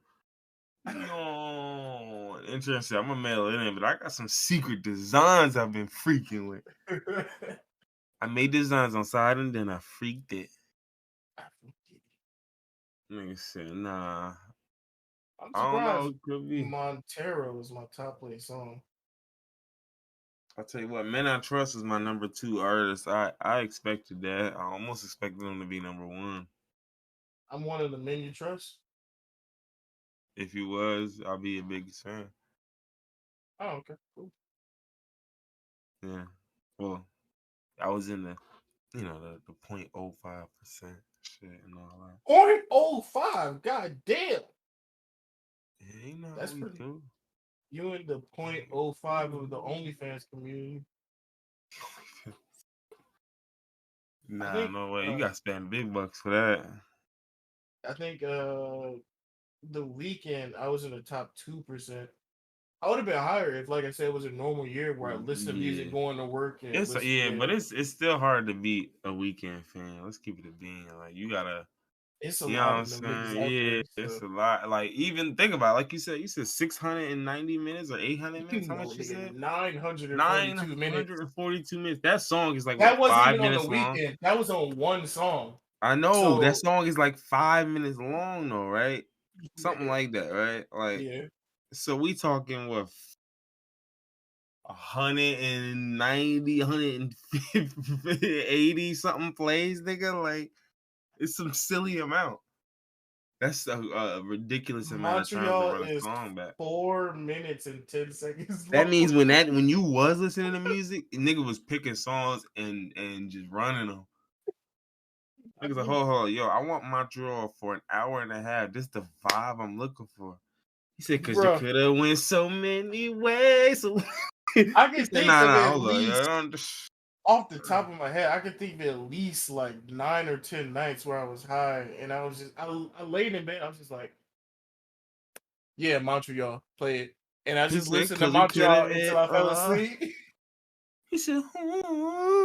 no, no. Interesting. I'm gonna mail it in, but I got some secret designs I've been freaking with. I made designs on side and then I freaked it. Nigga said, "Nah, I'm I don't know. surprised It could be." Montero is my top play song. I'll tell you what, Men I Trust is my number 2 artist. I expected that. I almost expected them to be number 1. I'm one of the men you trust. If he was, I'll be a big fan. Oh, okay, cool. Yeah. Well, I was in the 0.05% shit and all that. 0.05. God damn. Yeah, you know how That's we pretty. do. You in the Yeah, point oh five of the OnlyFans community. I nah, think no way. You uh gotta spend big bucks for that. I think the weekend I was in the top 2%. I would have been higher if, like I said, it was a normal year where I listen to music Yeah. going to work and It's listen but and it's still hard to beat a weekend fan. Let's keep it a bean. Like you gotta It's a You know what lot I'm of them niggas saying? out Yeah, there. it's So a lot. Like even think about it, like you said 690 minutes or 800 minutes. How no, much you nigga, said? 942 minutes. 942 minutes. That song is like what That wasn't 5 even on the minutes long. weekend. That was on one song. I know that So song is like 5 minutes long though, right? Something nigga, like that, right? Like yeah. so we talking what 190, 180 something plays, nigga. Like it's some silly amount. That's a ridiculous amount of time to Montreal run a is song back. 4 minutes and 10 seconds That long. means when you was listening to music, nigga was picking songs and just running them. I Niggas like, mean, hold, yo, I want Montreal for an hour and a half. This the vibe I'm looking for. He said, cause you bro, could have went so many ways. So he I can said, think nah, of nah, at hold on, least yo. off the top of my head, I can think of at least like 9 or 10 nights where I was high and I was just I laid in bed. I was just like, yeah, Montreal, play it, and I He just said, listened to cause you could have Montreal until been, I fell asleep. he said, oh,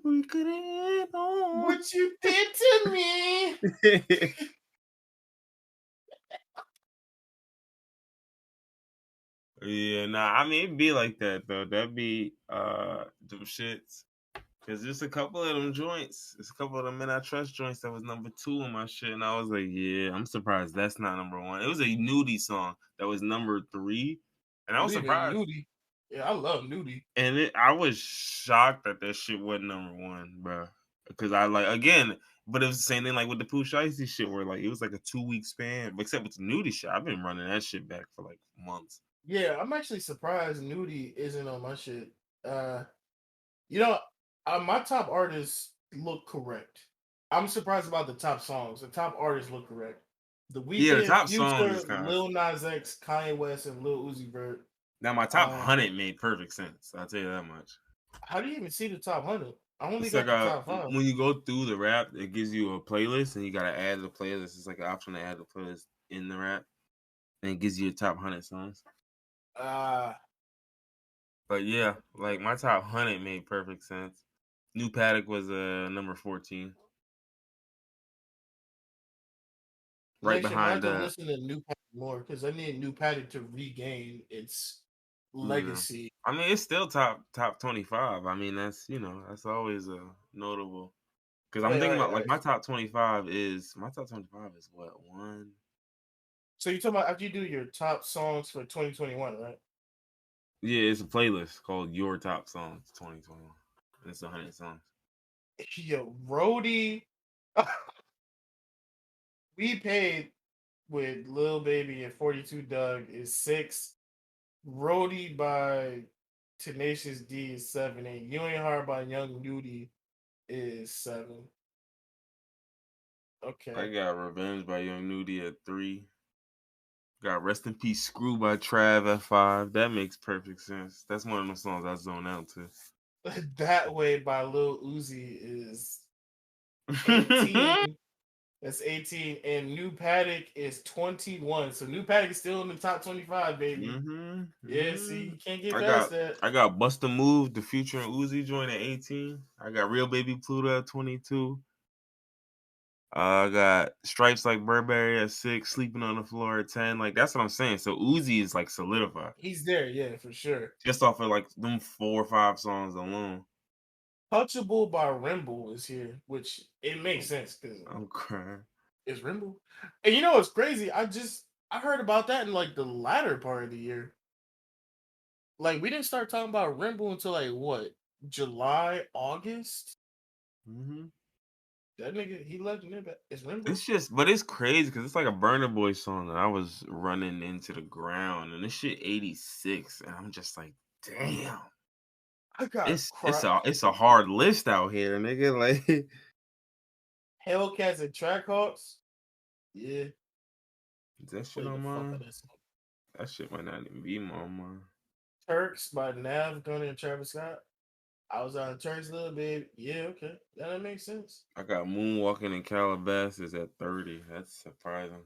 we could have been, What you did to me? Yeah, nah, I mean it'd be like that though. That'd be them shits. Cause there's a couple of them joints. There's a couple of them Men I Trust joints that was number 2 in my shit. And I was like, yeah, I'm surprised that's not number 1. It was a nudie song that was number 3. And I was Not even surprised. nudie. Yeah, I love nudie. And I was shocked that shit wasn't number 1, bro. Because I like again, but it was the same thing like with the Pooh Shiesty shit where like it was like a 2-week span. But except with the nudie shit, I've been running that shit back for like months. Yeah, I'm actually surprised nudie isn't on my shit. Uh, you know, my top artists look correct. I'm surprised about the top songs. The top artists look correct. The Yeah, the Weeknd, top songs Future, is kind of Lil Nas X, Kanye West, and Lil Uzi Vert. now my top Um, 100 made perfect sense. I'll tell you that much. how do you even see the top 100? I only It's like got the top five. when you go through the rap, it gives you a playlist, and you gotta add the playlist. It's like an option to add the playlist in the rap, and it gives you a top 100 songs. Uh, But yeah, like my top 100 made perfect sense. New Paddock was number 14, right Nation, I'm gonna have behind to listen to New Paddock more because I need New Paddock to regain its Uzo. legacy. I mean, it's still top 25. I mean, that's that's always a notable. Because I'm Wait, all thinking right, about all like right. my top 25 is what one. So you're talking about after you do your top songs for 2021, right? Yeah, it's a playlist called Your Top Songs 2021. It's 100 songs. Yo, Roadie, we paid with Lil Baby and 42 Doug is 6. Roadie by Tenacious D is 7. And You Ain't Hard by Young Nudie is 7. I Okay. got Revenge by Young Nudie at 3. Got Rest in Peace Screw by Trav at 5. That makes perfect sense. That's one of the songs I zone out to. That Way by Lil Uzi is 18. That's 18. And New Paddock is 21. So New Paddock is still in the top 25, baby. Yeah, see, you can't get I past got that. I got Bust a Move, the Future and Uzi joint at 18. I got Real Baby Pluto at 22. I got Stripes Like Burberry at 6, Sleeping on the Floor at 10. Like that's what I'm saying. So Uzi is like solidified He's there, yeah, for sure. just off of like them 4 or 5 songs alone. Touchable by Rimble is here, which it makes sense because I'm crying. it's Rimble. And you know what's crazy? I heard about that in like the latter part of the year. Like we didn't start talking about Rimble until like what? July, August? hmm That nigga, he left in it. It's Rimble? It's just, but it's crazy because it's like a Burner Boy song that I was running into the ground, and this shit 86, and I'm just like, damn, I got it's a hard list out here, nigga. Like Hellcats and Trackhawks. Yeah, is that shit play the on fuck out mine? of this. That shit might not even be on mine. Turks by Nav, Gunna, and Travis Scott. I was on Turks, little baby. Yeah, okay. That makes sense. I got Moonwalking in Calabasas at 30. That's surprising.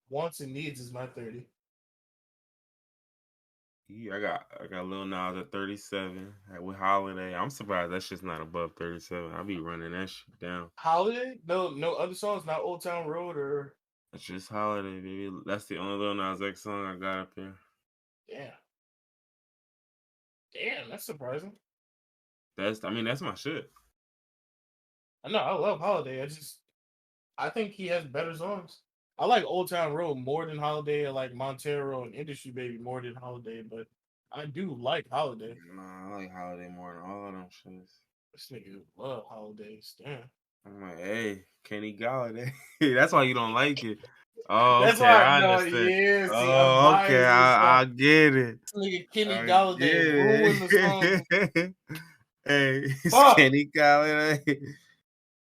Wants and Needs is my 30. Yeah, I got Lil Nas at 37 with Holiday. I'm surprised that shit's not above 37. I'll be running that shit down. Holiday? No other songs, not Old Town Road or It's just Holiday, baby. That's the only Lil Nas X song I got up there. damn. Damn, that's surprising. That's my shit. I know I love Holiday. I think he has better songs. I like Old Town Road more than Holiday. I like Montero and Industry Baby more than Holiday, but I do like Holiday. Nah, I like Holiday more than all of them shits. This nigga love Holidays. Damn. I'm like, hey, Kenny Galladay. That's why you don't like it. Oh, That's okay, why I I know. understand. Yeah, see, I'm Oh, okay, biased as fuck. I get it. This nigga Kenny I Galladay get ruined the song. it. Hey, it's Fuck. Kenny Galladay.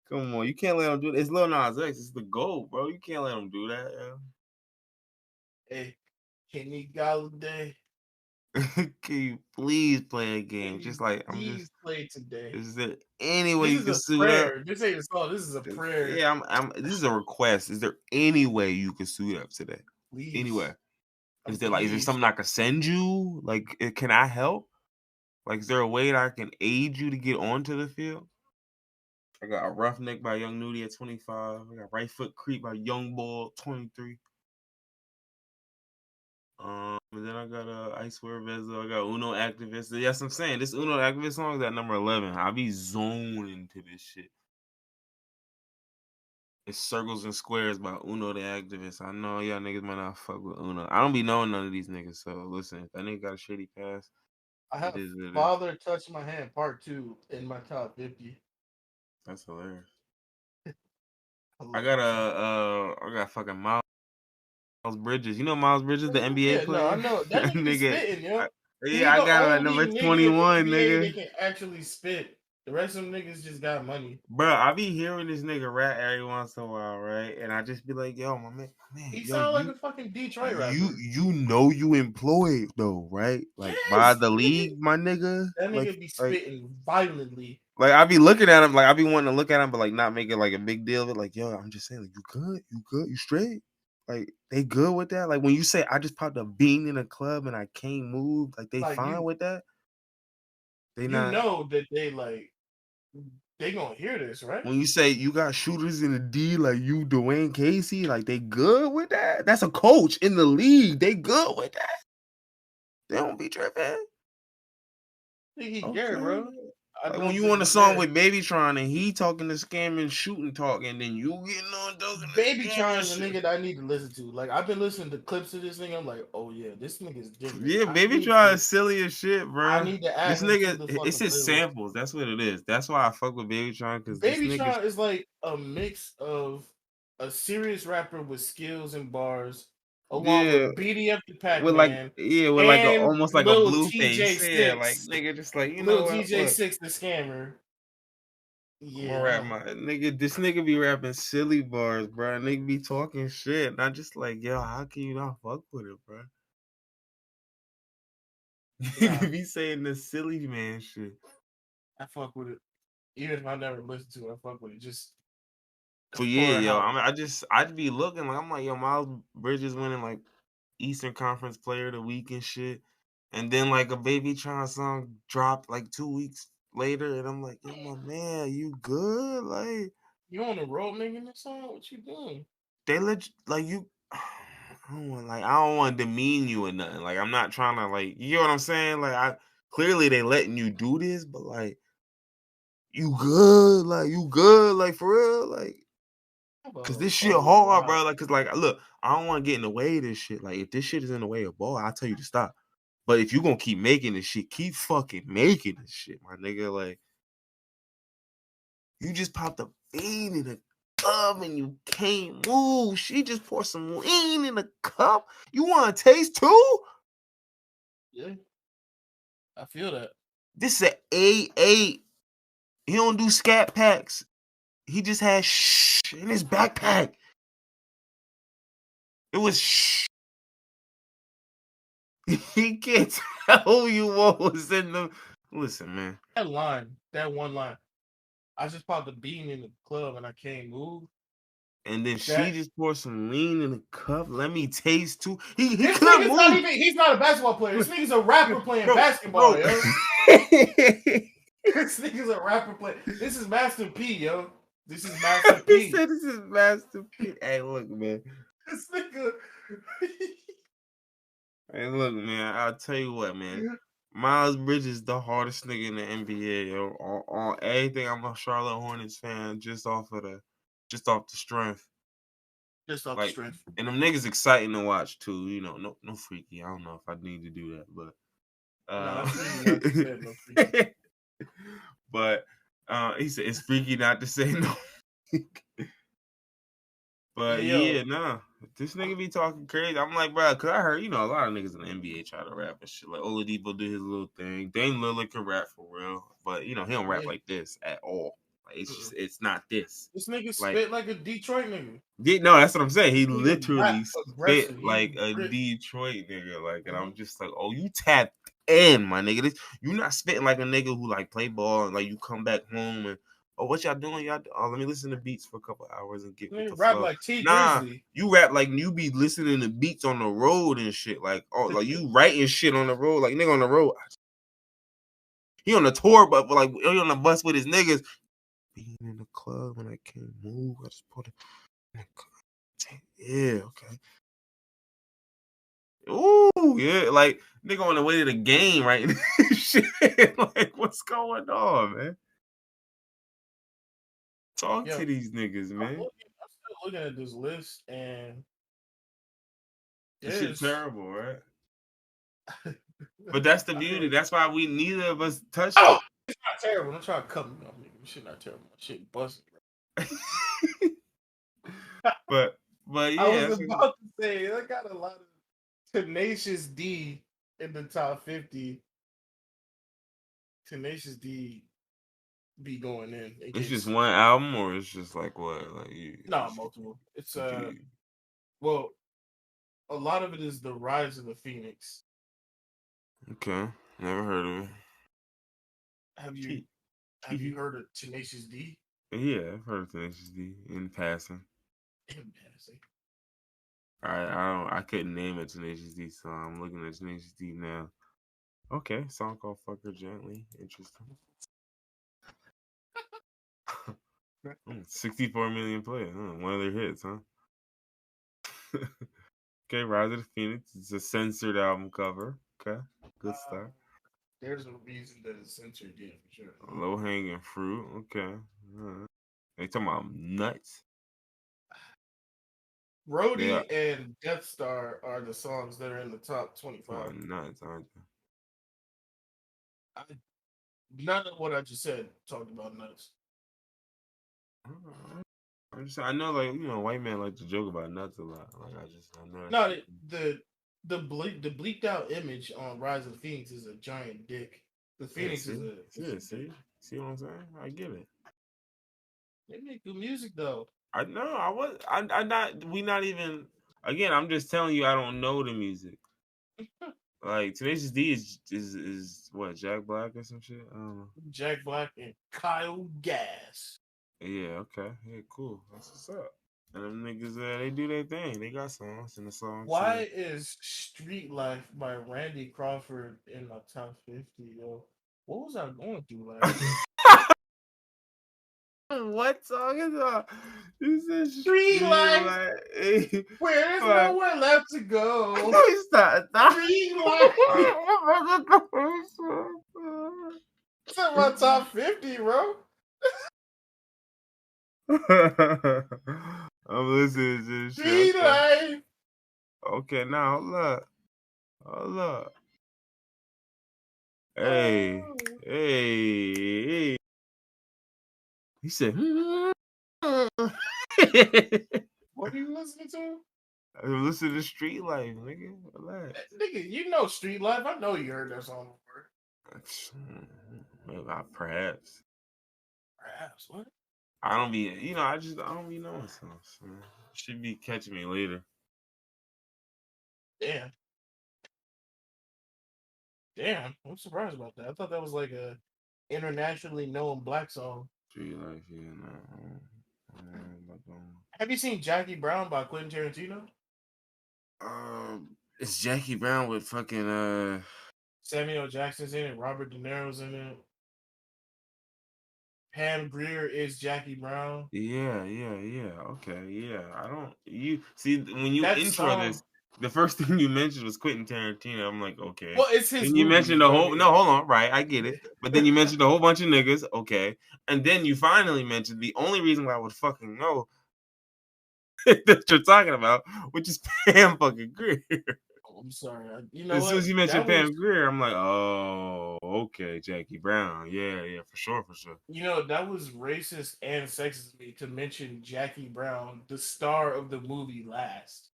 Come on, you can't let him do that. It's Lil Nas X. It's the GOAT, bro. You can't let him do that. Hey, Kenny Galladay. Can you please play a Can game? you Just like I'm just. please play today? Is there any way This you is can a suit up? prayer. This ain't a song. This is a prayer. Yeah, This is a request. Is there any way you can suit up today? Please. Anyway, is there Please. something I can send you? Like, can I help? Like, is there a way that I can aid you to get onto the field? I got a Roughneck by Young Nudie at 25. I got Right Foot Creep by Young Bull 23. And then I got I Swear Vezo. I got Uno Activist. Yes, I'm saying this Uno Activist song is at number 11. I be zoning to this shit. It's Circles and Squares by Uno the Activist. I know y'all niggas might not fuck with Uno. I don't be knowing none of these niggas. So listen, if that nigga got a shitty pass, I it have is what it is. Father Touch My Hand Part 2 in my top 50. That's hilarious. I I love got that song. I got fucking Miles Bridges. You know Miles Bridges, the NBA Yeah, no, I player? know. That nigga be Nigga. spitting, yo. He Yeah, I the got him at only number nigga in the 21, NBA nigga. that can actually spit. The rest of them niggas just got money. Bro, I be hearing this nigga rap every once in a while, right? And I just be like, yo, He yo, sound like a fucking Detroit you rapper. you know you employed though, right? Like by Yes, the nigga. league, my nigga. That nigga be Like spitting violently. like I be looking at him, like I be wanting to look at him, but like not make it like a big deal of it. Like, yo, I'm just saying, like, you good, you straight. Like they good with that. Like when you say I just popped a bean in a club and I can't move, like they Like fine with that. They you not. know that they gonna hear this, right? When you say you got shooters in the D, like you Dwayne Casey, like they good with that. That's a coach in the league. They good with that. They don't be tripping. Think he Garrett, Okay. bro. I Like when don't you think on a he song Garrett. with Babytron and he talking the scam and shooting talk, and then you getting on talking the Baby scam Tron and is a shit. nigga that I need to listen to. Like I've been listening to clips of this nigga. I'm like, oh yeah, this nigga's different. Yeah, Babytron is silly as shit, I bro. need to add This him to nigga, the it's fucking his playlist. samples. That's what it is. That's why I fuck with Babytron because this Baby nigga, Tron is like a mix of a serious rapper with skills and bars, along yeah, with BDF the Pac Man with like a and almost like a Lil blue face. TJ Yeah, like Six. nigga, just like you know Lil what? TJ Look. Six the scammer. I'm gonna Yeah, rap my nigga. This nigga be rapping silly bars, bro. Nigga be talking shit. And I just like, yo, how can you not fuck with it, bro? nah, Nigga be saying the silly man shit. I fuck with it. Even if I never listen to it, I fuck with it. Just But yeah, for yo, how I'd be looking like I'm like, yo, Miles Bridges winning like Eastern Conference Player of the Week and shit, and then like a Baby Tron song dropped like 2 weeks later, and I'm like, yo, my man, you good? Like you on the road making this song. What you doing? they let you, like you. I don't want to demean you or nothing. Like I'm not trying to like you know what I'm saying. Like I clearly they letting you do this, but like you good, like for real, like cause this shit Oh hard, wow. bro. Like cause like look, I don't want to get in the way of this shit. Like if this shit is in the way of ball, I'll tell you to stop. But if you gonna keep making this shit, keep fucking making this shit, my nigga. Like you just popped a bean in a cup and you can't move. She just poured some lean in a cup. You want to taste too? Yeah, I feel that. This is an A8. He don't do scat packs. He just had in his backpack. It was He can't tell you what was in them. Listen, man. That one line. I just popped a bean in the club and I can't move. And then she That just poured some lean in the cup. Let me taste too. He this couldn't nigga's not move. even. He's not a basketball player. This nigga's a rapper playing Bro, basketball, bro. yo. This nigga's a rapper player. This is Master P, yo. This is Master He P. said this is masterpiece. Hey, look, man. This nigga. Hey, look, man. I'll tell you what, man. Miles Bridges, the hardest nigga in the NBA, yo. On everything, I'm a Charlotte Hornets fan, just off the strength. Just off the Like, strength. and them niggas exciting to watch too. You know, no freaky. I don't know if I need to do that, but Nah, it's freaky not to say no freaky. but he said it's freaky not to say no. Yeah, But yo. yeah, nah. This nigga be talking crazy. I'm like, bro, cause I heard, a lot of niggas in the NBA try to rap and shit. Like Oladipo did his little thing. Dame Lillard can rap for real, but he don't rap Yeah. like this at all. Like Mm-mm. it's not this. This nigga Like, spit like a Detroit nigga. no, that's what I'm saying. He This nigga rap literally spit aggressive. He like a rip. Detroit nigga. Like, and Mhm. I'm just like, oh, you tapped in, my nigga. You not spitting like a nigga who like play ball and like you come back home and what y'all doing? Let me listen to beats for a couple hours and get with Nigga the rap flow. like T Nah, Grizzly. you rap like you be listening to beats on the road and shit. Like, like you writing shit on the road. Like, nigga on the road. He on the tour, but like he on the bus with his niggas. Being in the club when I can't move, I just put it. Yeah, okay. Ooh, yeah, like nigga on the way to the game, right? Shit, like what's going on, man? Talk Yo, to these niggas, man. I'm still looking at this list, and This shit there's terrible, right? But that's the I beauty. mean, That's why we neither of us touched oh, it. it's not terrible. Don't try to cut me off, nigga. This shit not terrible. My shit busted. but I yeah, was that's about to say I got a lot of Tenacious D in the top 50. Tenacious D be going in it's just against one album, or it's just like what, like no multiple. It's you, well, a lot of it is the rise of the Phoenix. okay, never heard of it. Have you heard of Tenacious D? Yeah, I've heard of Tenacious D in passing. In passing. I couldn't name it Tenacious D, so I'm looking at Tenacious D now. Okay, song called "Fuck Her Gently." Interesting. 64 million players. One of their hits, huh? Okay, Rise of the Phoenix. It's a censored album cover. Okay, good stuff. There's a reason that it's censored, yeah, for sure. Low hanging fruit. Okay. They talking about nuts. Yeah. Brody and Death Star are the songs that are in the top 25. Nuts, aren't they? I, none of what I just said talked about nuts. I know, like white men like to joke about nuts a lot. Like I know. No, the bleaked out image on Rise of the Phoenix is a giant dick. The Yeah, Phoenix is see, a dick. see what I'm saying? I get it. They make good music though. I know. I not. We not even. Again, I'm just telling you. I don't know the music. Like Tenacious D is what, Jack Black or some shit. I don't know. Jack Black and Kyle Gass. Yeah. Okay. Yeah. Cool. That's what's up. And them niggas, they do their thing. They got songs, and the songs. Why is Street Life by Randy Crawford in my top 50, yo? What was I going through last night? What song is that? This is Street Life, like, where there's like, nowhere left to go. stop. Street Life. It's in my top 50, bro. I'm listening to this shit. Street Life. Okay, now hold up. Hey, Oh. hey. He said, What are you listening to? listen to Street Life, nigga. Relax. Nigga, you know Street Life. I know you heard that song before. Maybe perhaps. Perhaps. What? I don't be, I don't be knowing songs. Should be catching me later. Damn. Damn. I'm surprised about that. I thought that was like a internationally known black song. Street Life, yeah, no. Have you seen Jackie Brown by Quentin Tarantino? It's Jackie Brown with fucking Samuel Jackson's in it. Robert De Niro's in it. Pam Grier is Jackie Brown. yeah. Okay, yeah. I don't you see when you That intro this, song. the first thing you mentioned was Quentin Tarantino. I'm like, okay. Well, it's his Then you movies, mentioned the but I whole mean, no, hold on, right? I get it. But then you mentioned a whole bunch of niggas, okay. And then you finally mentioned the only reason why I would fucking know that you're talking about, which is Pam fucking Grier. oh, I'm sorry. You know As soon what? as you mentioned That was Pam Grier, I'm like, oh, okay, Jackie Brown. Yeah, for sure, for sure. that was racist and sexist of me to mention Jackie Brown, the star of the movie Last.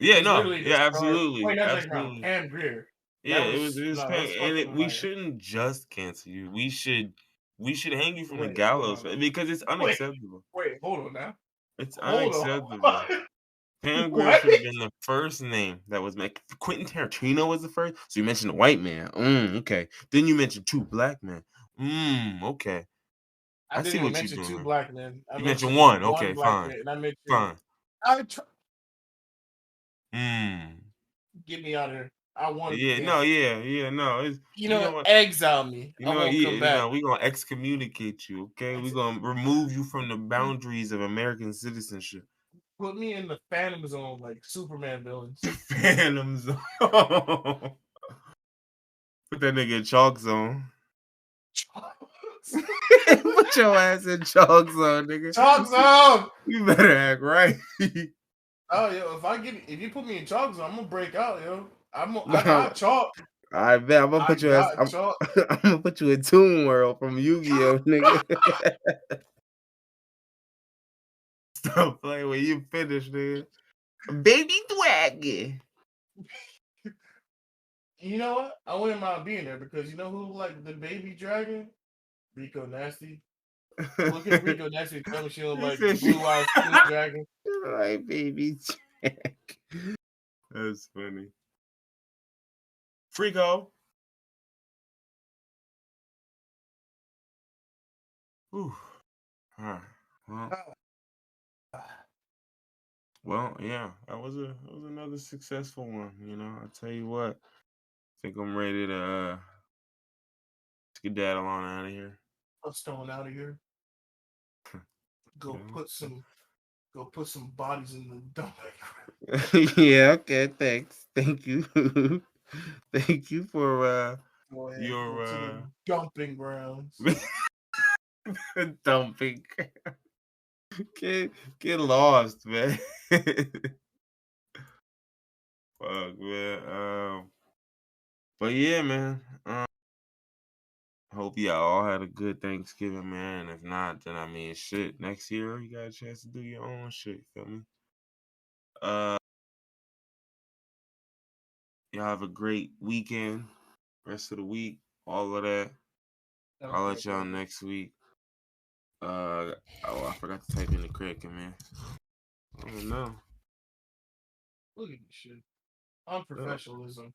Yeah, She's no, literally the yeah, star. Wait, absolutely, not Jackie Brown. absolutely. Pam Grier. Yeah, That it was was it was no. Pam, That's and fucking we hilarious. shouldn't just cancel you. We should hang you from the Wait, hold gallows on. because it's Wait, unacceptable. wait, hold on now. It's Hold unacceptable. on. Pam Grier What? should have been the first name that was made. Quentin Tarantino was the first. So you mentioned a white man. Okay. Then you mentioned two black men. Okay. I I see didn't even what you're mention two doing. black men. I You mentioned mentioned one. one Okay, black fine. man, and I mentioned Fine. I tr- Mm. get me out of here. I wanted to Yeah, no, cancel. yeah, no. It's you know what? Exile me. You I know, won't come yeah, back. no, we're gonna excommunicate you, okay? We're gonna remove you from the boundaries of American citizenship. Put me in the Phantom Zone like Superman villains. Phantom Zone. Put that nigga in chalk zone. Put your ass in chalk zone, nigga. Chalk Zone. You better act right. Oh yo, if you put me in Chalk Zone, I'm gonna break out, yo. I No, got chalk. I bet I'm gonna I put your ass. got chalk. I'm gonna put you in Toon World from Yu-Gi-Oh, nigga. Stop playing when you finish, nigga. Baby Dragon. You know what? I wouldn't mind being there because you know who like the baby dragon? Rico Nasty. Look at Rico Nasty. Tell me she look He like said she Blue Eyes Pink Dragon. like Baby Dragon. That's funny. Freako. Whew. All right. Well, yeah, that was another successful one. I tell you what, I think I'm ready to skedaddle on out of here. I'm stone out of here. Go Yeah. put some Go put some bodies in the dump. Yeah. Okay. Thanks. Thank you. Thank you for Go ahead, go your to the dumping grounds. dumping. Get lost, man. Fuck, man. But yeah, man. Hope y'all all had a good Thanksgiving, man. If not, then I mean, shit. Next year, you got a chance to do your own shit. Feel me? Uh, y'all have a great weekend. Rest of the week, all of that. I'll Okay, let y'all brother. next week. I forgot to type in the cricket, man. I don't know. Look at this shit. Oh, Unprofessionalism.